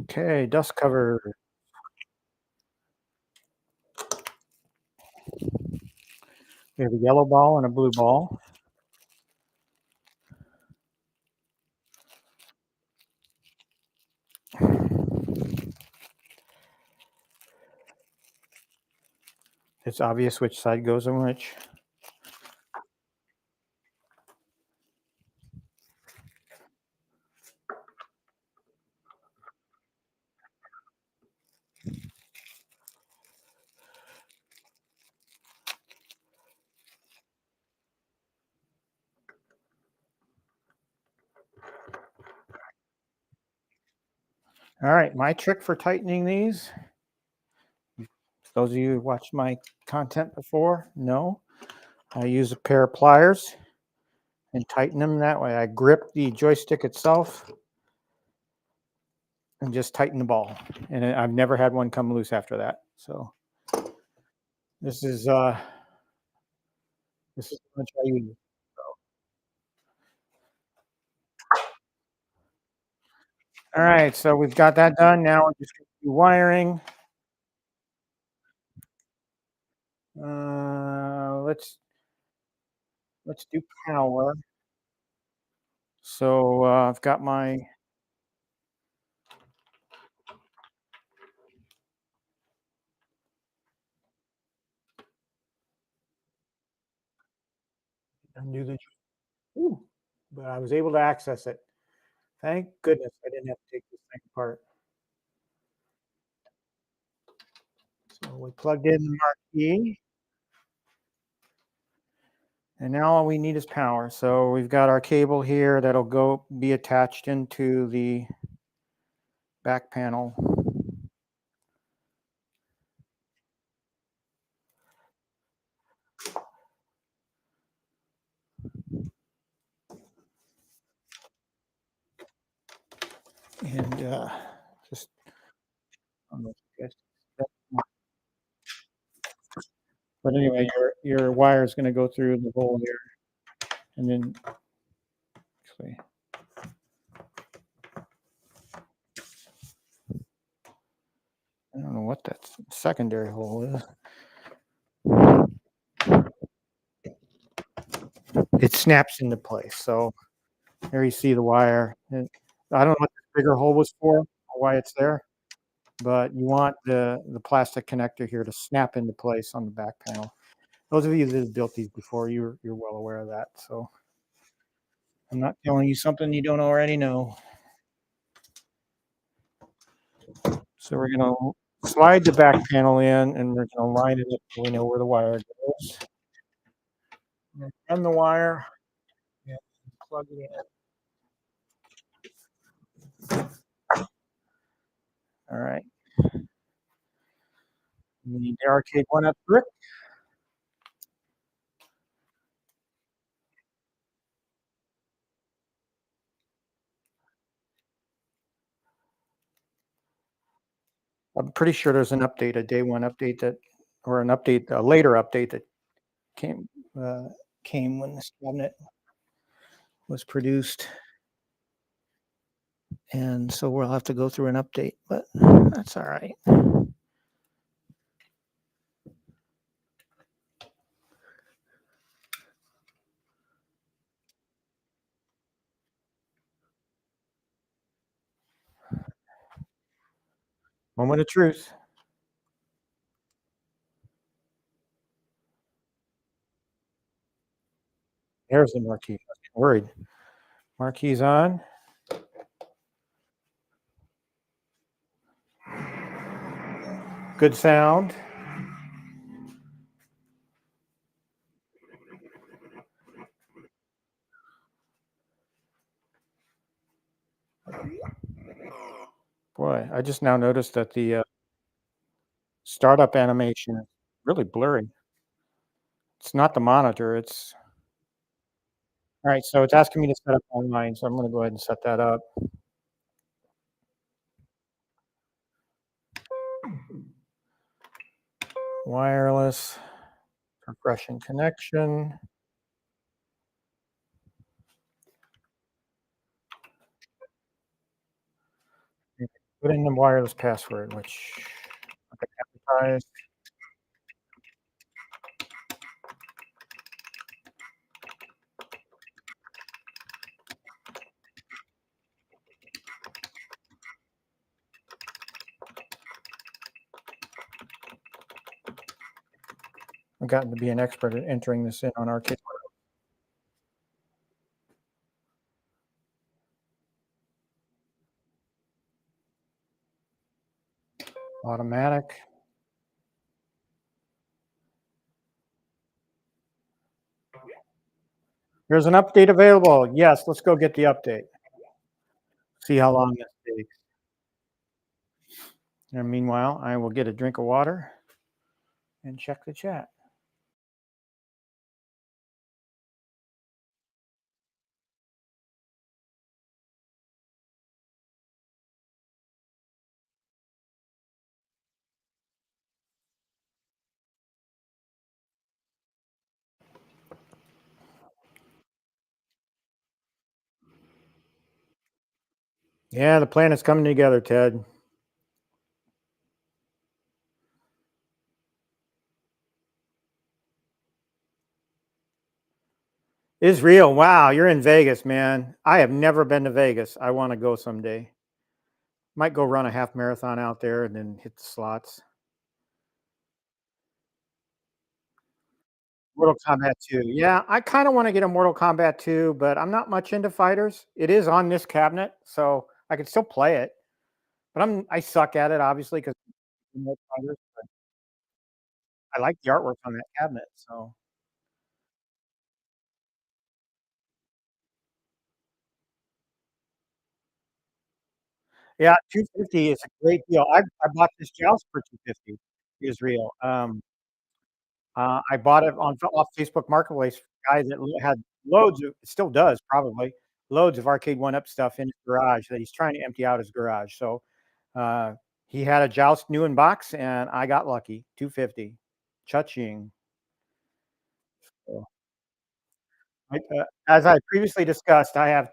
Okay, dust cover. We have a yellow ball and a blue ball. It's obvious which side goes on which. All right, my trick for tightening these, those of you who watched my content before know, I use a pair of pliers and tighten them that way. I grip the joystick itself and just tighten the ball. And I've never had one come loose after that. So this is how much I use. All right, so we've got that done. Now we're just going to do wiring. Let's do power. So I've got my undo the. Ooh, but I was able to access it. Thank goodness I didn't have to take this thing apart. So we plugged in the marquee. And now all we need is power. So we've got our cable here that'll be attached into the back panel. And just, I don't know if you guys, but anyway, your wire is going to go through the hole here, and then actually, I don't know what that secondary hole is. It snaps into place. So there you see the wire. And I don't know what the bigger hole was for, or why it's there, but you want the plastic connector here to snap into place on the back panel. Those of you that have built these before, you're well aware of that. So I'm not telling you something you don't already know. So we're going to slide the back panel in, and we're going to line it up so we know where the wire goes. Run the wire and plug it in. All right. We need the arcade one-up brick. I'm pretty sure there's an update, a day one update or an update, a later update that came when this cabinet was produced. And so we'll have to go through an update, but that's all right. Moment of truth. There's the marquee. I was worried. Marquee's on. Good sound. Boy, I just now noticed that the startup animation is really blurry. It's not the monitor. It's all right. So it's asking me to set up online. So I'm going to go ahead and set that up. Wireless, refreshing connection. Put in the wireless password, which advertised. I've gotten to be an expert at entering this in on Arcade. Automatic. There's an update available. Yes, let's go get the update. See how long this takes. And meanwhile, I will get a drink of water and check the chat. Yeah, the plan is coming together, Ted. Israel, wow, you're in Vegas, man. I have never been to Vegas. I want to go someday. Might go run a half marathon out there and then hit the slots. Mortal Kombat 2. Yeah, I kind of want to get a Mortal Kombat 2, but I'm not much into fighters. It is on this cabinet, so I can still play it. But I suck at it, obviously, because I like the artwork on that cabinet. So yeah, 250 is a great deal. I bought this Joust for 250. Israel. I bought it on off Facebook Marketplace. Guy that had loads of, still does probably loads of Arcade One Up stuff in his garage that he's trying to empty out his garage. So uh, he had a Joust new in box, and I got lucky. 250. Cha-ching. So, as I previously discussed, I have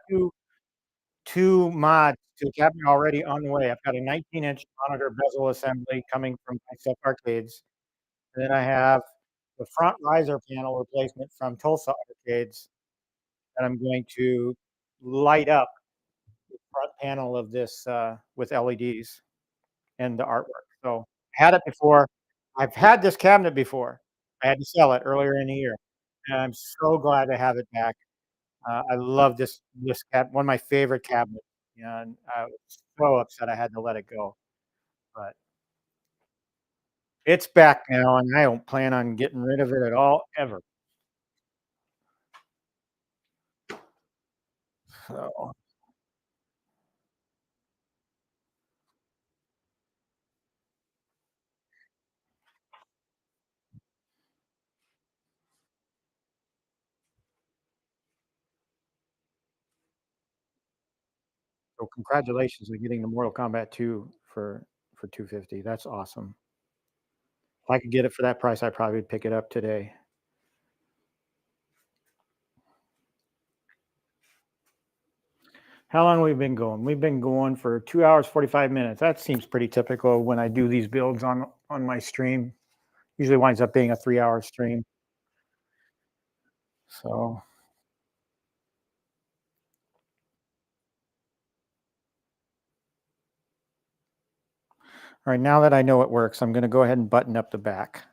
two mods to the cabinet already on the way. I've got a 19-inch monitor bezel assembly coming from Myself Arcades. And then I have the front riser panel replacement from Tulsa Arcades that I'm going to light up the front panel of this with LEDs and the artwork. So I had it before. I've had this cabinet before. I had to sell it earlier in the year, and I'm so glad to have it back. I love this one of my favorite cabinets, and I was so upset I had to let it go, but it's back now, and I don't plan on getting rid of it at all ever. So So congratulations on getting the Mortal Kombat 2 for 250. That's awesome. If I could get it for that price, I probably would pick it up today. How long have we been going? We've been going for 2 hours 45 minutes. That seems pretty typical when I do these builds on my stream. Usually winds up being a 3-hour stream. So, all right, now that I know it works, I'm going to go ahead and button up the back.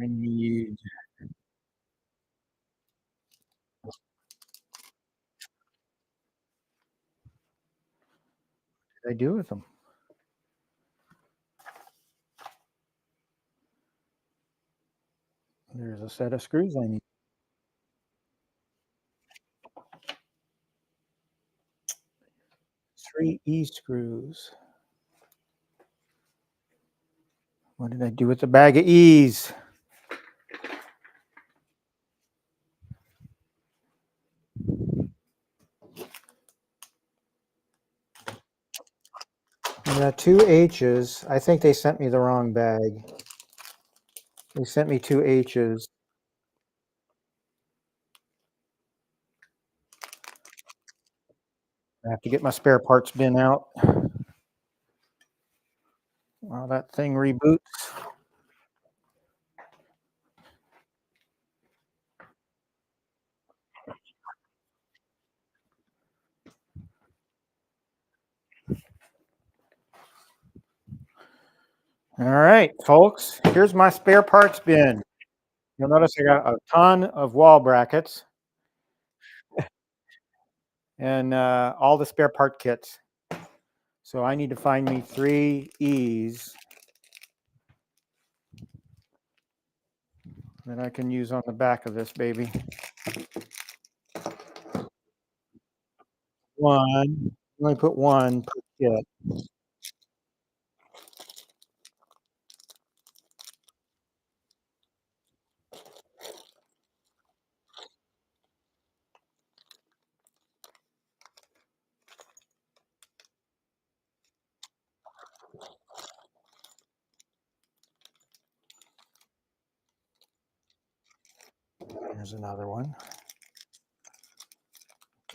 I need what did I do with them? a set of screws I need. Three E screws. What did I do with the bag of E's? I got two H's. I think they sent me the wrong bag. They sent me two H's. I have to get my spare parts bin out while that thing reboots. All right, folks, here's my spare parts bin. You'll notice I got a ton of wall brackets and all the spare part kits. So I need to find me three E's that I can use on the back of this baby. One, let me put one per kit. Here's another one.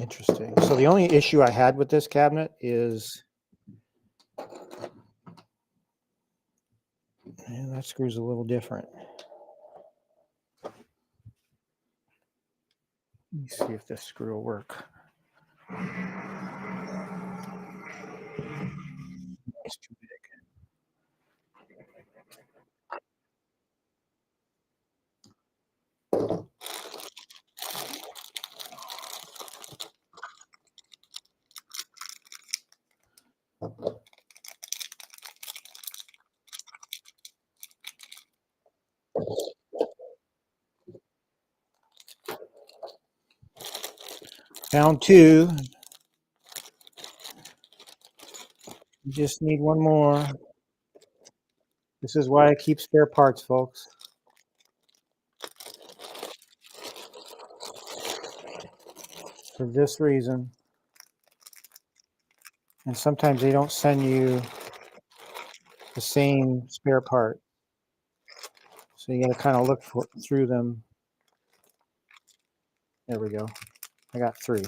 Interesting. So the only issue I had with this cabinet is, and that screw's a little different. Let me see if this screw will work. It's too big. Found two. You just need one more. This is why I keep spare parts, folks. For this reason. And sometimes they don't send you the same spare part. So you got to kind of look through them. There we go. I got three.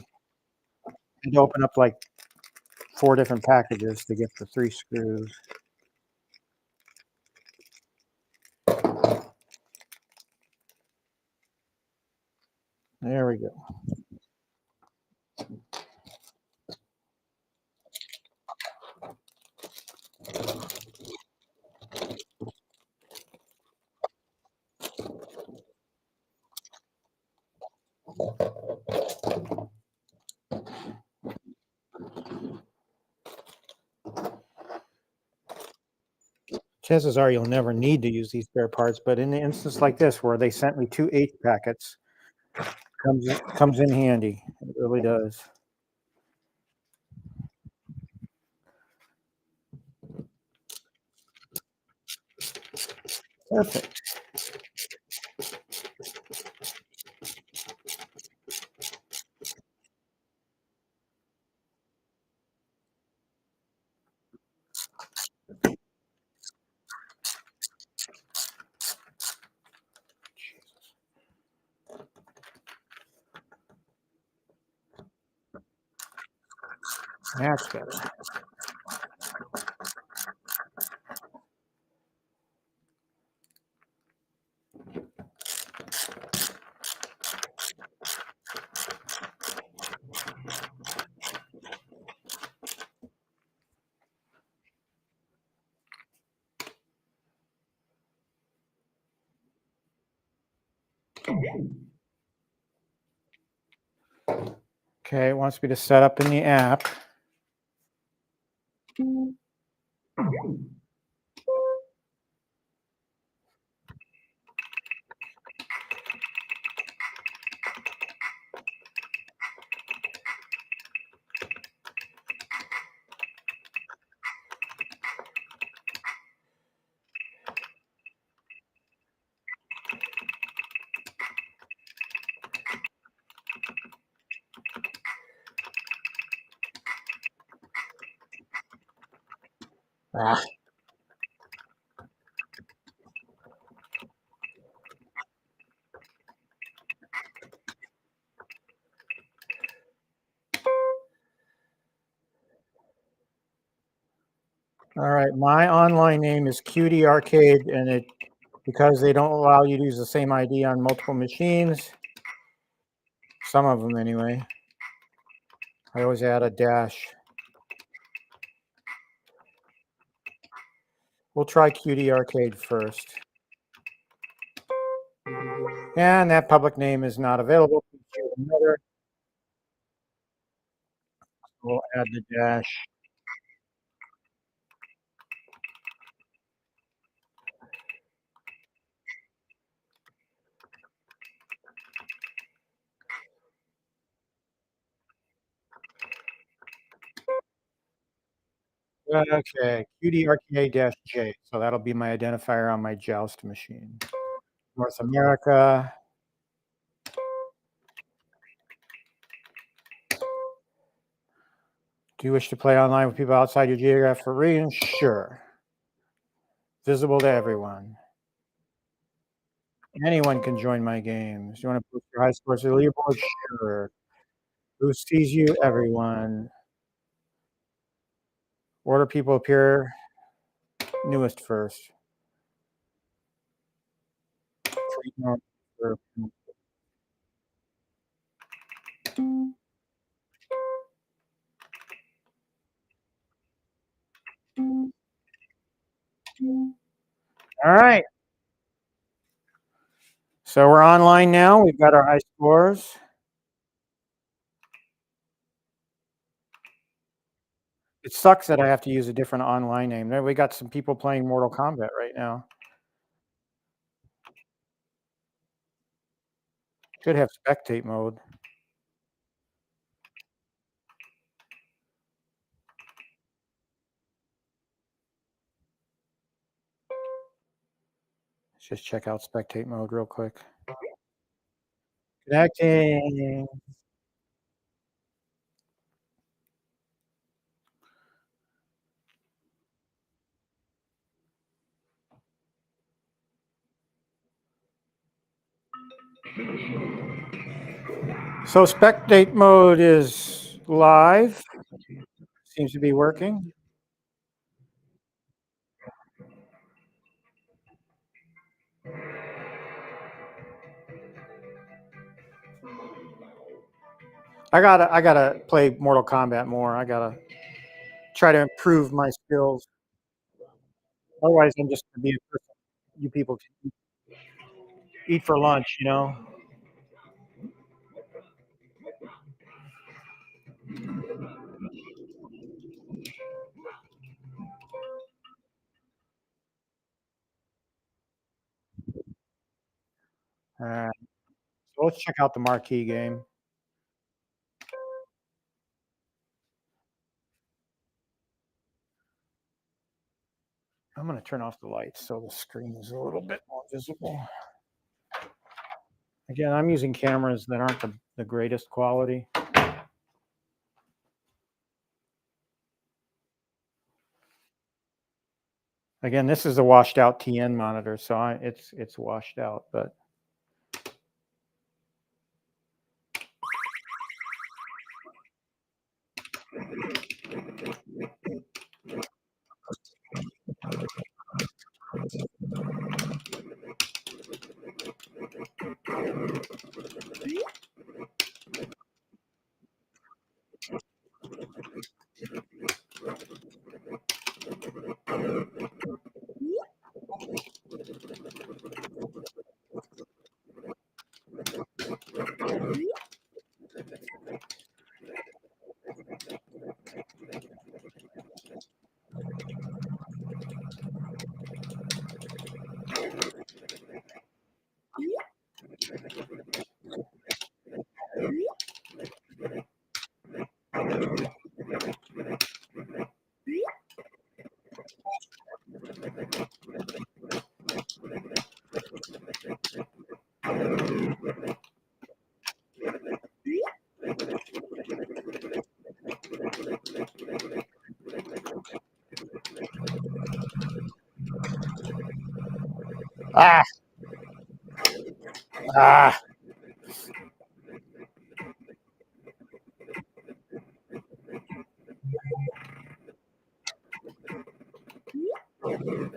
I had to open up like 4 different packages to get the 3 screws. There we go. Chances are you'll never need to use these spare parts, but in an instance like this where they sent me 2 H packets, comes in handy. It really does. Perfect. That's better. Okay, it wants me to set up in the app. Ah. All right, my online name is Cutie Arcade, and because they don't allow you to use the same ID on multiple machines, some of them anyway, I always add a dash. We'll try Cutie Arcade first. And that public name is not available. Another. We'll add the dash. Okay, Cutie Arcade dash J. So that'll be my identifier on my Joust machine. North America. Do you wish to play online with people outside your geographic region? Sure. Visible to everyone. Anyone can join my games. You want to boost your high scores to the leaderboard? Sure. Who sees you? Everyone. Order people appear newest first. All right. So we're online now. We've got our high scores. It sucks that I have to use a different online name. There, we got some people playing Mortal Kombat right now. Should have spectate mode. Let's just check out spectate mode real quick. Connecting. So spectate mode is live. Seems to be working. I gotta play Mortal Kombat more. I gotta try to improve my skills. Otherwise, I'm just gonna be a person you people can eat for lunch, you know. So let's check out the marquee game. I'm going to turn off the lights so the screen is a little bit more visible. Again, I'm using cameras that aren't the greatest quality. Again, this is a washed out TN monitor, so it's washed out, but Ah, ah,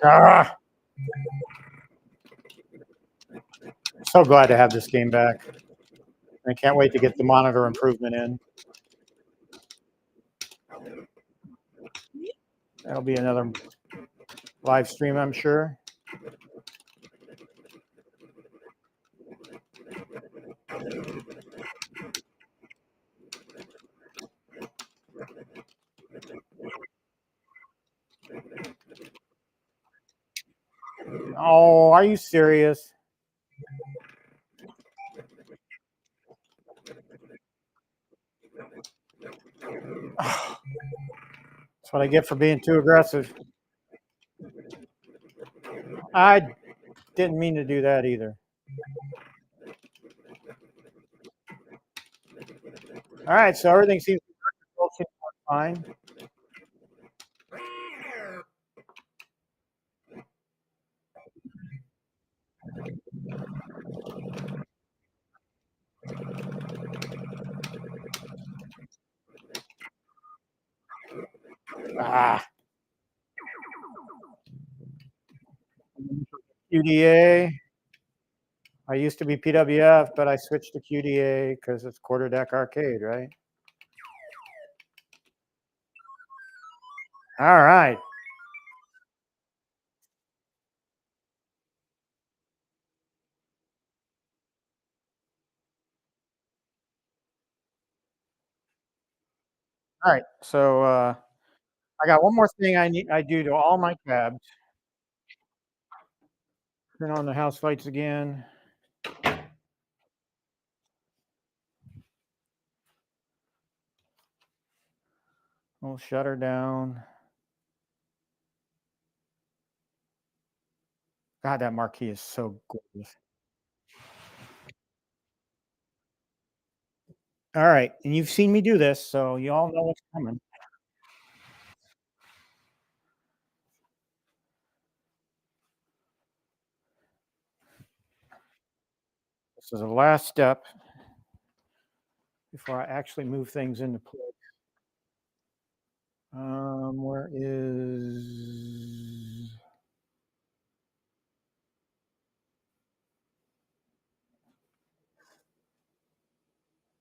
ah. So glad to have this game back. I can't wait to get the monitor improvement in. That'll be another live stream, I'm sure. Oh, are you serious? That's what I get for being too aggressive. I didn't mean to do that either. All right, so everything seems to be fine. Ah, QDA. I used to be PWF, but I switched to QDA because it's quarter deck arcade, right? All right. All right. So I got one more thing I do to all my tabs. Turn on the house lights again. We'll shut her down. God, that marquee is so gorgeous. All right, and you've seen me do this, so you all know what's coming. This is the last step before I actually move things into place. Where is?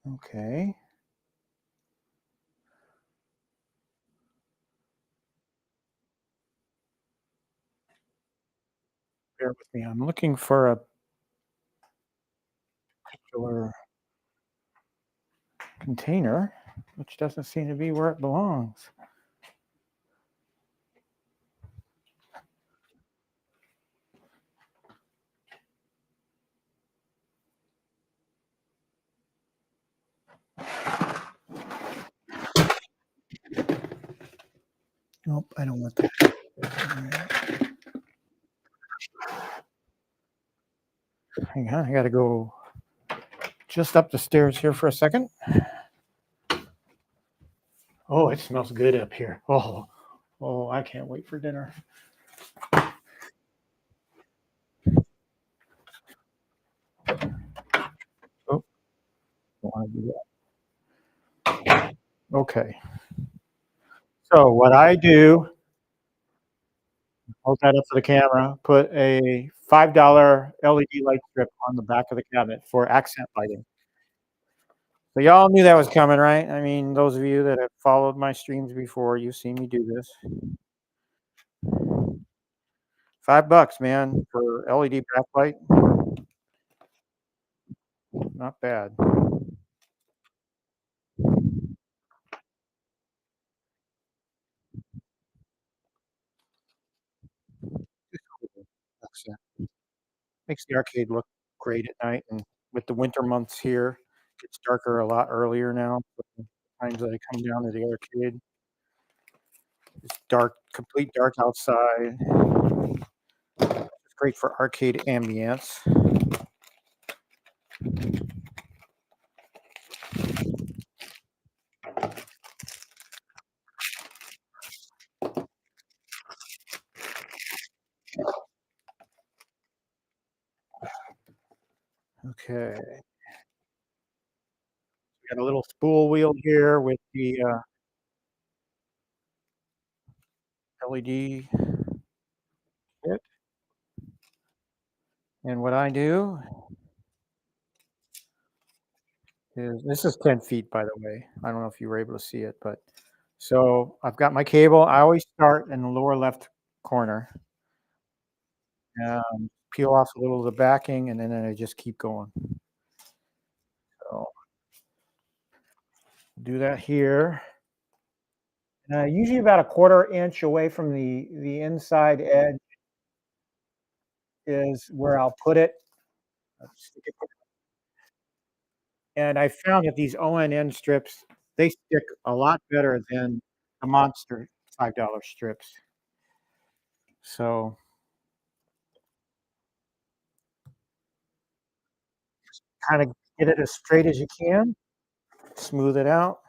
Okay. Bear with me. I'm looking for a particular container, which doesn't seem to be where it belongs. Nope, I don't want that. Right. Hang on, I got to go just up the stairs here for a second. Oh, it smells good up here. Oh, I can't wait for dinner. Oh, don't want to do that. Okay. So what I do, hold that up for the camera, put a $5 LED light strip on the back of the cabinet for accent lighting. So y'all knew that was coming, right? I mean, those of you that have followed my streams before, you've seen me do this. $5, man, for LED backlight. Not bad. Accent. Makes the arcade look great at night, and with the winter months here, it gets darker a lot earlier now. So times that I come down to the arcade, it's dark, complete dark outside. It's great for arcade ambience. Okay. We got a little spool wheel here with the LED kit. And what I do is this is 10 feet, by the way. I don't know if you were able to see it, but so I've got my cable. I always start in the lower left corner, peel off a little of the backing, and then I just keep going. So do that here. Usually about a quarter inch away from the inside edge is where I'll put it. Stick it. And I found that these ONN strips, they stick a lot better than the monster $5 strips. So kind of get it as straight as you can, smooth it out.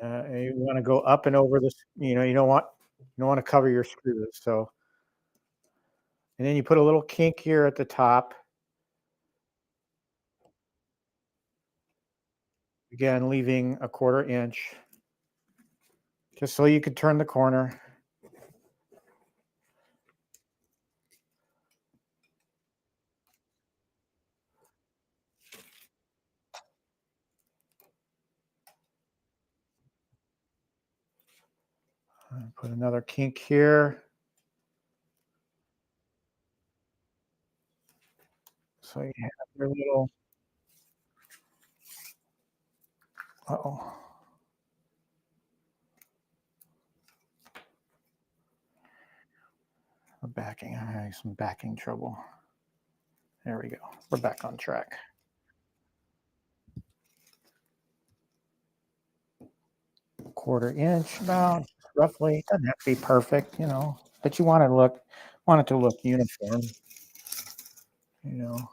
And you want to go up and over this, you don't want to cover your screws. So, and then you put a little kink here at the top. Again, leaving a quarter inch, just so you could turn the corner. Put another kink here. So you have your little, uh-oh. Backing, I'm having some backing trouble. There we go. We're back on track. Quarter inch about, roughly. It doesn't have to be perfect, but you want it to look uniform, you know.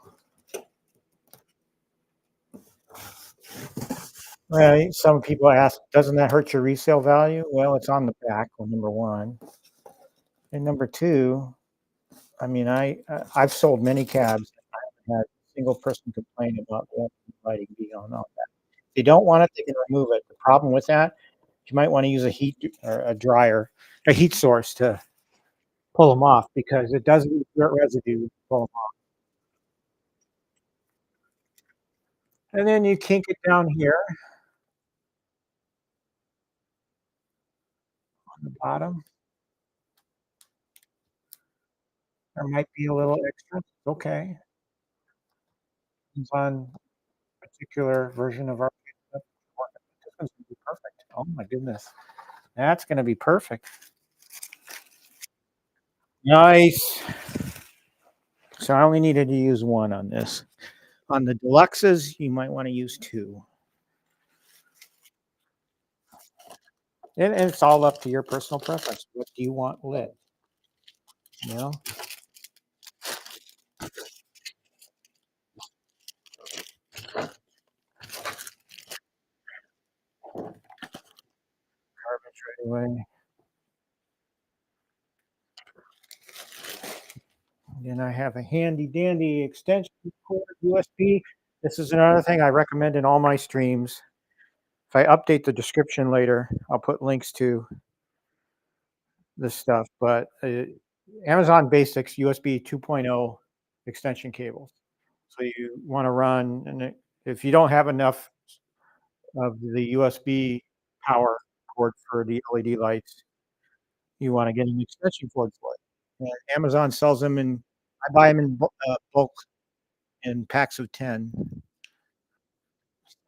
Well, some people ask, doesn't that hurt your resale value? Well, it's on the back, well, number one. And number two, I mean, I've sold many cabs. I haven't had a single person complain about the lighting being on that. If they don't want it, they can remove it. The problem with that, you might want to use a heat or a dryer, a heat source to pull them off because it does leave dirt residue to pull them off. And then you kink it down here on the bottom. There might be a little extra. Okay. Depends on particular version of our this one's gonna be perfect. Oh my goodness. That's gonna be perfect. Nice. So I only needed to use one on this. On the deluxes, you might want to use two. And it's all up to your personal preference. What do you want lit? You know? Garbage right away. And I have a handy dandy extension cord USB. This is another thing I recommend in all my streams. If I update the description later, I'll put links to this stuff. But Amazon Basics USB 2.0 extension cables. So you want to run, and if you don't have enough of the USB power cord for the LED lights, you want to get an extension cord for it. And Amazon sells them I buy them in bulk in packs of 10.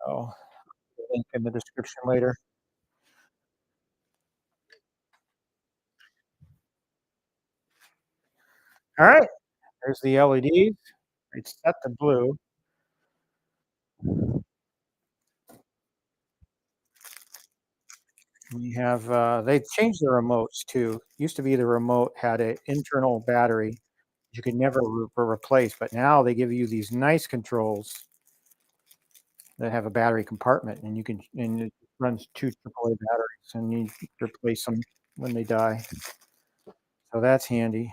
So link in the description later. All right, there's the LEDs. It's set to blue. We have they've changed the remotes too. Used to be the remote had an internal battery you could never replace, but now they give you these nice controls that have a battery compartment, and you can runs 2 AAA batteries, and you replace them when they die. So that's handy.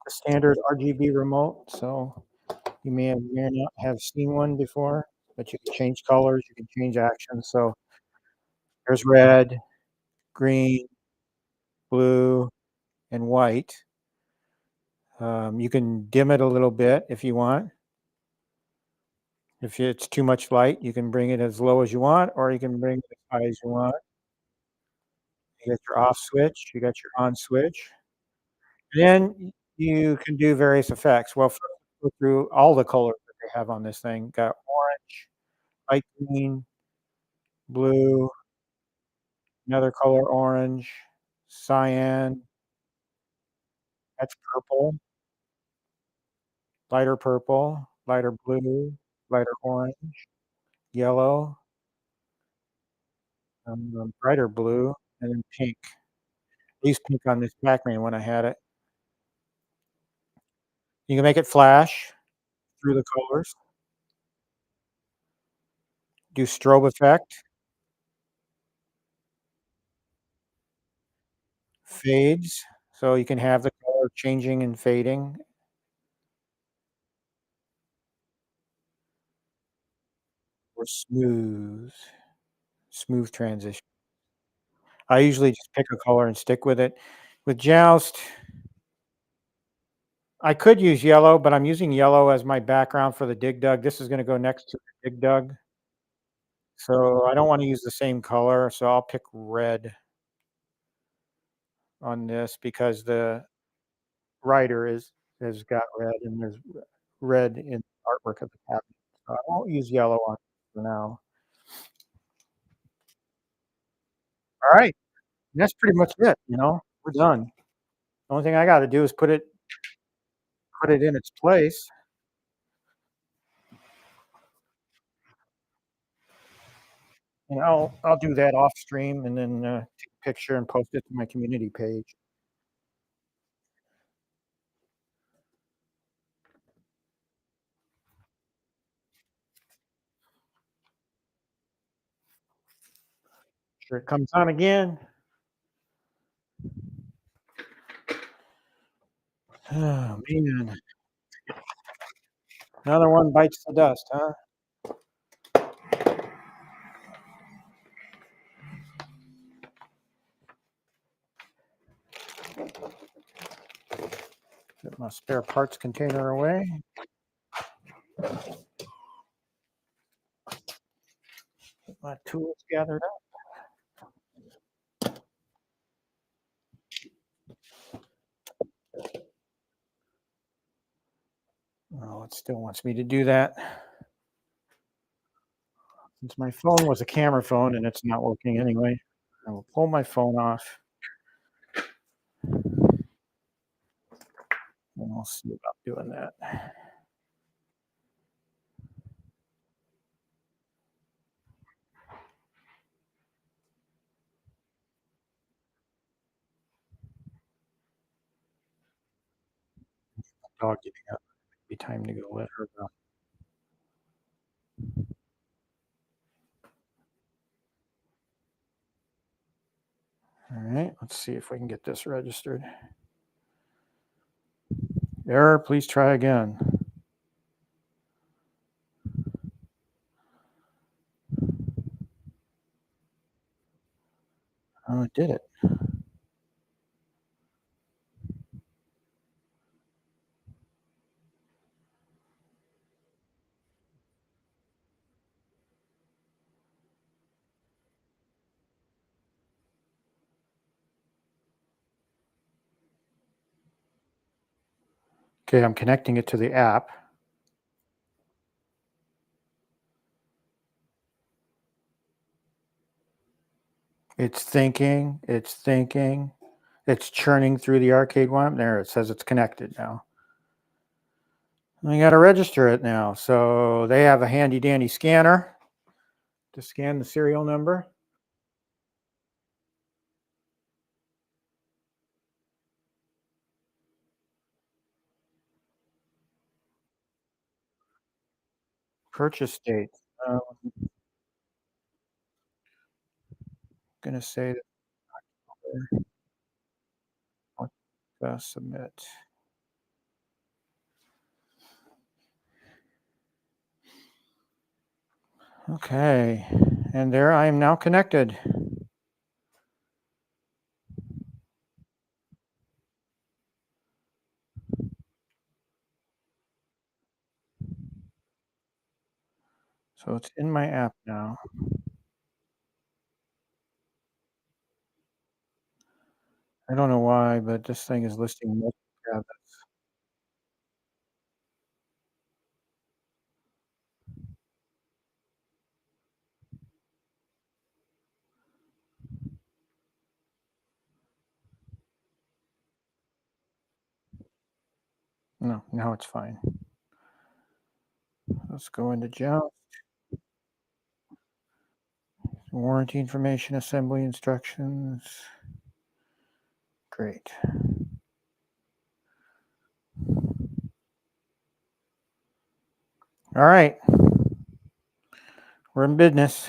A standard RGB remote, so you may not have seen one before, but you can change colors, you can change actions. So there's red, green, blue, and white. You can dim it a little bit if you want. If it's too much light, you can bring it as low as you want, or you can bring it as high as you want. You got your off switch, you got your on switch. Then you can do various effects. Well, first, go through all the colors that they have on this thing. Got orange, light green, blue, another color orange, cyan, that's purple, lighter blue, lighter orange, yellow, brighter blue, and then pink. I used pink on this Pac-Man when I had it. You can make it flash through the colors, do strobe effect, fades, so you can have the color changing and fading, or smooth transition. I usually just pick a color and stick with it. With Joust, I could use yellow, but I'm using yellow as my background for the Dig Dug. This is gonna go next to the Dig Dug, so I don't wanna use the same color, so I'll pick red on this because the writer has got red, and there's red in the artwork of the cabinet. So I won't use yellow on for now. Alright, that's pretty much it, we're done. The only thing I gotta do is put it in its place. And I'll do that off stream and then, take a picture and post it to my community page. Sure it comes on again. Oh, man. Another one bites the dust, huh? Get my spare parts container away. Get my tools gathered up. Oh, it still wants me to do that. Since my phone was a camera phone and it's not working anyway, I will pull my phone off, and we'll see about doing that. Dog getting up. Be time to go let her go. All right, let's see if we can get this registered. Error, please try again. Oh, it did it. Okay, I'm connecting it to the app. It's thinking, it's churning through the arcade one. There, it says it's connected now. I got to register it now. So they have a handy dandy scanner to scan the serial number. Purchase date. I'm gonna say that submit. Okay, and there I am now connected. So it's in my app now. I don't know why, but this thing is listing multiple cabinets. No, now it's fine. Let's go into Joust. Warranty information, assembly instructions. Great. All right. We're in business.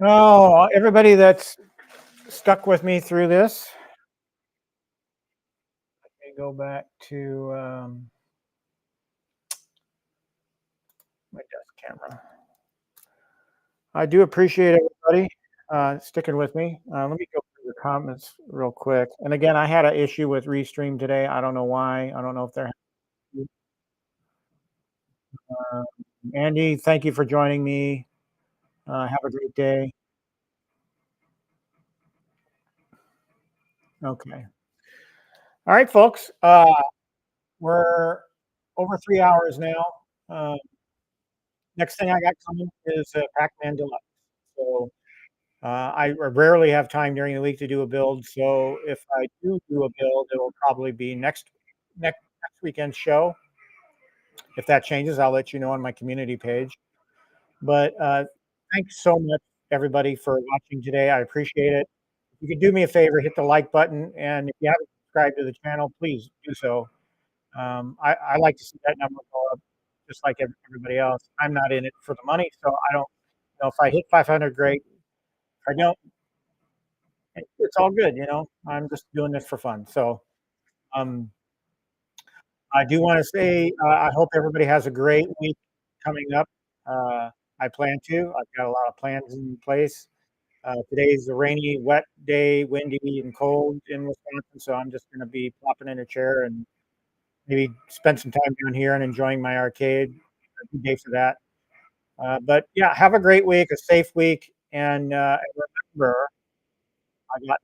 Oh, everybody that's stuck with me through this, let me go back to my desk camera. I do appreciate everybody sticking with me. Let me go through the comments real quick. And again, I had an issue with Restream today. I don't know why. I don't know if they're. Uh, Andy, thank you for joining me. Have a great day. Okay. All right, folks. We're over 3 hours now. Uh, Next thing I got coming is Pac-Man Deluxe. So I rarely have time during the week to do a build. So if I do a build, it will probably be next weekend's show. If that changes, I'll let you know on my community page. But thanks so much, everybody, for watching today. I appreciate it. If you could do me a favor, hit the like button, and if you haven't subscribed to the channel, please do so. I like to see that number go up, just like everybody else. I'm not in it for the money, so I don't. If I hit 500, great. If I don't, it's all good. I'm just doing this for fun. So um, I do want to say I hope everybody has a great week coming up. I plan to. I've got a lot of plans in place. Today's a rainy, wet day, windy and cold in Wisconsin, so I'm just going to be plopping in a chair and maybe spend some time down here and enjoying my arcade. A good day for that. But yeah, have a great week, a safe week, and remember, I got